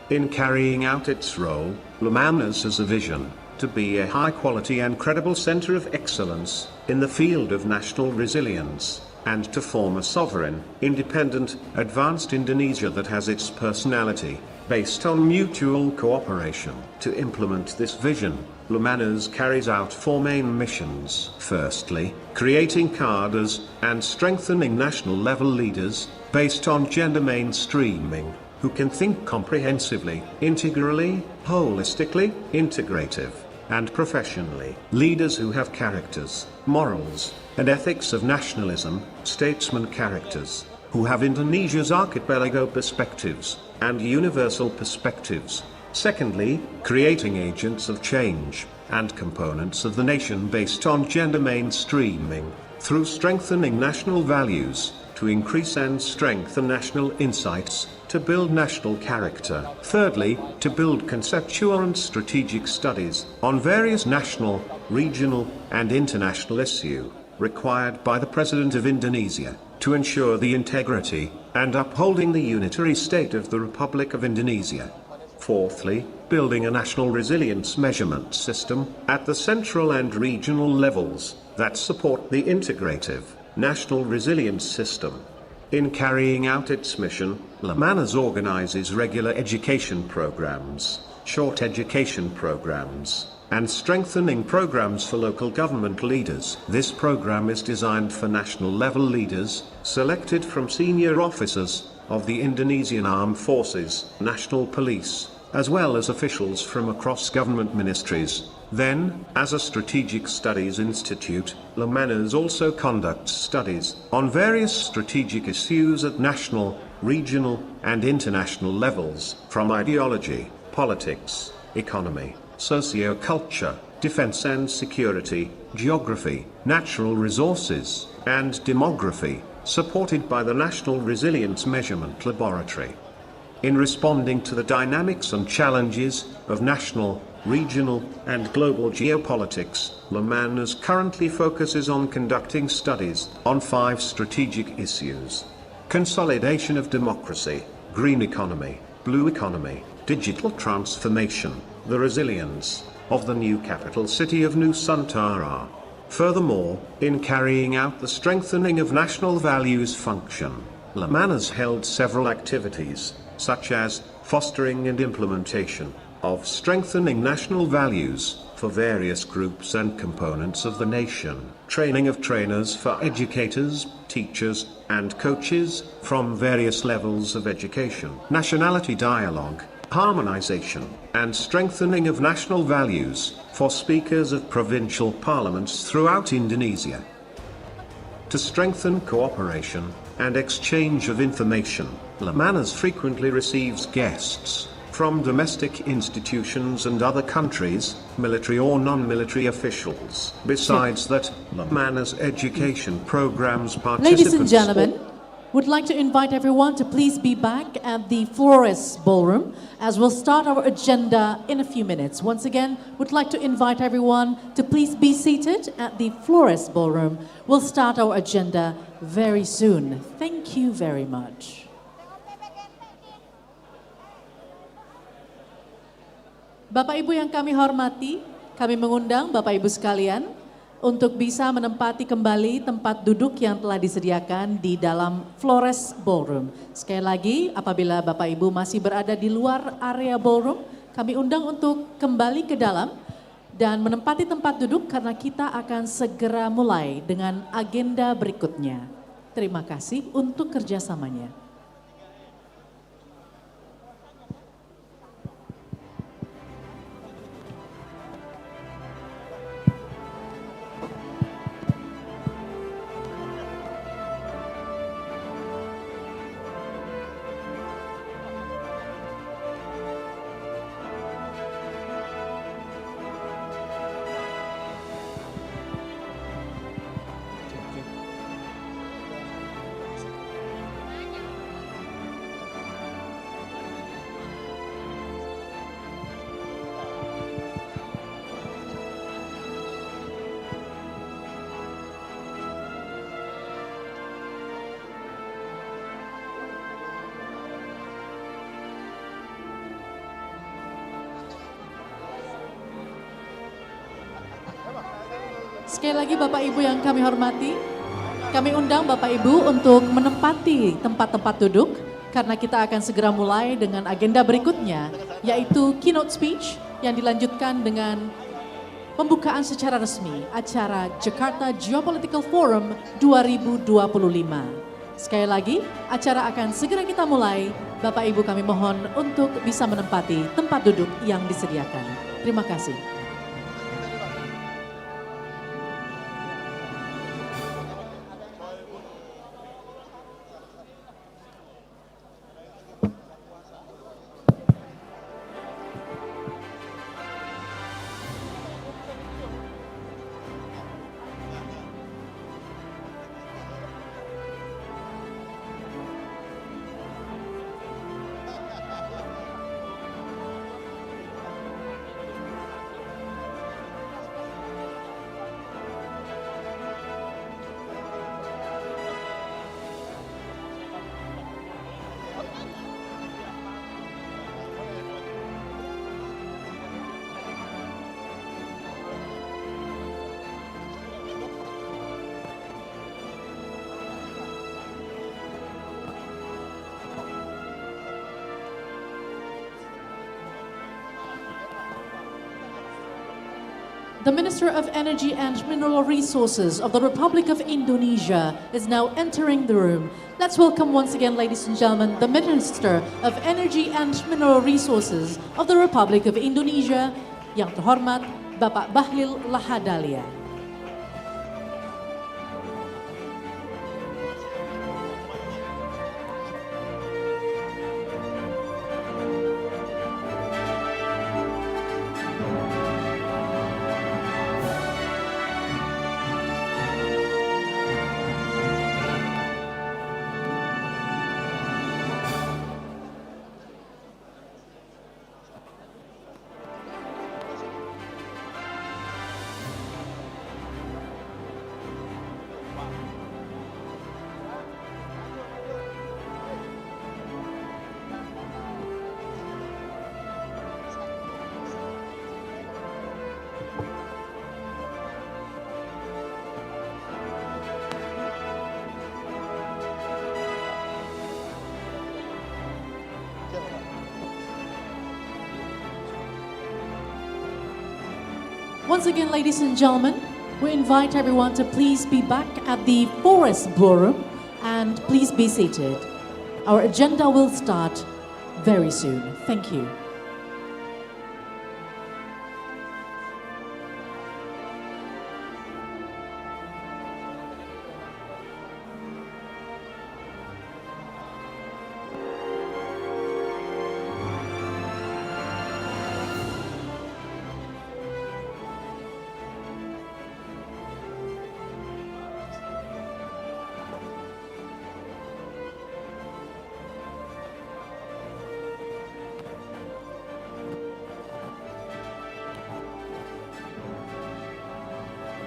In carrying out its role, Lemhannas has a vision to be a high-quality and credible center of excellence in the field of national resilience, and to form a sovereign, independent, advanced Indonesia that has its personality, based on mutual cooperation. To implement this vision, Lemhannas carries out four main missions. Firstly, creating cadres and strengthening national-level leaders, based on gender mainstreaming, who can think comprehensively, integrally, holistically, integrative, and professionally. Leaders who have characters, morals, and ethics of nationalism, statesman characters, who have Indonesia's archipelago perspectives, and universal perspectives. Secondly, creating agents of change, and components of the nation based on gender mainstreaming, through strengthening national values, to increase and strengthen national insights, to build national character. Thirdly, to build conceptual and strategic studies on various national, regional, and international issues required by the President of Indonesia, to ensure the integrity and upholding the unitary state of the Republic of Indonesia. Fourthly, building a national resilience measurement system at the central and regional levels that support the integrative national resilience system. In carrying out its mission, Lemhannas organizes regular education programs, short education programs, and strengthening programs for local government leaders. This program is designed for national-level leaders, selected from senior officers of the Indonesian Armed Forces, National Police, as well as officials from across government ministries. Then, as a strategic studies institute, Lemhannas also conducts studies on various strategic issues at national, regional, and international levels, from ideology, politics, economy, socio-culture, defense and security, geography, natural resources, and demography, supported by the National Resilience Measurement Laboratory. In responding to the dynamics and challenges of national, regional, and global geopolitics, Lemhannas currently focuses on conducting studies on 5 strategic issues: consolidation of democracy, green economy, blue economy, digital transformation, the resilience of the new capital city of Nusantara. Furthermore, in carrying out the strengthening of national values function, Lemhannas held several activities, such as fostering and implementation of strengthening national values for various groups and components of the nation, training of trainers for educators, teachers, and coaches from various levels of education, nationality dialogue, harmonization, and strengthening of national values for speakers of provincial parliaments throughout Indonesia, to strengthen cooperation and exchange of information. Lemhannas frequently receives guests from domestic institutions and other countries, military or non-military officials. Besides that, Lemhannas education programs participants. Ladies and gentlemen, would like to invite everyone to please be back at the Flores Ballroom as we'll start our agenda in a few minutes. Once again, would like to invite everyone to please be seated at the Flores Ballroom. We'll start our agenda very soon. Thank you very much. Bapak Ibu yang kami hormati, kami mengundang Bapak Ibu sekalian untuk bisa menempati kembali tempat duduk yang telah disediakan di dalam Flores Ballroom. Sekali lagi, apabila Bapak Ibu masih berada di luar area ballroom, kami undang untuk kembali ke dalam dan menempati tempat duduk karena kita akan segera mulai dengan agenda berikutnya. Terima kasih untuk kerjasamanya. Sekali lagi Bapak Ibu yang kami hormati, kami undang Bapak Ibu untuk menempati tempat-tempat duduk karena kita akan segera mulai dengan agenda berikutnya, yaitu keynote speech yang dilanjutkan dengan pembukaan secara resmi acara Jakarta Geopolitical Forum 2025. Sekali lagi, acara akan segera kita mulai. Bapak Ibu kami mohon untuk bisa menempati tempat duduk yang disediakan. Terima kasih. The Minister of Energy and Mineral Resources of the Republic of Indonesia is now entering the room. Let's welcome once again, ladies and gentlemen, the Minister of Energy and Mineral Resources of the Republic of Indonesia, yang terhormat Bapak Bahlil Lahadalia. Once again, ladies and gentlemen, we invite everyone to please be back at the Forest Ballroom and please be seated. Our agenda will start very soon. Thank you.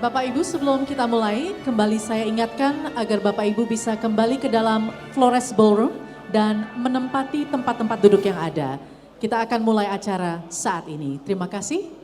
Bapak Ibu, sebelum kita mulai, kembali saya ingatkan agar Bapak Ibu bisa kembali ke dalam Flores Ballroom dan menempati tempat-tempat duduk yang ada. Kita akan mulai acara saat ini. Terima kasih.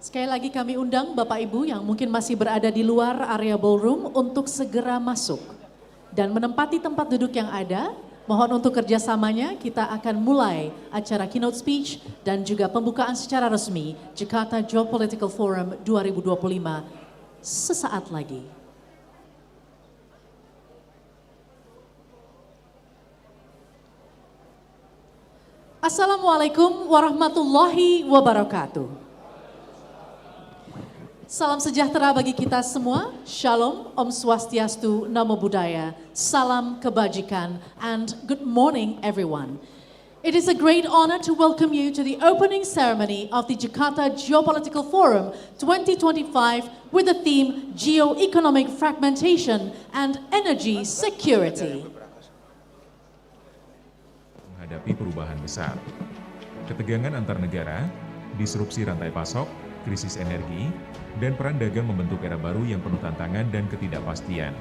Sekali lagi kami undang Bapak Ibu yang mungkin masih berada di luar area ballroom untuk segera masuk dan menempati tempat duduk yang ada. Mohon untuk kerjasamanya, kita akan mulai acara keynote speech dan juga pembukaan secara resmi Jakarta Geopolitical Forum 2025 sesaat lagi. Assalamualaikum warahmatullahi wabarakatuh. Salam sejahtera bagi kita semua. Shalom, Om Swastiastu, Namo Buddhaya, Salam Kebajikan, and good morning everyone. It is a great honor to welcome you to the opening ceremony of the Jakarta Geopolitical Forum 2025 with the theme Geoeconomic Fragmentation and Energy Security. Menghadapi perubahan besar, ketegangan antar negara, disrupsi rantai pasok, krisis energi, dan peran dagang membentuk era baru yang penuh tantangan dan ketidakpastian.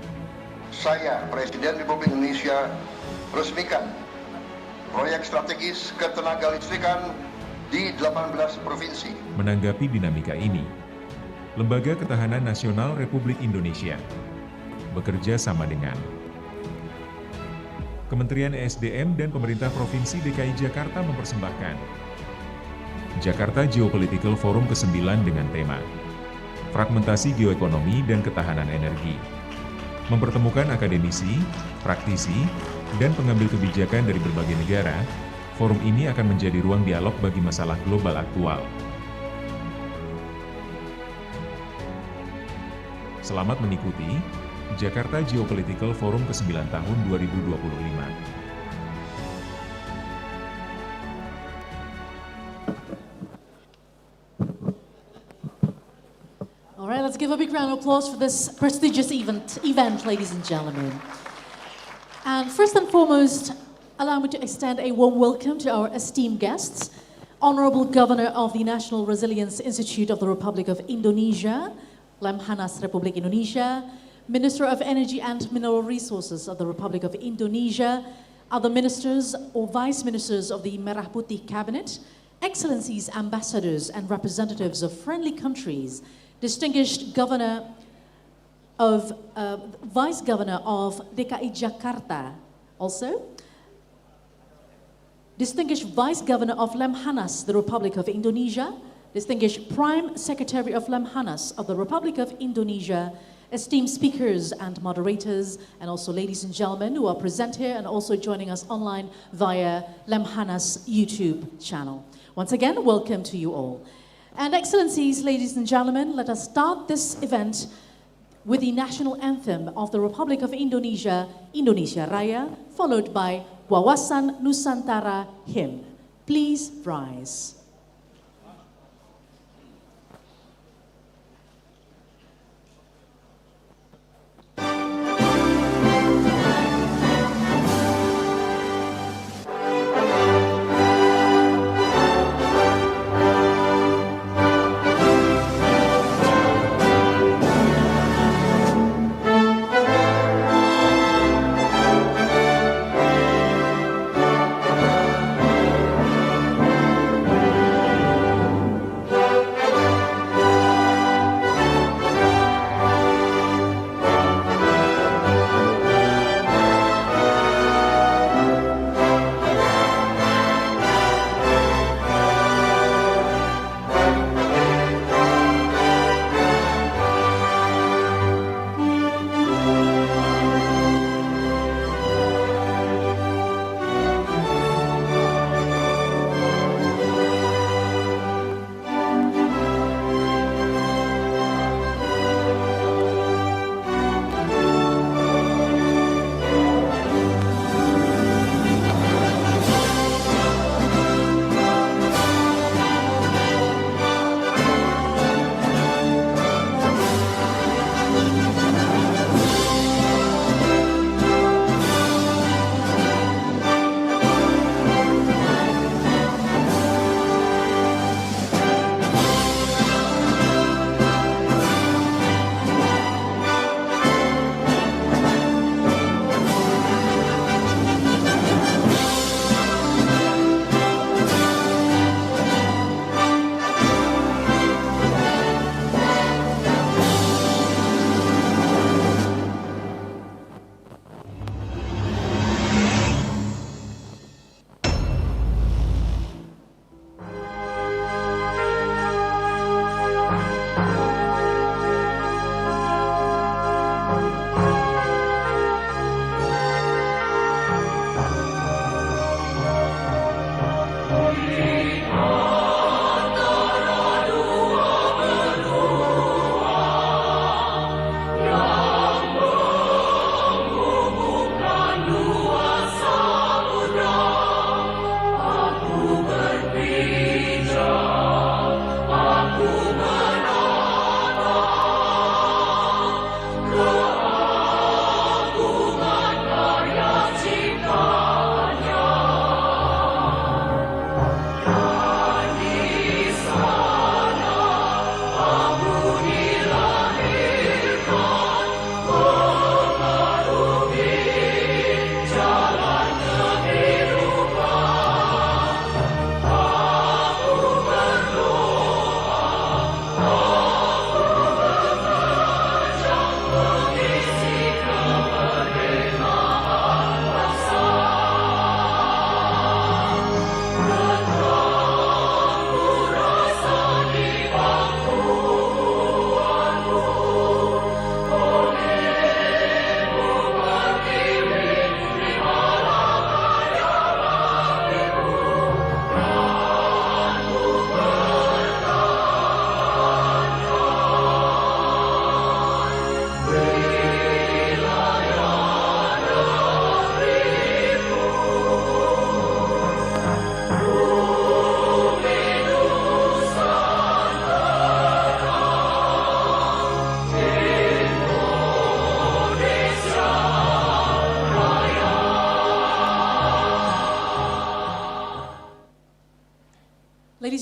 Saya, Presiden Republik Indonesia, resmikan proyek strategis ketenaga listrikan di 18 provinsi. Menanggapi dinamika ini, Lembaga Ketahanan Nasional Republik Indonesia bekerja sama dengan Kementerian ESDM dan Pemerintah Provinsi DKI Jakarta mempersembahkan Jakarta Geopolitical Forum ke-9 dengan tema Fragmentasi Geoekonomi dan Ketahanan Energi. Mempertemukan akademisi, praktisi, dan pengambil kebijakan dari berbagai negara, forum ini akan menjadi ruang dialog bagi masalah global aktual. Selamat mengikuti Jakarta Geopolitical Forum ke-9 tahun 2025. All right, let's give a big round of applause for this prestigious event, ladies and gentlemen. And first and foremost, allow me to extend a warm welcome to our esteemed guests, Honorable Governor of the National Resilience Institute of the Republic of Indonesia, Lemhannas Republik Indonesia, Minister of Energy and Mineral Resources of the Republic of Indonesia, other ministers or vice ministers of the Merah Putih Cabinet, Excellencies, ambassadors and representatives of friendly countries, distinguished Governor of, Vice Governor of DKI Jakarta, also, distinguished Vice Governor of Lemhannas, the Republic of Indonesia, distinguished Prime Secretary of Lemhannas of the Republic of Indonesia, esteemed speakers and moderators, and also ladies and gentlemen who are present here and also joining us online via Lemhannas YouTube channel. Once again, welcome to you all. And Excellencies, ladies and gentlemen, let us start this event with the national anthem of the Republic of Indonesia, Indonesia Raya, followed by Wawasan Nusantara hymn. Please rise.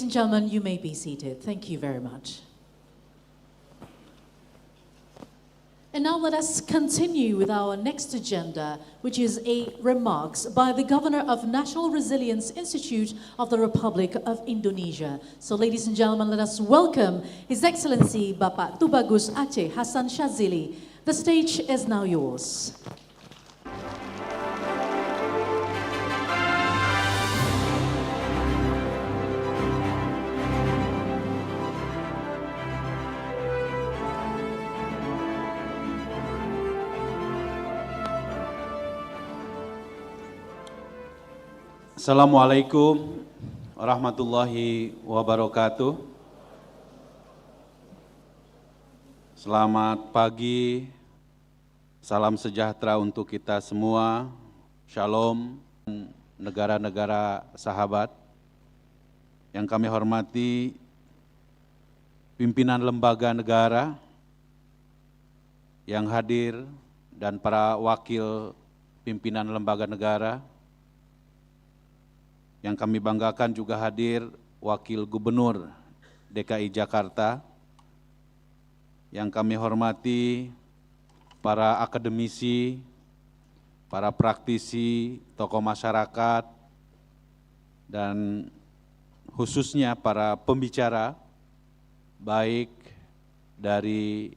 and gentlemen, you may be seated. Thank you very much. And now let us continue with our next agenda, which is a remarks by the Governor of National Resilience Institute of the Republic of Indonesia. So ladies and gentlemen, let us welcome His Excellency Bapak Tubagus Aceh Hasan Shazili. The stage is now yours. Assalamualaikum warahmatullahi wabarakatuh. Selamat pagi, salam sejahtera untuk kita semua. Shalom, negara-negara sahabat. Yang kami hormati pimpinan lembaga negara yang hadir dan para wakil pimpinan lembaga negara. Yang kami banggakan juga hadir Wakil Gubernur DKI Jakarta, yang kami hormati para akademisi, para praktisi, tokoh masyarakat, dan khususnya para pembicara, baik dari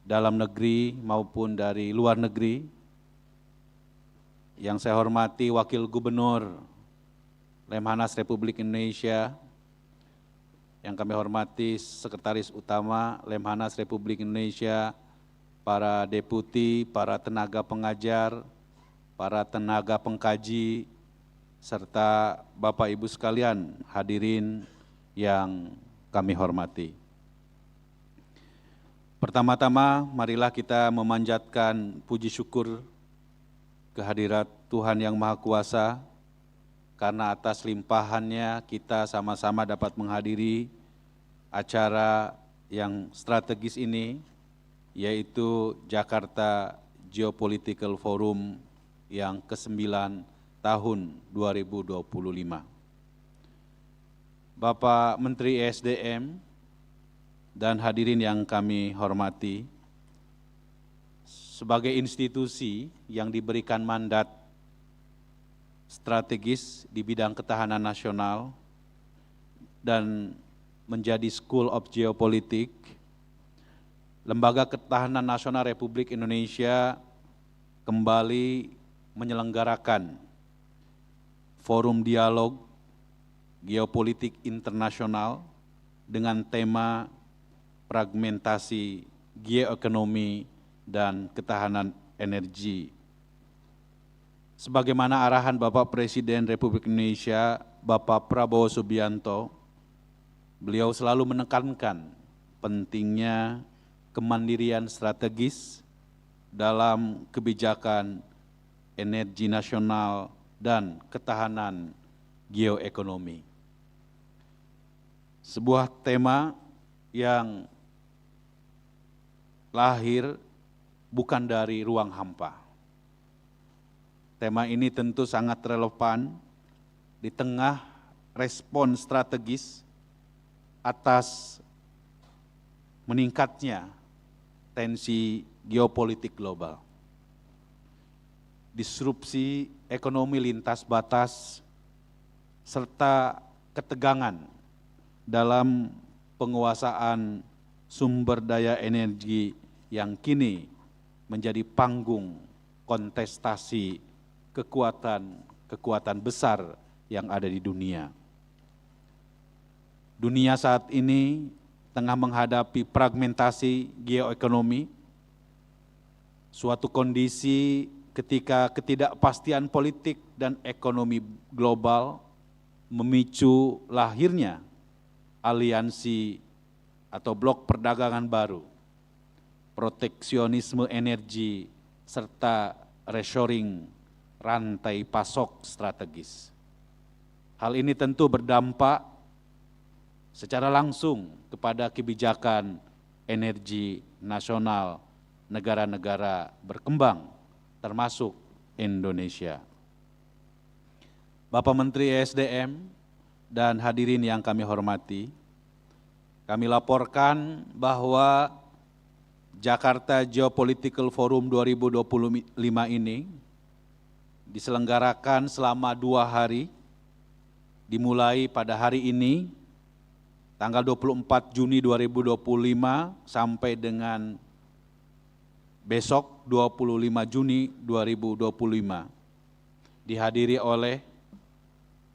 dalam negeri maupun dari luar negeri. Yang saya hormati Wakil Gubernur Lemhannas Republik Indonesia, yang kami hormati Sekretaris Utama Lemhannas Republik Indonesia, para deputi, para tenaga pengajar, para tenaga pengkaji, serta Bapak Ibu sekalian hadirin yang kami hormati. Pertama-tama marilah kita memanjatkan puji syukur kehadirat Tuhan Yang Maha Kuasa, karena atas limpahannya kita sama-sama dapat menghadiri acara yang strategis ini, yaitu Jakarta Geopolitical Forum yang ke-9 tahun 2025. Bapak Menteri ESDM dan hadirin yang kami hormati, sebagai institusi yang diberikan mandat strategis di bidang ketahanan nasional dan menjadi School of Geopolitics, Lembaga Ketahanan Nasional Republik Indonesia kembali menyelenggarakan Forum Dialog Geopolitik Internasional dengan tema Fragmentasi, Geoeconomy, dan Ketahanan Energi. Sebagaimana arahan Bapak Presiden Republik Indonesia, Bapak Prabowo Subianto, beliau selalu menekankan pentingnya kemandirian strategis dalam kebijakan energi nasional dan ketahanan geoekonomi. Sebuah tema yang lahir bukan dari ruang hampa. Tema ini tentu sangat relevan di tengah respon strategis atas meningkatnya tensi geopolitik global. Disrupsi ekonomi lintas batas serta ketegangan dalam penguasaan sumber daya energi yang kini menjadi panggung kontestasi kekuatan besar yang ada di dunia. Dunia saat ini tengah menghadapi fragmentasi geoekonomi, suatu kondisi ketika ketidakpastian politik dan ekonomi global memicu lahirnya aliansi atau blok perdagangan baru, proteksionisme energi, serta reshoring rantai pasok strategis. Hal ini tentu berdampak secara langsung kepada kebijakan energi nasional negara-negara berkembang, termasuk Indonesia. Bapak Menteri ESDM dan hadirin yang kami hormati, kami laporkan bahwa Jakarta Geopolitical Forum 2025 ini diselenggarakan selama 2 hari, dimulai pada hari ini, tanggal 24 Juni 2025 sampai dengan besok 25 Juni 2025, dihadiri oleh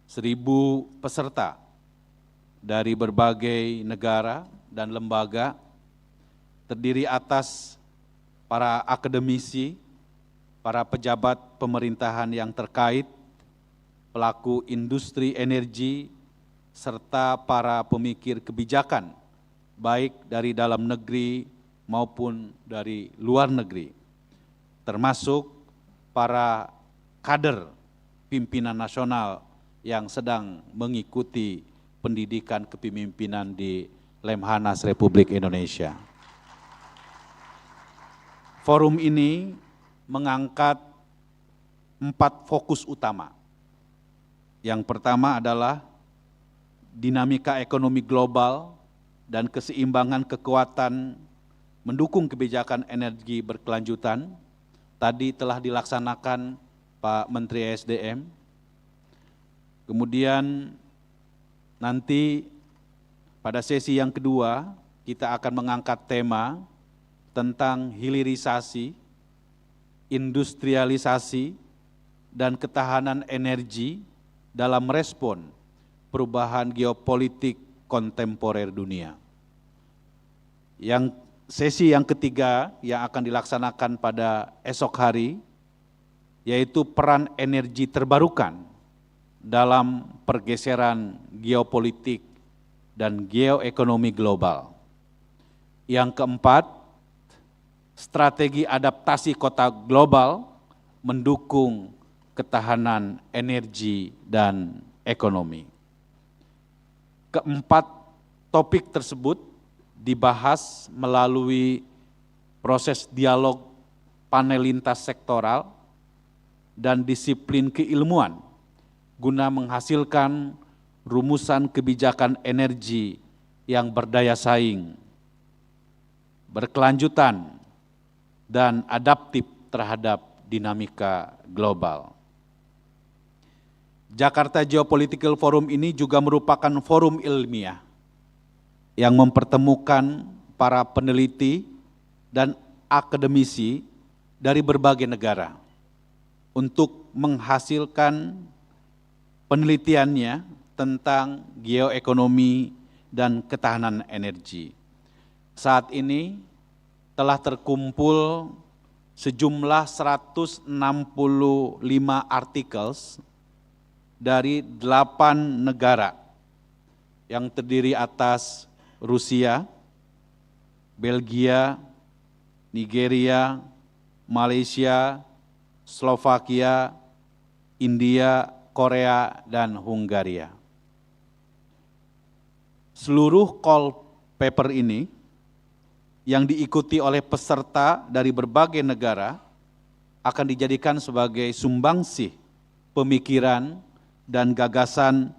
1.000 peserta dari berbagai negara dan lembaga, terdiri atas para akademisi, para pejabat pemerintahan yang terkait, pelaku industri energi, serta para pemikir kebijakan, baik dari dalam negeri maupun dari luar negeri, termasuk para kader pimpinan nasional yang sedang mengikuti pendidikan kepemimpinan di Lemhannas Republik Indonesia. Forum ini mengangkat 4 fokus utama. Yang pertama adalah dinamika ekonomi global dan keseimbangan kekuatan mendukung kebijakan energi berkelanjutan. Tadi telah dilaksanakan Pak Menteri SDM. Kemudian nanti pada sesi yang kedua kita akan mengangkat tema tentang hilirisasi, industrialisasi, dan ketahanan energi dalam respon perubahan geopolitik kontemporer dunia. Yang sesi yang ketiga yang akan dilaksanakan pada esok hari, yaitu peran energi terbarukan dalam pergeseran geopolitik dan geoekonomi global. Yang keempat, strategi adaptasi kota global mendukung ketahanan energi dan ekonomi. Keempat topik tersebut dibahas melalui proses dialog panel lintas sektoral dan disiplin keilmuan guna menghasilkan rumusan kebijakan energi yang berdaya saing, berkelanjutan, dan adaptif terhadap dinamika global. Jakarta Geopolitical Forum ini juga merupakan forum ilmiah yang mempertemukan para peneliti dan akademisi dari berbagai negara untuk menghasilkan penelitiannya tentang geoekonomi dan ketahanan energi. Saat ini telah terkumpul sejumlah 165 articles dari 8 negara yang terdiri atas Rusia, Belgia, Nigeria, Malaysia, Slovakia, India, Korea, dan Hungaria. Seluruh call paper ini yang diikuti oleh peserta dari berbagai negara akan dijadikan sebagai sumbangsih pemikiran dan gagasan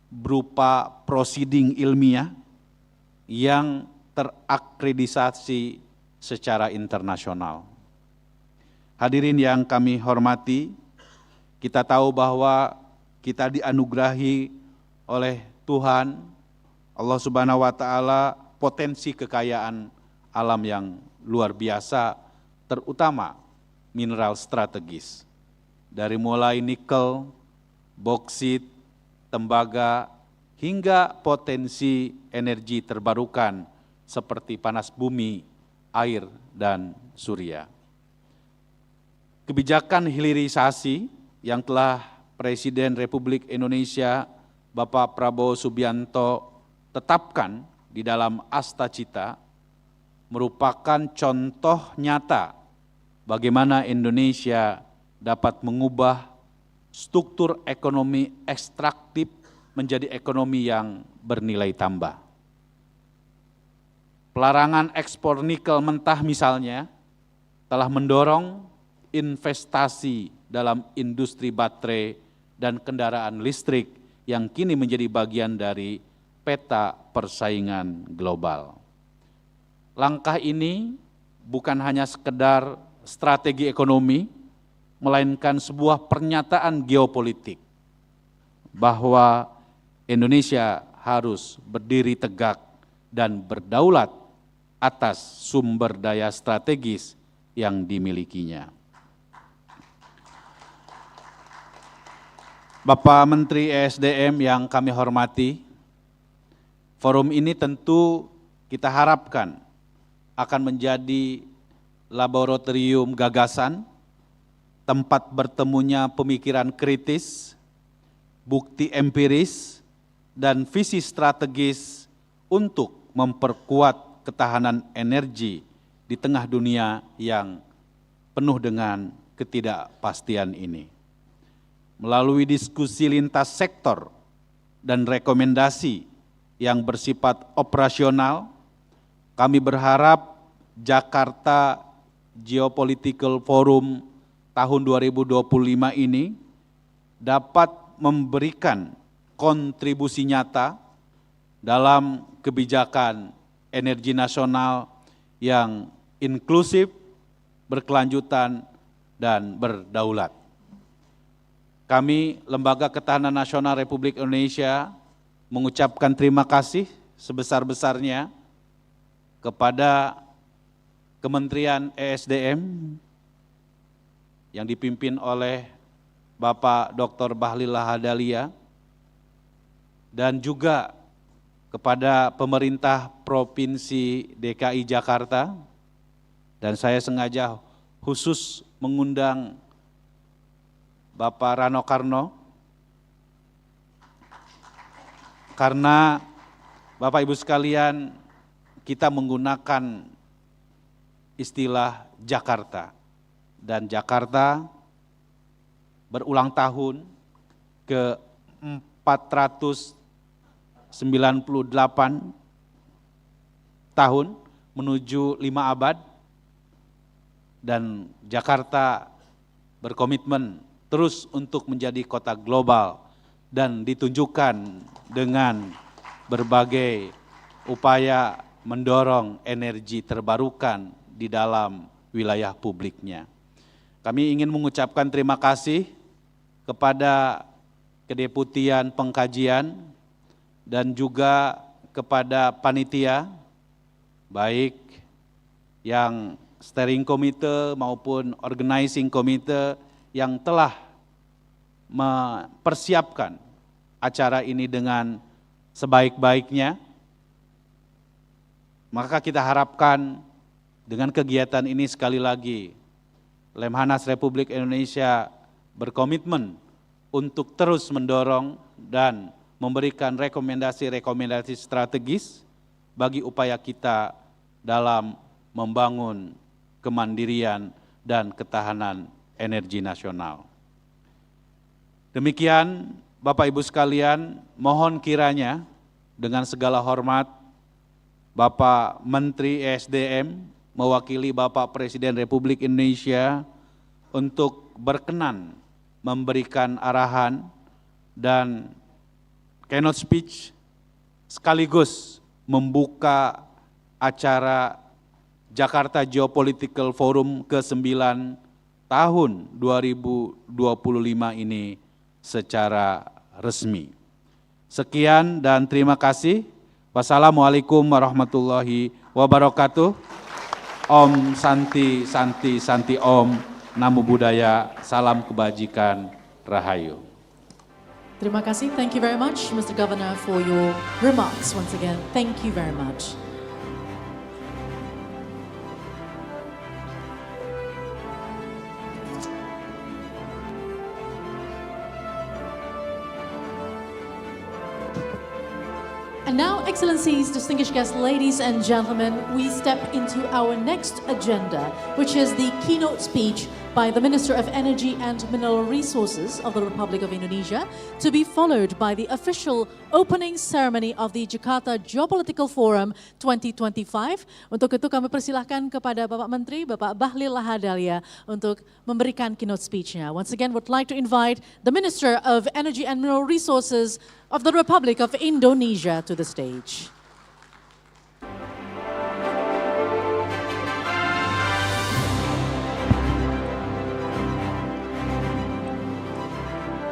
berupa proceeding ilmiah yang terakreditasi secara internasional. Hadirin yang kami hormati, kita tahu bahwa kita dianugerahi oleh Tuhan, Allah Subhanahu wa Ta'ala, potensi kekayaan alam yang luar biasa, terutama mineral strategis. Dari mulai nikel, boksit, tembaga, hingga potensi energi terbarukan seperti panas bumi, air, dan surya. Kebijakan hilirisasi yang telah Presiden Republik Indonesia Bapak Prabowo Subianto tetapkan di dalam Asta Cita merupakan contoh nyata bagaimana Indonesia dapat mengubah struktur ekonomi ekstraktif menjadi ekonomi yang bernilai tambah. Pelarangan ekspor nikel mentah misalnya telah mendorong investasi dalam industri baterai dan kendaraan listrik yang kini menjadi bagian dari peta persaingan global. Langkah ini bukan hanya sekedar strategi ekonomi, melainkan sebuah pernyataan geopolitik bahwa Indonesia harus berdiri tegak dan berdaulat atas sumber daya strategis yang dimilikinya. Bapak Menteri ESDM yang kami hormati, forum ini tentu kita harapkan akan menjadi laboratorium gagasan, tempat bertemunya pemikiran kritis, bukti empiris, dan visi strategis untuk memperkuat ketahanan energi di tengah dunia yang penuh dengan ketidakpastian ini. Melalui diskusi lintas sektor dan rekomendasi yang bersifat operasional, kami berharap Jakarta Geopolitical Forum tahun 2025 ini dapat memberikan kontribusi nyata dalam kebijakan energi nasional yang inklusif, berkelanjutan, dan berdaulat. Kami, Lembaga Ketahanan Nasional Republik Indonesia, mengucapkan terima kasih sebesar-besarnya kepada Kementerian ESDM yang dipimpin oleh Bapak Dr. Bahlil Lahadalia, dan juga kepada pemerintah Provinsi DKI Jakarta, dan saya sengaja khusus mengundang Bapak Rano Karno, karena Bapak Ibu sekalian, kita menggunakan istilah Jakarta, dan Jakarta berulang tahun ke 498 tahun menuju 5 abad, dan Jakarta berkomitmen terus untuk menjadi kota global dan ditunjukkan dengan berbagai upaya mendorong energi terbarukan di dalam wilayah publiknya. Kami ingin mengucapkan terima kasih kepada Kedeputian Pengkajian dan juga kepada panitia, baik yang steering committee maupun organizing committee yang telah mempersiapkan acara ini dengan sebaik-baiknya. Maka kita harapkan dengan kegiatan ini sekali lagi, Lemhannas Republik Indonesia berkomitmen untuk terus mendorong dan memberikan rekomendasi-rekomendasi strategis bagi upaya kita dalam membangun kemandirian dan ketahanan energi nasional. Demikian Bapak Ibu sekalian, mohon kiranya dengan segala hormat Bapak Menteri ESDM mewakili Bapak Presiden Republik Indonesia untuk berkenan memberikan arahan dan keynote speech sekaligus membuka acara Jakarta Geopolitical Forum ke-9 tahun 2025 ini secara resmi. Sekian dan terima kasih. Wassalamualaikum warahmatullahi wabarakatuh. Om Santi Santi Santi Om. Namo Buddhaya. Salam kebajikan. Rahayu. Terima kasih. Thank you very much, Mr. Governor, for your remarks once again. Thank you very much. And now, Excellencies, distinguished guests, ladies and gentlemen, we step into our next agenda, which is the keynote speech by the Minister of Energy and Mineral Resources of the Republic of Indonesia, to be followed by the official opening ceremony of the Jakarta Geopolitical Forum 2025. Untuk itu kami persilahkan kepada Bapak Menteri, Bapak Bahlil Lahadalia, untuk memberikan keynote speech-nya. Once again, would like to invite the Minister of Energy and Mineral Resources of the Republic of Indonesia to the stage.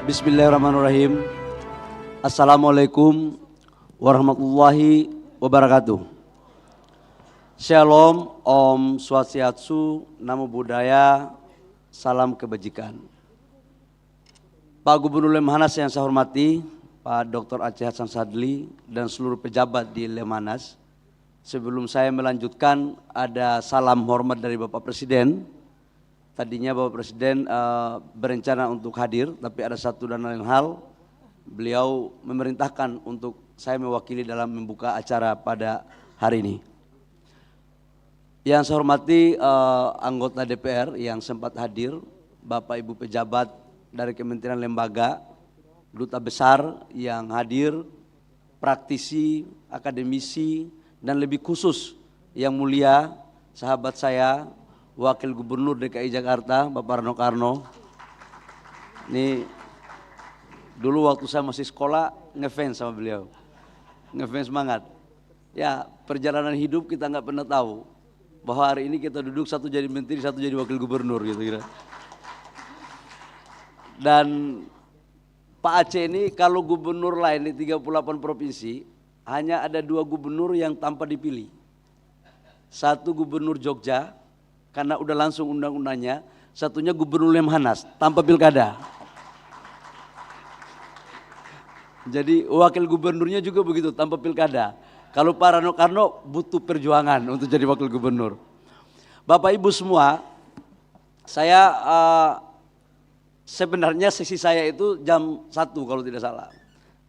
Bismillahirrahmanirrahim. Assalamualaikum warahmatullahi wabarakatuh. Shalom, Om Swastiastu, Namo Buddhaya, salam kebajikan. Pak Gubernur Lemhanas yang saya hormati, Pak Dr. Aceh Hasan Sadli, dan seluruh pejabat di Lemhanas. Sebelum saya melanjutkan, ada salam hormat dari Bapak Presiden. Tadinya Bapak Presiden berencana untuk hadir, tapi ada satu dan lain hal, beliau memerintahkan untuk saya mewakili dalam membuka acara pada hari ini. Yang saya hormati anggota DPR yang sempat hadir, Bapak Ibu pejabat dari Kementerian Lembaga, Duta Besar yang hadir, praktisi, akademisi, dan lebih khusus yang mulia, sahabat saya, Wakil Gubernur DKI Jakarta, Bapak Rano Karno. Ini dulu waktu saya masih sekolah ngefans sama beliau, ngefans banget. Ya, perjalanan hidup kita nggak pernah tahu bahwa hari ini kita duduk satu jadi menteri, satu jadi wakil gubernur gitu kira. Dan Pak Aceh ini kalau gubernur lain di 38 provinsi hanya ada 2 gubernur yang tanpa dipilih. Satu gubernur Jogja, karena udah langsung undang-undangnya, satunya Gubernur Lemhanas tanpa pilkada. Jadi wakil gubernurnya juga begitu tanpa pilkada. Kalau Pak Rano Karno butuh perjuangan untuk jadi wakil gubernur. Bapak Ibu semua, saya sebenarnya sesi saya itu jam 1 kalau tidak salah.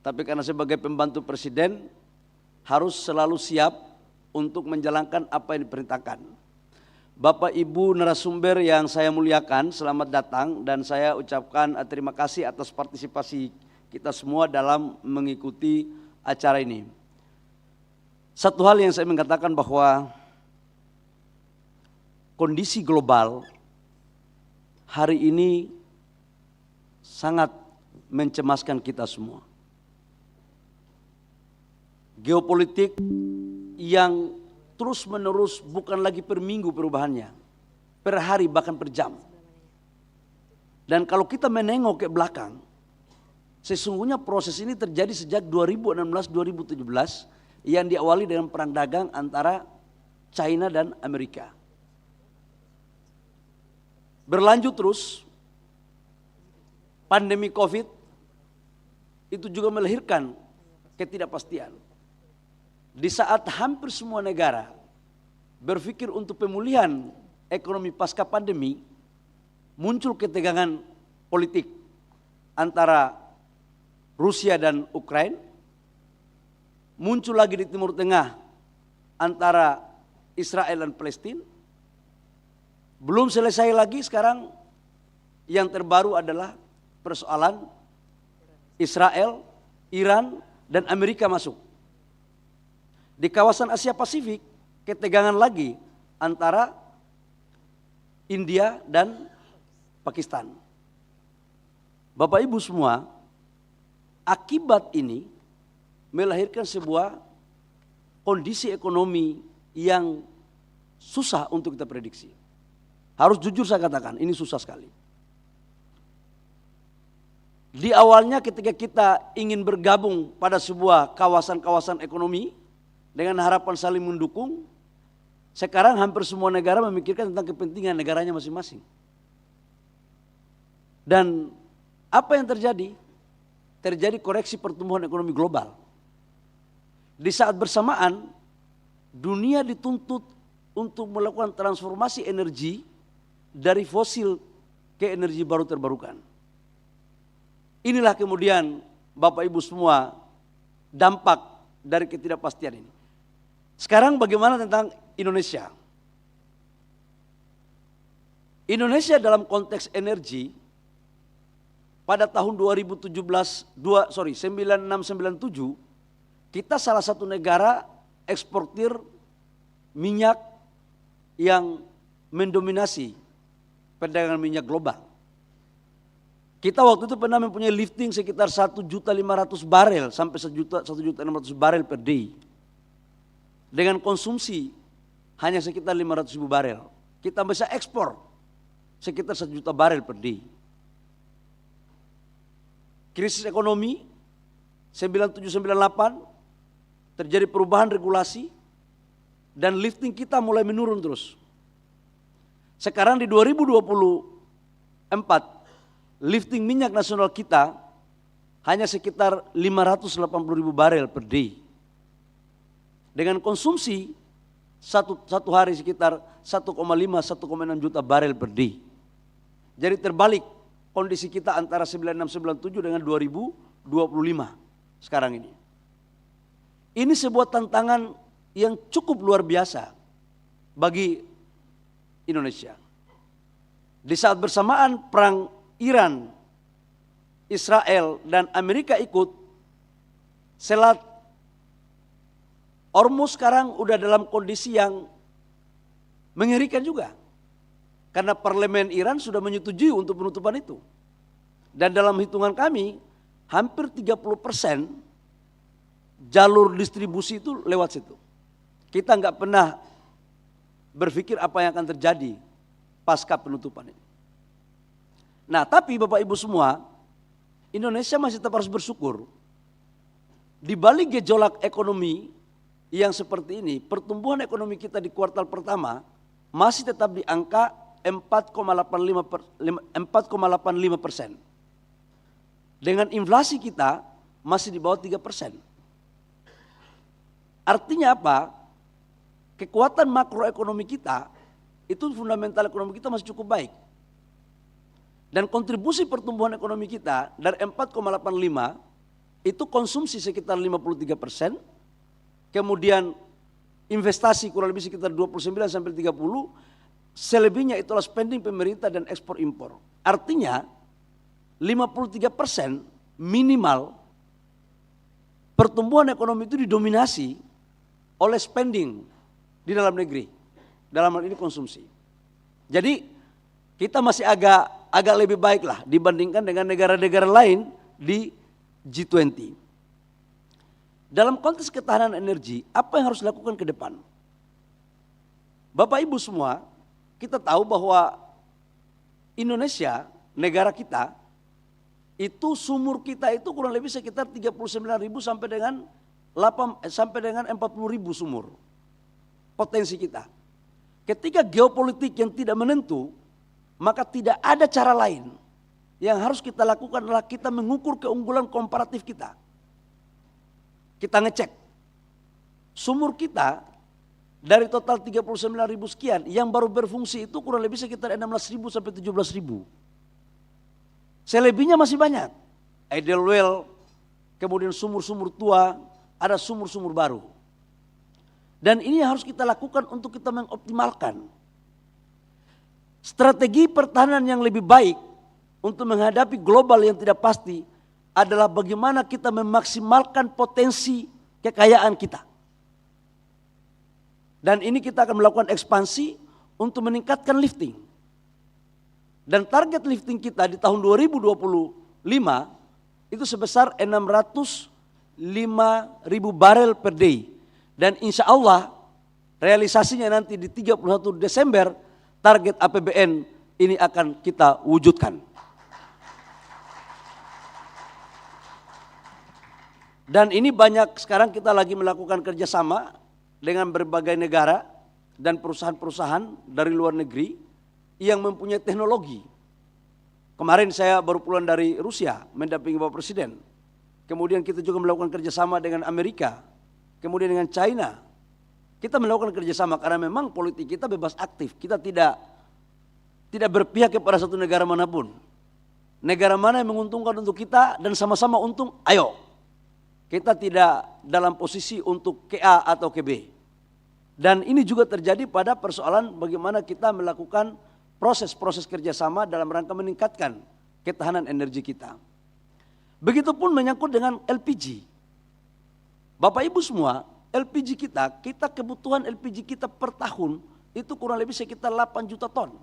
Tapi karena sebagai pembantu presiden harus selalu siap untuk menjalankan apa yang diperintahkan. Bapak Ibu narasumber yang saya muliakan, selamat datang, dan saya ucapkan terima kasih atas partisipasi kita semua dalam mengikuti acara ini. Satu hal yang saya mengatakan bahwa kondisi global hari ini sangat mencemaskan kita semua. Geopolitik yang terus menerus, bukan lagi per minggu perubahannya, per hari bahkan per jam. Dan kalau kita menengok ke belakang, sesungguhnya proses ini terjadi sejak 2016-2017 yang diawali dengan perang dagang antara China dan Amerika. Berlanjut terus, pandemi COVID itu juga melahirkan ketidakpastian. Di saat hampir semua negara berpikir untuk pemulihan ekonomi pasca pandemi, muncul ketegangan politik antara Rusia dan Ukraina, muncul lagi di Timur Tengah antara Israel dan Palestina. Belum selesai lagi sekarang yang terbaru adalah persoalan Israel, Iran, dan Amerika masuk. Di kawasan Asia Pasifik, ketegangan lagi antara India dan Pakistan. Bapak Ibu semua, akibat ini melahirkan sebuah kondisi ekonomi yang susah untuk kita prediksi. Harus jujur saya katakan, ini susah sekali. Di awalnya ketika kita ingin bergabung pada sebuah kawasan-kawasan ekonomi, dengan harapan saling mendukung, sekarang hampir semua negara memikirkan tentang kepentingan negaranya masing-masing. Dan apa yang terjadi? Terjadi koreksi pertumbuhan ekonomi global. Di saat bersamaan, dunia dituntut untuk melakukan transformasi energi dari fosil ke energi baru terbarukan. Inilah kemudian Bapak Ibu semua dampak dari ketidakpastian ini. Sekarang bagaimana tentang Indonesia? Indonesia dalam konteks energi pada tahun 9697 kita salah satu negara eksportir minyak yang mendominasi perdagangan minyak global. Kita waktu itu pernah mempunyai lifting sekitar 1.500.000 barel sampai 1.600.000 barel per day. Dengan konsumsi hanya sekitar 500.000 barel. Kita bisa ekspor sekitar 1 juta barel per day. Krisis ekonomi 97-98 terjadi perubahan regulasi dan lifting kita mulai menurun terus. Sekarang di 2024 lifting minyak nasional kita hanya sekitar 580.000 barel per day. Dengan konsumsi satu hari sekitar 1,5-1,6 juta barel per day. Jadi terbalik kondisi kita antara 96-97 dengan 2025 sekarang ini. Ini sebuah tantangan yang cukup luar biasa bagi Indonesia. Di saat bersamaan perang Iran, Israel, dan Amerika ikut, Selat Hormuz sekarang udah dalam kondisi yang mengerikan juga. Karena parlemen Iran sudah menyetujui untuk penutupan itu. Dan dalam hitungan kami, hampir 30% jalur distribusi itu lewat situ. Kita nggak pernah berpikir apa yang akan terjadi pasca penutupan ini. Nah, tapi Bapak Ibu semua, Indonesia masih tetap harus bersyukur. Di balik gejolak ekonomi yang seperti ini, pertumbuhan ekonomi kita di kuartal pertama masih tetap di angka 4,85%. Dengan inflasi kita masih di bawah 3%. Artinya apa? Kekuatan makroekonomi kita, itu fundamental ekonomi kita masih cukup baik. Dan kontribusi pertumbuhan ekonomi kita dari 4,85 itu konsumsi sekitar 53%, kemudian investasi kurang lebih sekitar 29-30%, selebihnya itulah spending pemerintah dan ekspor impor. Artinya 53% minimal pertumbuhan ekonomi itu didominasi oleh spending di dalam negeri, dalam hal ini konsumsi. Jadi kita masih agak lebih baik lah dibandingkan dengan negara-negara lain di G20. Dalam konteks ketahanan energi, apa yang harus dilakukan ke depan? Bapak Ibu semua, kita tahu bahwa Indonesia, negara kita, itu sumur kita itu kurang lebih sekitar 39.000 sampai dengan 40.000 sumur. Potensi kita. Ketika geopolitik yang tidak menentu, maka tidak ada cara lain. Yang harus kita lakukan adalah kita mengukur keunggulan komparatif kita. Kita ngecek. Sumur kita dari total 39.000 sekian, yang baru berfungsi itu kurang lebih sekitar 16.000 sampai 17.000. Selebihnya masih banyak. Idle well, kemudian sumur-sumur tua, ada sumur-sumur baru. Dan ini harus kita lakukan untuk kita mengoptimalkan strategi pertahanan yang lebih baik untuk menghadapi global yang tidak pasti adalah bagaimana kita memaksimalkan potensi kekayaan kita. Dan ini kita akan melakukan ekspansi untuk meningkatkan lifting. Dan target lifting kita di tahun 2025 itu sebesar 605.000 barel per day. Dan insya Allah realisasinya nanti di 31 Desember target APBN ini akan kita wujudkan. Dan ini banyak sekarang kita lagi melakukan kerjasama dengan berbagai negara dan perusahaan-perusahaan dari luar negeri yang mempunyai teknologi. Kemarin saya baru pulang dari Rusia mendampingi Bapak Presiden. Kemudian kita juga melakukan kerjasama dengan Amerika, kemudian dengan China. Kita melakukan kerjasama karena memang politik kita bebas aktif. Kita tidak berpihak kepada satu negara manapun. Negara mana yang menguntungkan untuk kita dan sama-sama untung, ayo. Kita tidak dalam posisi untuk ke A atau ke B. Dan ini juga terjadi pada persoalan bagaimana kita melakukan proses-proses kerjasama dalam rangka meningkatkan ketahanan energi kita. Begitupun menyangkut dengan LPG. Bapak Ibu semua, LPG kita kebutuhan LPG kita per tahun itu kurang lebih sekitar 8 juta ton.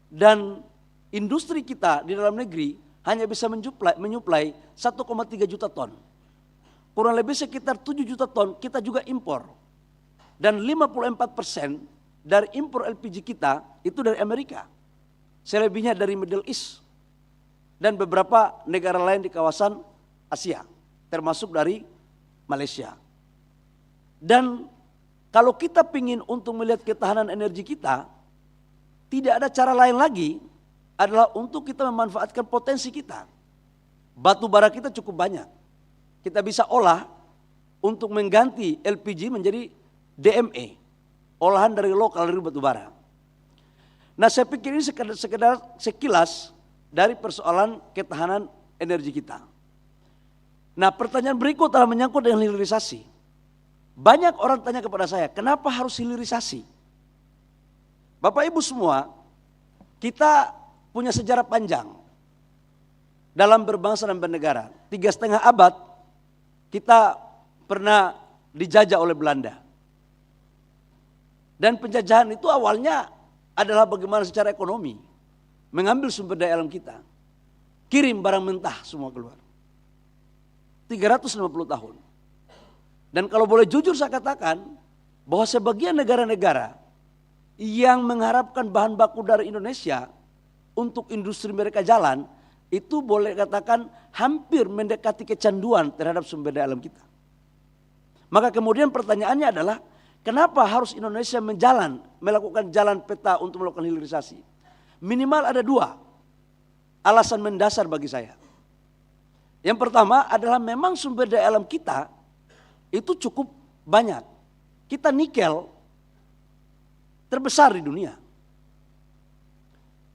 Dan industri kita di dalam negeri hanya bisa menyuplai 1,3 juta ton. Kurang lebih sekitar 7 juta ton kita juga impor. Dan 54% dari impor LPG kita itu dari Amerika. Selebihnya dari Middle East. Dan beberapa negara lain di kawasan Asia. Termasuk dari Malaysia. Dan kalau kita ingin untuk melihat ketahanan energi kita, tidak ada cara lain lagi adalah untuk kita memanfaatkan potensi kita. Batu bara kita cukup banyak. Kita bisa olah untuk mengganti LPG menjadi DME, olahan dari lokal dari batu bara. Nah, saya pikir ini sekedar sekilas dari persoalan ketahanan energi kita. Nah, pertanyaan berikut adalah menyangkut dengan hilirisasi. Banyak orang tanya kepada saya, kenapa harus hilirisasi? Bapak Ibu semua, kita punya sejarah panjang dalam berbangsa dan bernegara. 3,5 abad kita pernah dijajah oleh Belanda. Dan penjajahan itu awalnya adalah bagaimana secara ekonomi. Mengambil sumber daya alam kita. Kirim barang mentah semua keluar. 350 tahun. Dan kalau boleh jujur saya katakan bahwa sebagian negara-negara yang mengharapkan bahan baku dari Indonesia untuk industri mereka jalan, itu boleh katakan hampir mendekati kecanduan terhadap sumber daya alam kita. Maka kemudian pertanyaannya adalah, kenapa harus Indonesia melakukan jalan peta untuk melakukan hilirisasi? Minimal ada 2 alasan mendasar bagi saya. Yang pertama adalah memang sumber daya alam kita itu cukup banyak. Kita nikel terbesar di dunia.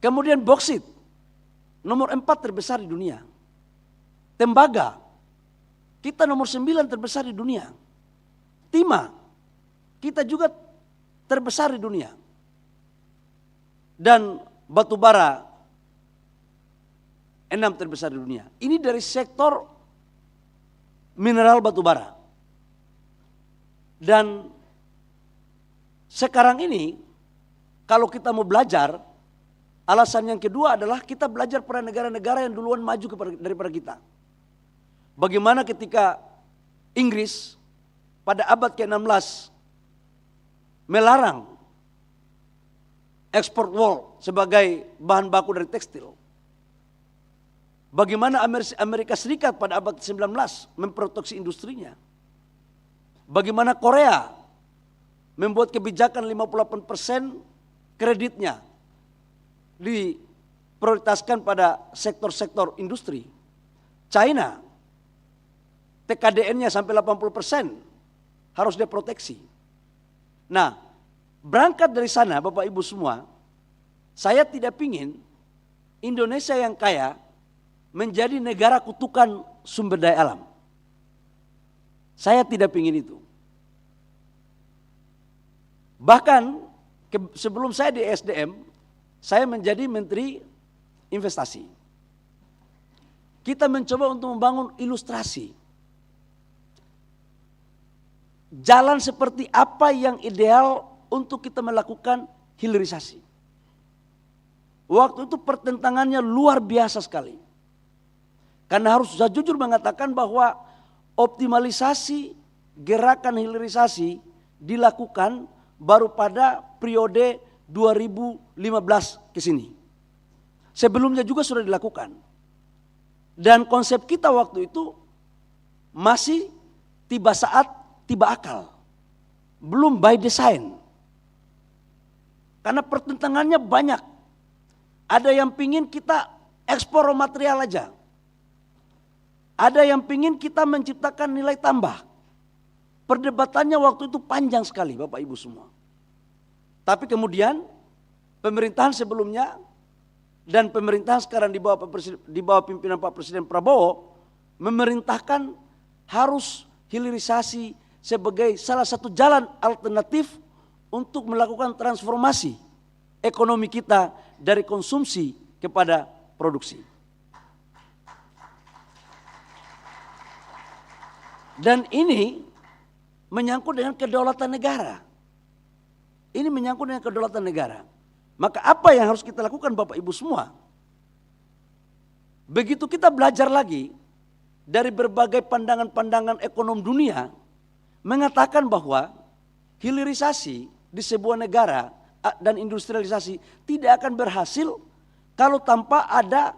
Kemudian boksit, nomor 4 terbesar di dunia. Tembaga, kita nomor 9 terbesar di dunia. Timah, kita juga terbesar di dunia. Dan batu bara, 6 terbesar di dunia. Ini dari sektor mineral batu bara. Dan sekarang ini, kalau kita mau belajar, alasan yang kedua adalah kita belajar pada negara-negara yang duluan maju daripada kita. Bagaimana ketika Inggris pada abad ke-16 melarang ekspor wool sebagai bahan baku dari tekstil. Bagaimana Amerika Serikat pada abad ke-19 memproteksi industrinya. Bagaimana Korea membuat kebijakan 58% kreditnya diprioritaskan pada sektor-sektor industri. China, TKDN-nya sampai 80% harus diproteksi. Nah, berangkat dari sana Bapak Ibu semua, saya tidak ingin Indonesia yang kaya menjadi negara kutukan sumber daya alam. Saya tidak ingin itu. Bahkan sebelum saya di SDM, saya menjadi Menteri Investasi. Kita mencoba untuk membangun ilustrasi. Jalan seperti apa yang ideal untuk kita melakukan hilirisasi. Waktu itu pertentangannya luar biasa sekali. Karena harus saya jujur mengatakan bahwa optimalisasi gerakan hilirisasi dilakukan baru pada periode 2015 ke sini. Sebelumnya juga sudah dilakukan. Dan konsep kita waktu itu masih tiba saat, tiba akal. Belum by design. Karena pertentangannya banyak. Ada yang pingin kita ekspor raw material aja. Ada yang pingin kita menciptakan nilai tambah. Perdebatannya waktu itu panjang sekali Bapak Ibu semua. Tapi kemudian pemerintahan sebelumnya dan pemerintahan sekarang di bawah pimpinan Pak Presiden Prabowo memerintahkan harus hilirisasi sebagai salah satu jalan alternatif untuk melakukan transformasi ekonomi kita dari konsumsi kepada produksi. Dan ini menyangkut dengan kedaulatan negara. Ini menyangkut dengan kedaulatan negara. Maka apa yang harus kita lakukan Bapak Ibu semua? Begitu kita belajar lagi dari berbagai pandangan-pandangan ekonom dunia mengatakan bahwa hilirisasi di sebuah negara dan industrialisasi tidak akan berhasil kalau tanpa ada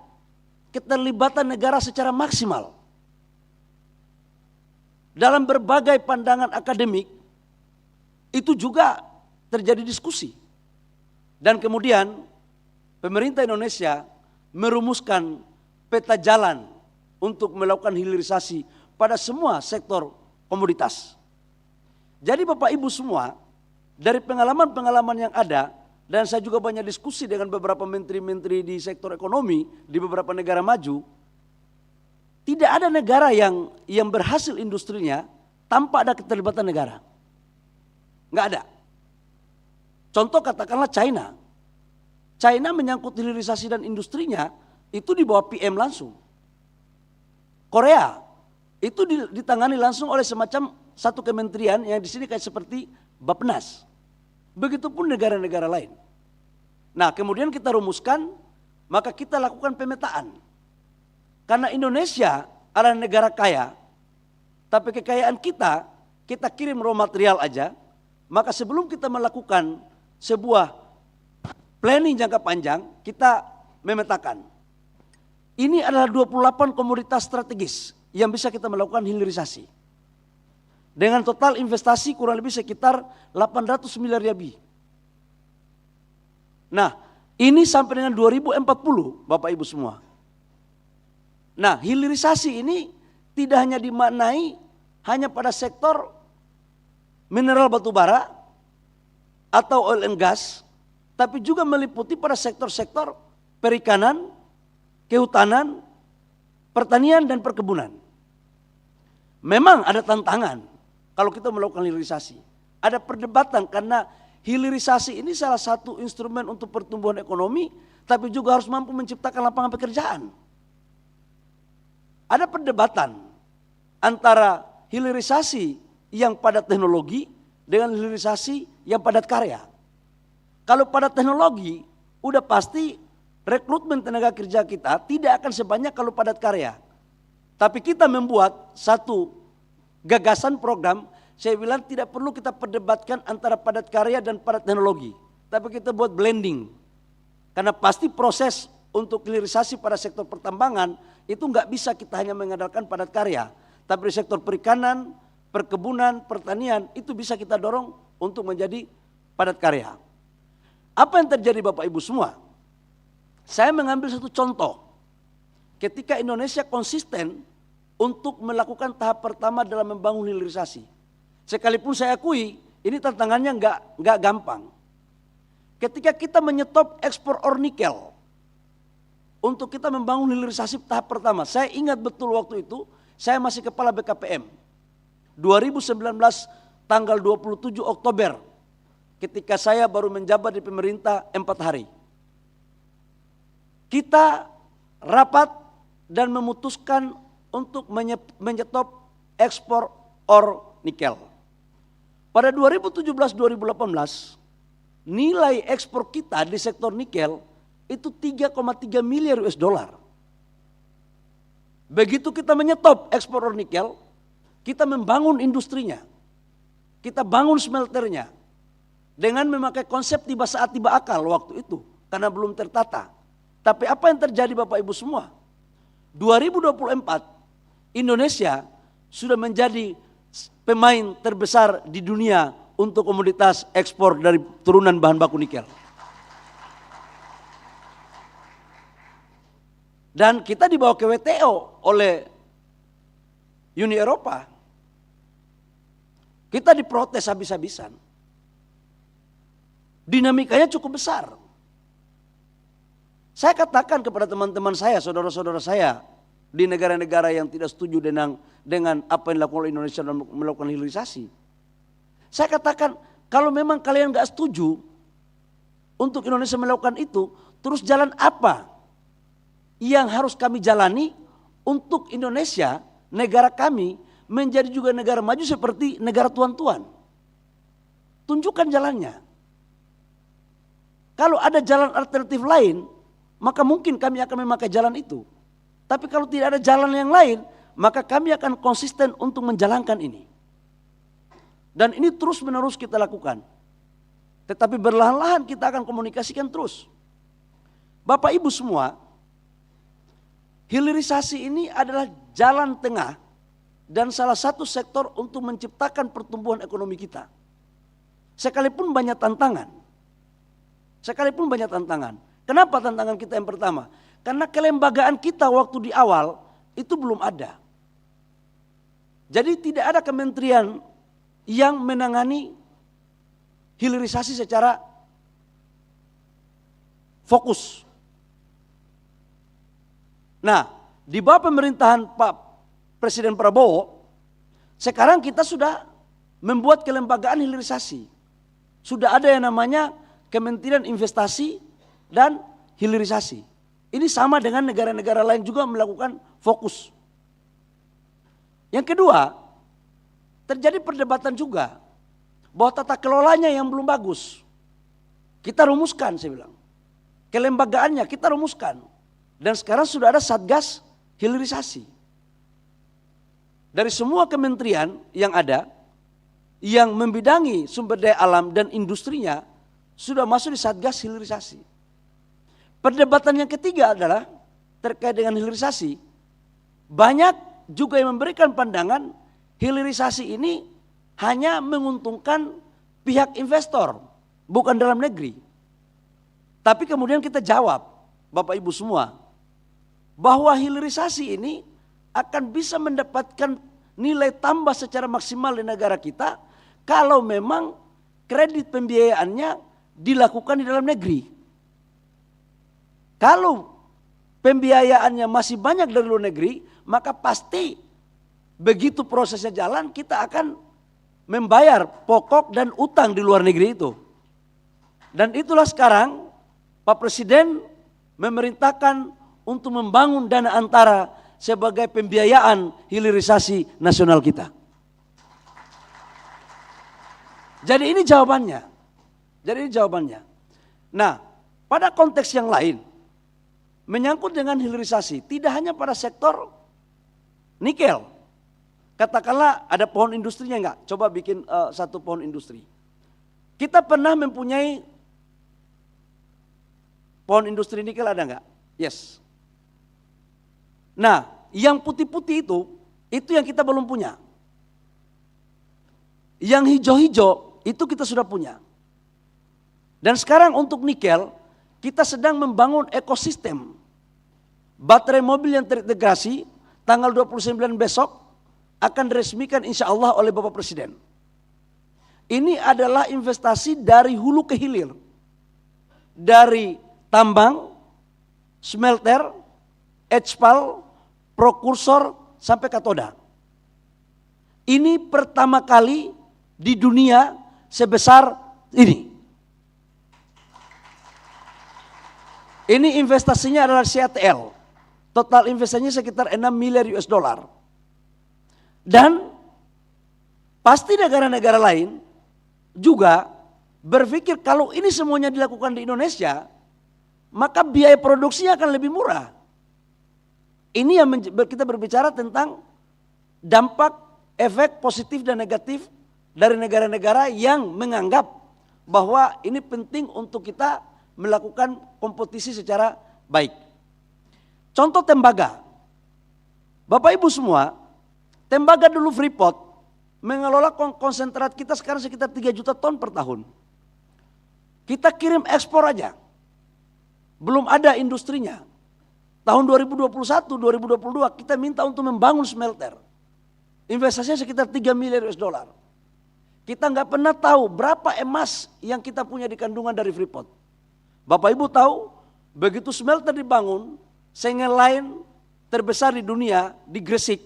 keterlibatan negara secara maksimal. Dalam berbagai pandangan akademik itu juga terjadi diskusi. Dan kemudian pemerintah Indonesia merumuskan peta jalan untuk melakukan hilirisasi pada semua sektor komoditas. Jadi Bapak Ibu semua, dari pengalaman-pengalaman yang ada, dan saya juga banyak diskusi dengan beberapa menteri-menteri di sektor ekonomi di beberapa negara maju, tidak ada negara yang berhasil industrinya tanpa ada keterlibatan negara. Nggak ada. Contoh katakanlah China. China menyangkut hilirisasi dan industrinya itu di bawah PM langsung. Korea itu ditangani langsung oleh semacam satu kementerian yang di sini kayak seperti Bappenas. Begitupun negara-negara lain. Nah, kemudian kita rumuskan, maka kita lakukan pemetaan. Karena Indonesia adalah negara kaya, tapi kekayaan kita kirim raw material aja, maka sebelum kita melakukan sebuah planning jangka panjang, kita memetakan. Ini adalah 28 komoditas strategis yang bisa kita melakukan hilirisasi. Dengan total investasi kurang lebih sekitar 800 miliar lebih. Nah, ini sampai dengan 2040 Bapak Ibu semua. Nah, hilirisasi ini tidak hanya dimaknai hanya pada sektor mineral batu bara atau oil and gas, tapi juga meliputi pada sektor-sektor perikanan, kehutanan, pertanian dan perkebunan. Memang ada tantangan kalau kita melakukan hilirisasi. Ada perdebatan karena hilirisasi ini salah satu instrumen untuk pertumbuhan ekonomi, tapi juga harus mampu menciptakan lapangan pekerjaan. Ada perdebatan antara hilirisasi yang padat teknologi dengan hilirisasi yang padat karya. Kalau padat teknologi, udah pasti rekrutmen tenaga kerja kita tidak akan sebanyak kalau padat karya. Tapi kita membuat satu gagasan program, saya bilang tidak perlu kita perdebatkan antara padat karya dan padat teknologi. Tapi kita buat blending. Karena pasti proses untuk hilirisasi pada sektor pertambangan itu nggak bisa kita hanya mengandalkan padat karya. Tapi di sektor perikanan, perkebunan, pertanian itu bisa kita dorong untuk menjadi padat karya. Apa yang terjadi Bapak Ibu semua? Saya mengambil satu contoh. Ketika Indonesia konsisten untuk melakukan tahap pertama dalam membangun hilirisasi. Sekalipun saya akui ini tantangannya nggak gampang. Ketika kita menyetop ekspor ore nikel untuk kita membangun hilirisasi tahap pertama. Saya ingat betul waktu itu saya masih kepala BKPM. 2019 tanggal 27 Oktober ketika saya baru menjabat di pemerintah 4 hari. Kita rapat dan memutuskan untuk menyetop ekspor ore nikel. Pada 2017-2018 nilai ekspor kita di sektor nikel itu 3,3 miliar US dollar. Begitu kita menyetop ekspor ore nikel, kita membangun industrinya. Kita bangun smelternya. Dengan memakai konsep tiba saat tiba akal waktu itu. Karena belum tertata. Tapi apa yang terjadi Bapak Ibu semua? 2024 Indonesia sudah menjadi pemain terbesar di dunia untuk komoditas ekspor dari turunan bahan baku nikel. Dan kita dibawa ke WTO oleh Uni Eropa. Kita diprotes habis-habisan. Dinamikanya cukup besar. Saya katakan kepada teman-teman saya, saudara-saudara saya di negara-negara yang tidak setuju dengan apa yang dilakukan oleh Indonesia dalam melakukan hilirisasi. Saya katakan, kalau memang kalian nggak setuju untuk Indonesia melakukan itu, terus jalan apa yang harus kami jalani untuk Indonesia, negara kami, menjadi juga negara maju seperti negara tuan-tuan. Tunjukkan jalannya. Kalau ada jalan alternatif lain, maka mungkin kami akan memakai jalan itu. Tapi kalau tidak ada jalan yang lain, maka kami akan konsisten untuk menjalankan ini. Dan ini terus menerus kita lakukan. Tetapi berlahan-lahan kita akan komunikasikan terus. Bapak Ibu semua, hilirisasi ini adalah jalan tengah dan salah satu sektor untuk menciptakan pertumbuhan ekonomi kita. Sekalipun banyak tantangan. Kenapa tantangan kita yang pertama? Karena kelembagaan kita waktu di awal itu belum ada. Jadi tidak ada kementerian yang menangani hilirisasi secara fokus. Nah, di bawah pemerintahan Pak Presiden Prabowo, sekarang kita sudah membuat kelembagaan hilirisasi. Sudah ada yang namanya Kementerian Investasi dan Hilirisasi. Ini sama dengan negara-negara lain juga melakukan fokus. Yang kedua, terjadi perdebatan juga bahwa tata kelolanya yang belum bagus. Kita rumuskan, saya bilang. Kelembagaannya kita rumuskan. Dan sekarang sudah ada Satgas Hilirisasi. Dari semua kementerian yang ada, yang membidangi sumber daya alam dan industrinya, sudah masuk di Satgas Hilirisasi. Perdebatan yang ketiga adalah terkait dengan hilirisasi. Banyak juga yang memberikan pandangan hilirisasi ini hanya menguntungkan pihak investor, bukan dalam negeri. Tapi kemudian kita jawab, Bapak Ibu semua, bahwa hilirisasi ini akan bisa mendapatkan nilai tambah secara maksimal di negara kita kalau memang kredit pembiayaannya dilakukan di dalam negeri. Kalau pembiayaannya masih banyak dari luar negeri, maka pasti begitu prosesnya jalan kita akan membayar pokok dan utang di luar negeri itu. Dan itulah sekarang Pak Presiden memerintahkan untuk membangun dana antara sebagai pembiayaan hilirisasi nasional kita. Jadi ini jawabannya. Nah, pada konteks yang lain, menyangkut dengan hilirisasi, tidak hanya pada sektor nikel. Katakanlah ada pohon industrinya enggak? Coba bikin satu pohon industri. Kita pernah mempunyai pohon industri nikel, ada enggak? Yes. Nah, yang putih-putih itu yang kita belum punya. Yang hijau-hijau itu kita sudah punya. Dan sekarang untuk nikel, kita sedang membangun ekosistem. Baterai mobil yang terintegrasi, tanggal 29 besok akan diresmikan insya Allah oleh Bapak Presiden. Ini adalah investasi dari hulu ke hilir. Dari tambang, smelter, HPAL, prokursor, sampai katoda. Ini pertama kali di dunia sebesar ini. Ini investasinya adalah CATL. Total investasinya sekitar 6 miliar US dollar. Dan pasti negara-negara lain juga berpikir kalau ini semuanya dilakukan di Indonesia, maka biaya produksinya akan lebih murah. Ini yang kita berbicara tentang dampak, efek positif dan negatif dari negara-negara yang menganggap bahwa ini penting untuk kita melakukan kompetisi secara baik. Contoh tembaga. Bapak Ibu semua, tembaga dulu Freeport mengelola konsentrat kita sekarang sekitar 3 juta ton per tahun. Kita kirim ekspor aja. Belum ada industrinya. Tahun 2021, 2022 kita minta untuk membangun smelter. Investasinya sekitar 3 miliar US dollar. Kita nggak pernah tahu berapa emas yang kita punya di kandungan dari Freeport. Bapak Ibu tahu, begitu smelter dibangun, Single line terbesar di dunia di Gresik,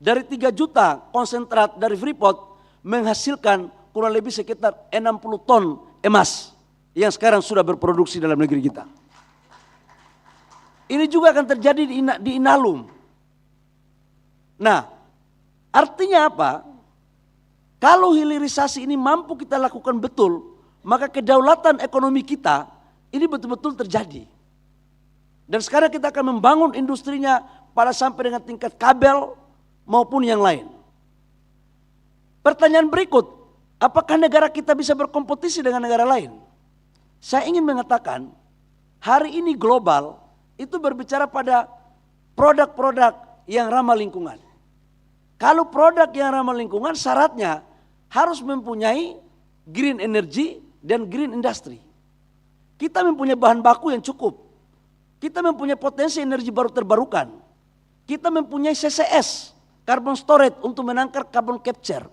dari 3 juta konsentrat dari Freeport menghasilkan kurang lebih sekitar 60 ton emas. yang sekarang sudah berproduksi dalam negeri kita. Ini juga akan terjadi di Inalum. Nah, artinya apa? Kalau hilirisasi ini mampu kita lakukan betul, maka kedaulatan ekonomi kita ini betul-betul terjadi. Dan sekarang kita akan membangun industrinya pada sampai dengan tingkat kabel maupun yang lain. Pertanyaan berikut, apakah negara kita bisa berkompetisi dengan negara lain? Saya ingin mengatakan, hari ini global itu berbicara pada produk-produk yang ramah lingkungan. Kalau produk yang ramah lingkungan syaratnya harus mempunyai green energy dan green industry. Kita mempunyai bahan baku yang cukup. Kita mempunyai potensi energi baru terbarukan. Kita mempunyai CCS, carbon storage untuk menangkal carbon capture.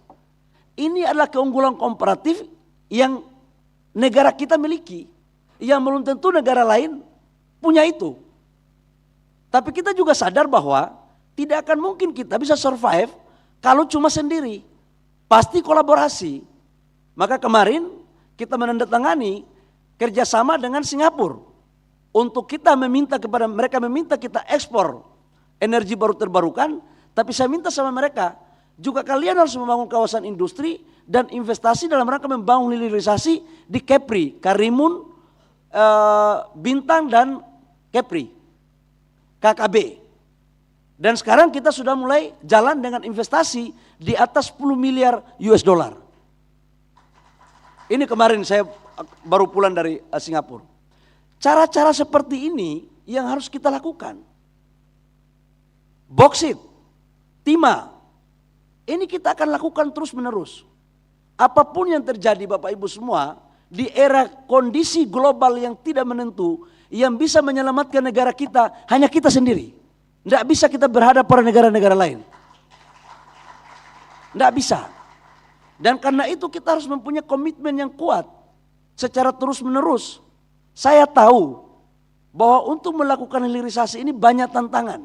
Ini adalah keunggulan komparatif yang negara kita miliki. Yang belum tentu negara lain punya itu. Tapi kita juga sadar bahwa tidak akan mungkin kita bisa survive kalau cuma sendiri. Pasti kolaborasi. Maka kemarin kita menandatangani kerjasama dengan Singapura. Untuk kita meminta kepada mereka, meminta kita ekspor energi baru terbarukan. Tapi saya minta sama mereka, juga kalian harus membangun kawasan industri dan investasi dalam rangka membangun hilirisasi di Kepri, Karimun, Bintang dan Kepri, KKB. Dan sekarang kita sudah mulai jalan dengan investasi di atas 10 miliar US dollar. Ini kemarin saya baru pulang dari Singapura. Cara-cara seperti ini yang harus kita lakukan. Boksit, timah, ini kita akan lakukan terus menerus. Apapun yang terjadi Bapak Ibu semua, di era kondisi global yang tidak menentu, yang bisa menyelamatkan negara kita hanya kita sendiri. Tidak bisa kita berhadap pada negara-negara lain. Tidak bisa. Dan karena itu kita harus mempunyai komitmen yang kuat secara terus menerus. Saya tahu bahwa untuk melakukan hilirisasi ini banyak tantangan.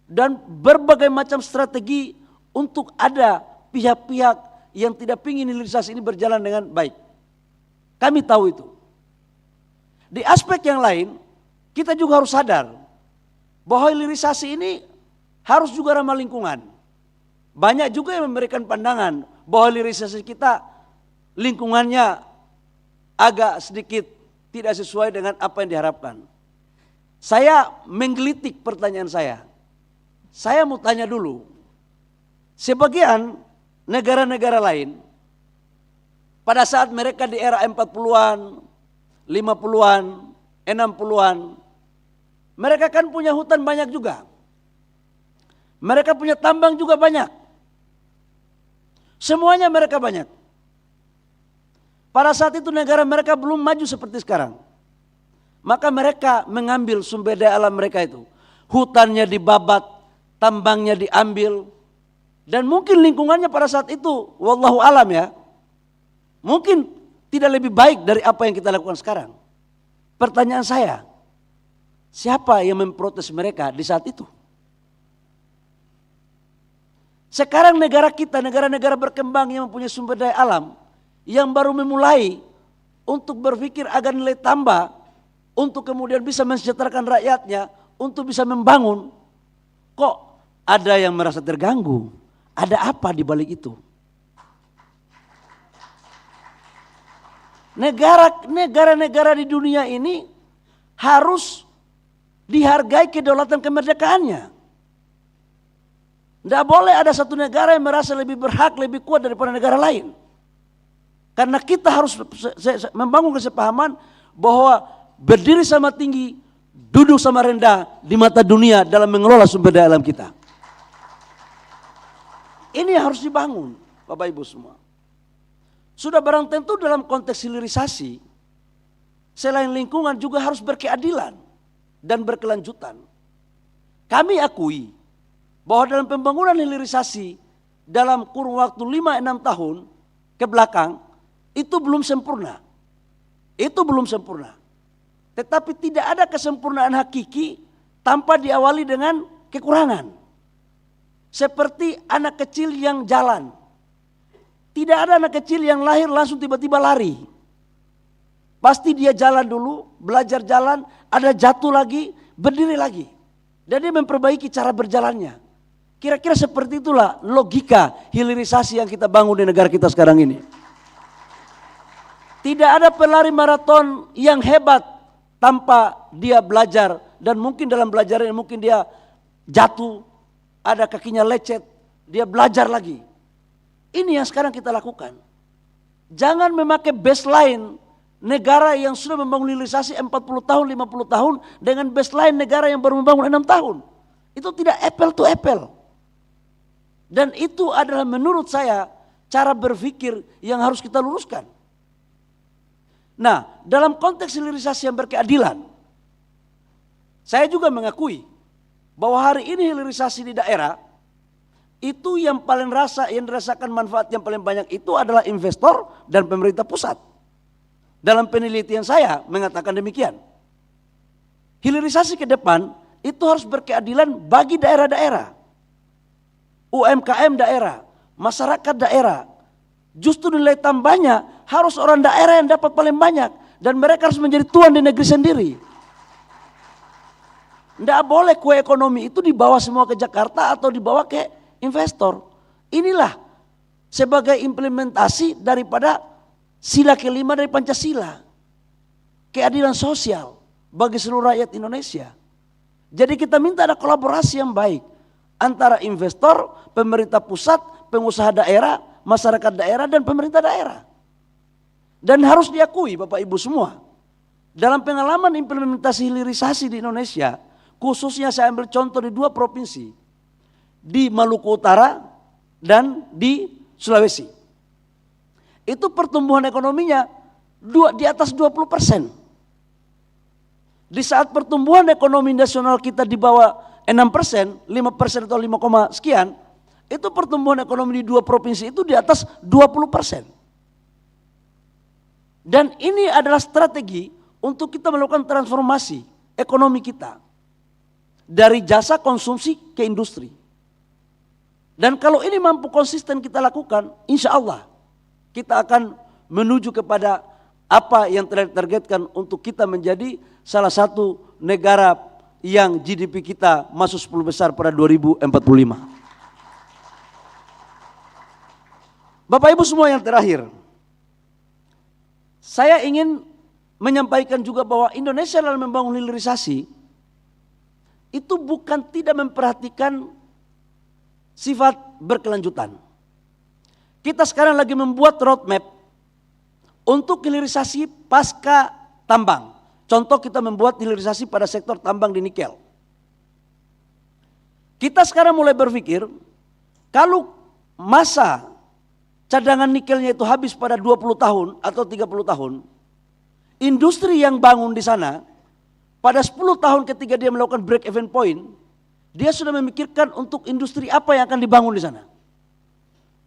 Dan berbagai macam strategi untuk ada pihak-pihak yang tidak ingin hilirisasi ini berjalan dengan baik. Kami tahu itu. Di aspek yang lain, kita juga harus sadar bahwa hilirisasi ini harus juga ramah lingkungan. Banyak juga yang memberikan pandangan bahwa hilirisasi kita lingkungannya agak sedikit tidak sesuai dengan apa yang diharapkan. Saya menggelitik pertanyaan saya. Saya mau tanya dulu, sebagian negara-negara lain pada saat mereka di era 40-an, 50-an, 60-an, mereka kan punya hutan banyak juga. Mereka punya tambang juga banyak. Semuanya mereka banyak. Pada saat itu negara mereka belum maju seperti sekarang. Maka mereka mengambil sumber daya alam mereka itu. Hutannya dibabat, tambangnya diambil. Dan mungkin lingkungannya pada saat itu, wallahu alam ya, mungkin tidak lebih baik dari apa yang kita lakukan sekarang. Pertanyaan saya, siapa yang memprotes mereka di saat itu? Sekarang negara kita, negara-negara berkembang yang mempunyai sumber daya alam, yang baru memulai untuk berpikir agar nilai tambah, untuk kemudian bisa mensejahterakan rakyatnya, untuk bisa membangun, kok ada yang merasa terganggu? Ada apa di balik itu? Negara-negara di dunia ini harus dihargai kedaulatan kemerdekaannya. Tidak boleh ada satu negara yang merasa lebih berhak, lebih kuat daripada negara lain. Karena kita harus membangun kesepahaman bahwa berdiri sama tinggi, duduk sama rendah di mata dunia dalam mengelola sumber daya alam kita. Ini harus dibangun, Bapak Ibu semua. Sudah barang tentu dalam konteks hilirisasi, selain lingkungan juga harus berkeadilan dan berkelanjutan. Kami akui bahwa dalam pembangunan hilirisasi dalam kurun waktu 5-6 tahun ke belakang, itu belum sempurna. Itu belum sempurna. Tetapi tidak ada kesempurnaan hakiki tanpa diawali dengan kekurangan. Seperti anak kecil yang jalan. Tidak ada anak kecil yang lahir langsung tiba-tiba lari. Pasti dia jalan dulu, belajar jalan, ada jatuh lagi, berdiri lagi. Dan dia memperbaiki cara berjalannya. Kira-kira seperti itulah logika hilirisasi yang kita bangun di negara kita sekarang ini. Tidak ada pelari maraton yang hebat tanpa dia belajar. Dan mungkin dalam belajarnya mungkin dia jatuh, ada kakinya lecet, dia belajar lagi. Ini yang sekarang kita lakukan. Jangan memakai baseline negara yang sudah membangun hilirisasi 40 tahun, 50 tahun dengan baseline negara yang baru membangun 6 tahun. Itu tidak apple to apple. Dan itu adalah menurut saya cara berpikir yang harus kita luruskan. Nah, dalam konteks hilirisasi yang berkeadilan, saya juga mengakui bahwa hari ini hilirisasi di daerah itu yang paling yang dirasakan manfaat yang paling banyak itu adalah investor dan pemerintah pusat. Dalam penelitian saya mengatakan demikian. Hilirisasi ke depan itu harus berkeadilan bagi daerah-daerah. UMKM daerah, masyarakat daerah. Justru nilai tambahnya harus orang daerah yang dapat paling banyak. Dan mereka harus menjadi tuan di negeri sendiri. Tidak boleh kue ekonomi itu dibawa semua ke Jakarta atau dibawa ke investor. Inilah sebagai implementasi daripada sila kelima dari Pancasila. Keadilan sosial bagi seluruh rakyat Indonesia. Jadi kita minta ada kolaborasi yang baik antara investor, pemerintah pusat, pengusaha daerah, masyarakat daerah dan pemerintah daerah. Dan harus diakui Bapak Ibu semua, dalam pengalaman implementasi hilirisasi di Indonesia, khususnya saya ambil contoh di 2 provinsi, di Maluku Utara dan di Sulawesi. Itu pertumbuhan ekonominya di atas 20%. Di saat pertumbuhan ekonomi nasional kita di bawah 6%, 5% atau 5, sekian, itu pertumbuhan ekonomi di 2 provinsi itu di atas 20%. Dan ini adalah strategi untuk kita melakukan transformasi ekonomi kita. Dari jasa konsumsi ke industri. Dan kalau ini mampu konsisten kita lakukan, insya Allah kita akan menuju kepada apa yang telah ditargetkan untuk kita menjadi salah satu negara yang GDP kita masuk 10 besar pada 2045. Bapak Ibu semua yang terakhir, saya ingin menyampaikan juga bahwa Indonesia dalam membangun hilirisasi itu bukan tidak memperhatikan sifat berkelanjutan. Kita sekarang lagi membuat roadmap untuk hilirisasi pasca tambang. Contoh kita membuat hilirisasi pada sektor tambang di nikel. Kita sekarang mulai berpikir, kalau masa cadangan nikelnya itu habis pada 20 tahun atau 30 tahun, industri yang bangun di sana, pada 10 tahun ketika dia melakukan break even point, dia sudah memikirkan untuk industri apa yang akan dibangun di sana.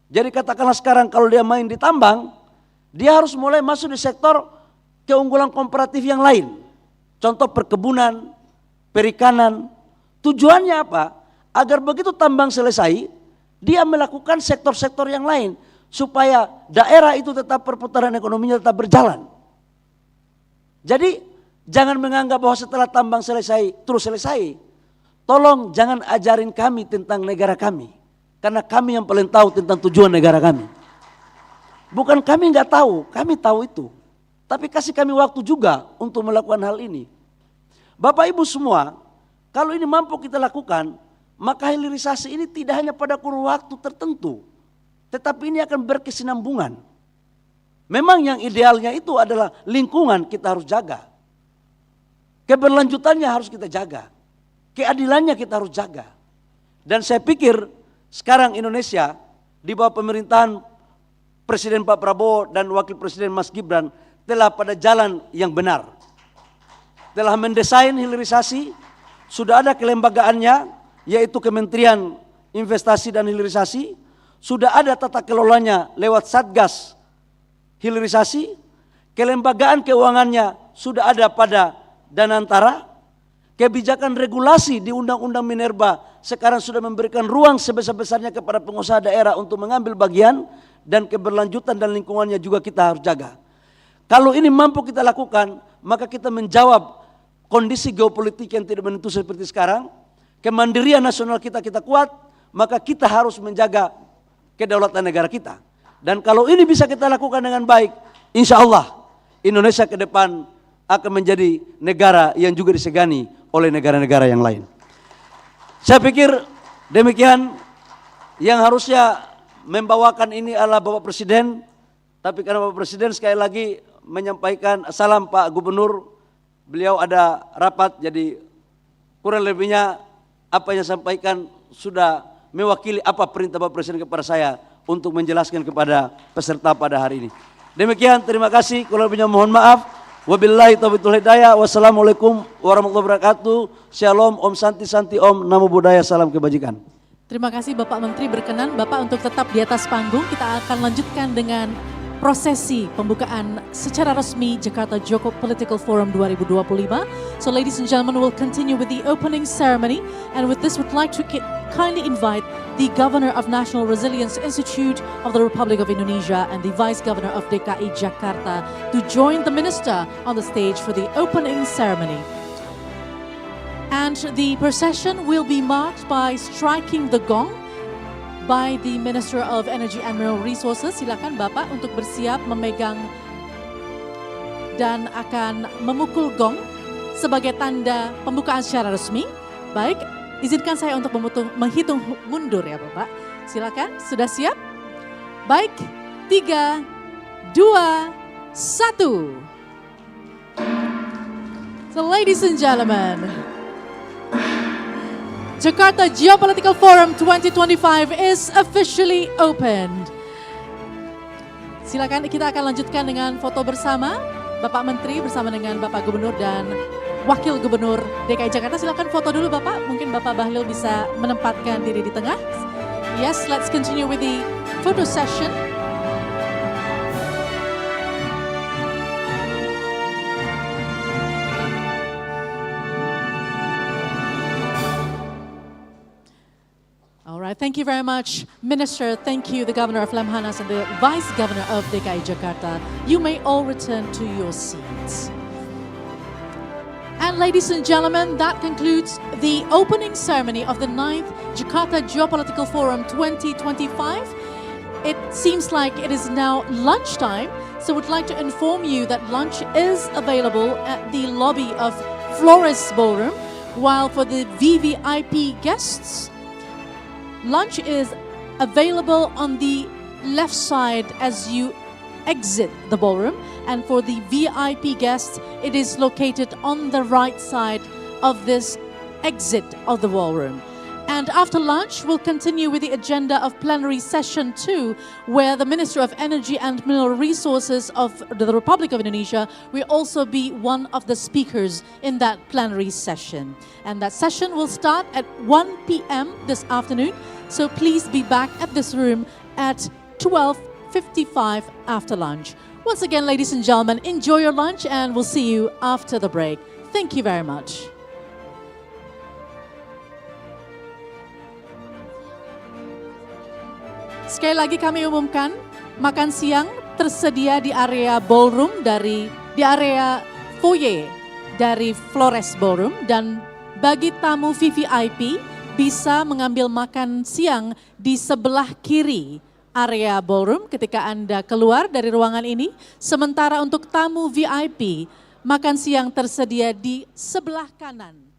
Jadi katakanlah sekarang kalau dia main di tambang, dia harus mulai masuk di sektor keunggulan komparatif yang lain. Contoh perkebunan, perikanan. Tujuannya apa? Agar begitu tambang selesai, dia melakukan sektor-sektor yang lain. Supaya daerah itu tetap perputaran ekonominya tetap berjalan. Jadi jangan menganggap bahwa setelah tambang selesai, terus selesai. Tolong jangan ajarin kami tentang negara kami. Karena kami yang paling tahu tentang tujuan negara kami. Bukan kami nggak tahu, kami tahu itu. Tapi kasih kami waktu juga untuk melakukan hal ini. Bapak Ibu semua, kalau ini mampu kita lakukan, maka hilirisasi ini tidak hanya pada kurun waktu tertentu. Tetapi ini akan berkesinambungan. Memang yang idealnya itu adalah lingkungan kita harus jaga. Keberlanjutannya harus kita jaga. Keadilannya kita harus jaga. Dan saya pikir sekarang Indonesia di bawah pemerintahan Presiden Pak Prabowo dan Wakil Presiden Mas Gibran telah pada jalan yang benar. Telah mendesain hilirisasi, sudah ada kelembagaannya yaitu Kementerian Investasi dan Hilirisasi, sudah ada tata kelolanya lewat Satgas Hilirisasi, kelembagaan keuangannya sudah ada pada Danantara. Kebijakan regulasi di Undang-Undang Minerba sekarang sudah memberikan ruang sebesar-besarnya kepada pengusaha daerah untuk mengambil bagian, dan keberlanjutan dan lingkungannya juga kita harus jaga. Kalau ini mampu kita lakukan, maka kita menjawab kondisi geopolitik yang tidak menentu seperti sekarang. Kemandirian nasional kita kuat, maka kita harus menjaga kedaulatan negara kita. Dan kalau ini bisa kita lakukan dengan baik, insya Allah Indonesia ke depan akan menjadi negara yang juga disegani oleh negara-negara yang lain. Saya pikir demikian yang harusnya membawakan ini adalah Bapak Presiden, tapi karena Bapak Presiden sekali lagi menyampaikan salam Pak Gubernur, beliau ada rapat, jadi kurang lebihnya apa yang saya sampaikan sudah mewakili apa perintah Bapak Presiden kepada saya untuk menjelaskan kepada peserta pada hari ini. Demikian, terima kasih, kurang lebihnya mohon maaf. Wabillahi taufiq wal hidayah. Wassalamualaikum warahmatullahi wabarakatuh. Shalom, Om Santi Santi Om, Namo Buddhaya, salam kebajikan. Terima kasih Bapak Menteri, berkenan Bapak untuk tetap di atas panggung. Kita akan lanjutkan dengan prosesi pembukaan secara resmi Jakarta Geopolitical Forum 2025. So ladies and gentlemen, we'll continue with the opening ceremony, and with this we'd like to kindly invite the Governor of National Resilience Institute of the Republic of Indonesia and the Vice Governor of DKI Jakarta to join the Minister on the stage for the opening ceremony. And the procession will be marked by striking the gong by the Minister of Energy and Mineral Resources. Silakan Bapak untuk bersiap memegang dan akan memukul gong sebagai tanda pembukaan secara resmi. Baik, izinkan saya untuk menghitung mundur ya Bapak. Silakan, sudah siap? Baik, 3, 2, 1. So ladies and gentlemen, Jakarta Geopolitical Forum 2025 is officially opened. Silakan, kita akan lanjutkan dengan foto bersama Bapak Menteri bersama dengan Bapak Gubernur dan Wakil Gubernur DKI Jakarta. Silakan foto dulu Bapak, mungkin Bapak Bahlil bisa menempatkan diri di tengah. Yes, let's continue with the photo session. Thank you very much, Minister. Thank you, the Governor of Lemhannas and the Vice Governor of DKI Jakarta. You may all return to your seats. And ladies and gentlemen, that concludes the opening ceremony of the 9th Jakarta Geopolitical Forum 2025. It seems like it is now lunchtime, so we'd like to inform you that lunch is available at the lobby of Flores Ballroom, while for the VVIP guests, lunch is available on the left side as you exit the ballroom, and for the VIP guests, it is located on the right side of this exit of the ballroom. And after lunch, we'll continue with the agenda of plenary session 2, where the Minister of Energy and Mineral Resources of the Republic of Indonesia will also be one of the speakers in that plenary session. And that session will start at 1 p.m. this afternoon, so please be back at this room at 12:55 after lunch. Once again, ladies and gentlemen, enjoy your lunch and we'll see you after the break. Thank you very much. Sekali lagi kami umumkan, makan siang tersedia di area ballroom di area foyer dari Flores Ballroom, dan bagi tamu VVIP bisa mengambil makan siang di sebelah kiri area ballroom ketika Anda keluar dari ruangan ini. Sementara untuk tamu VIP, makan siang tersedia di sebelah kanan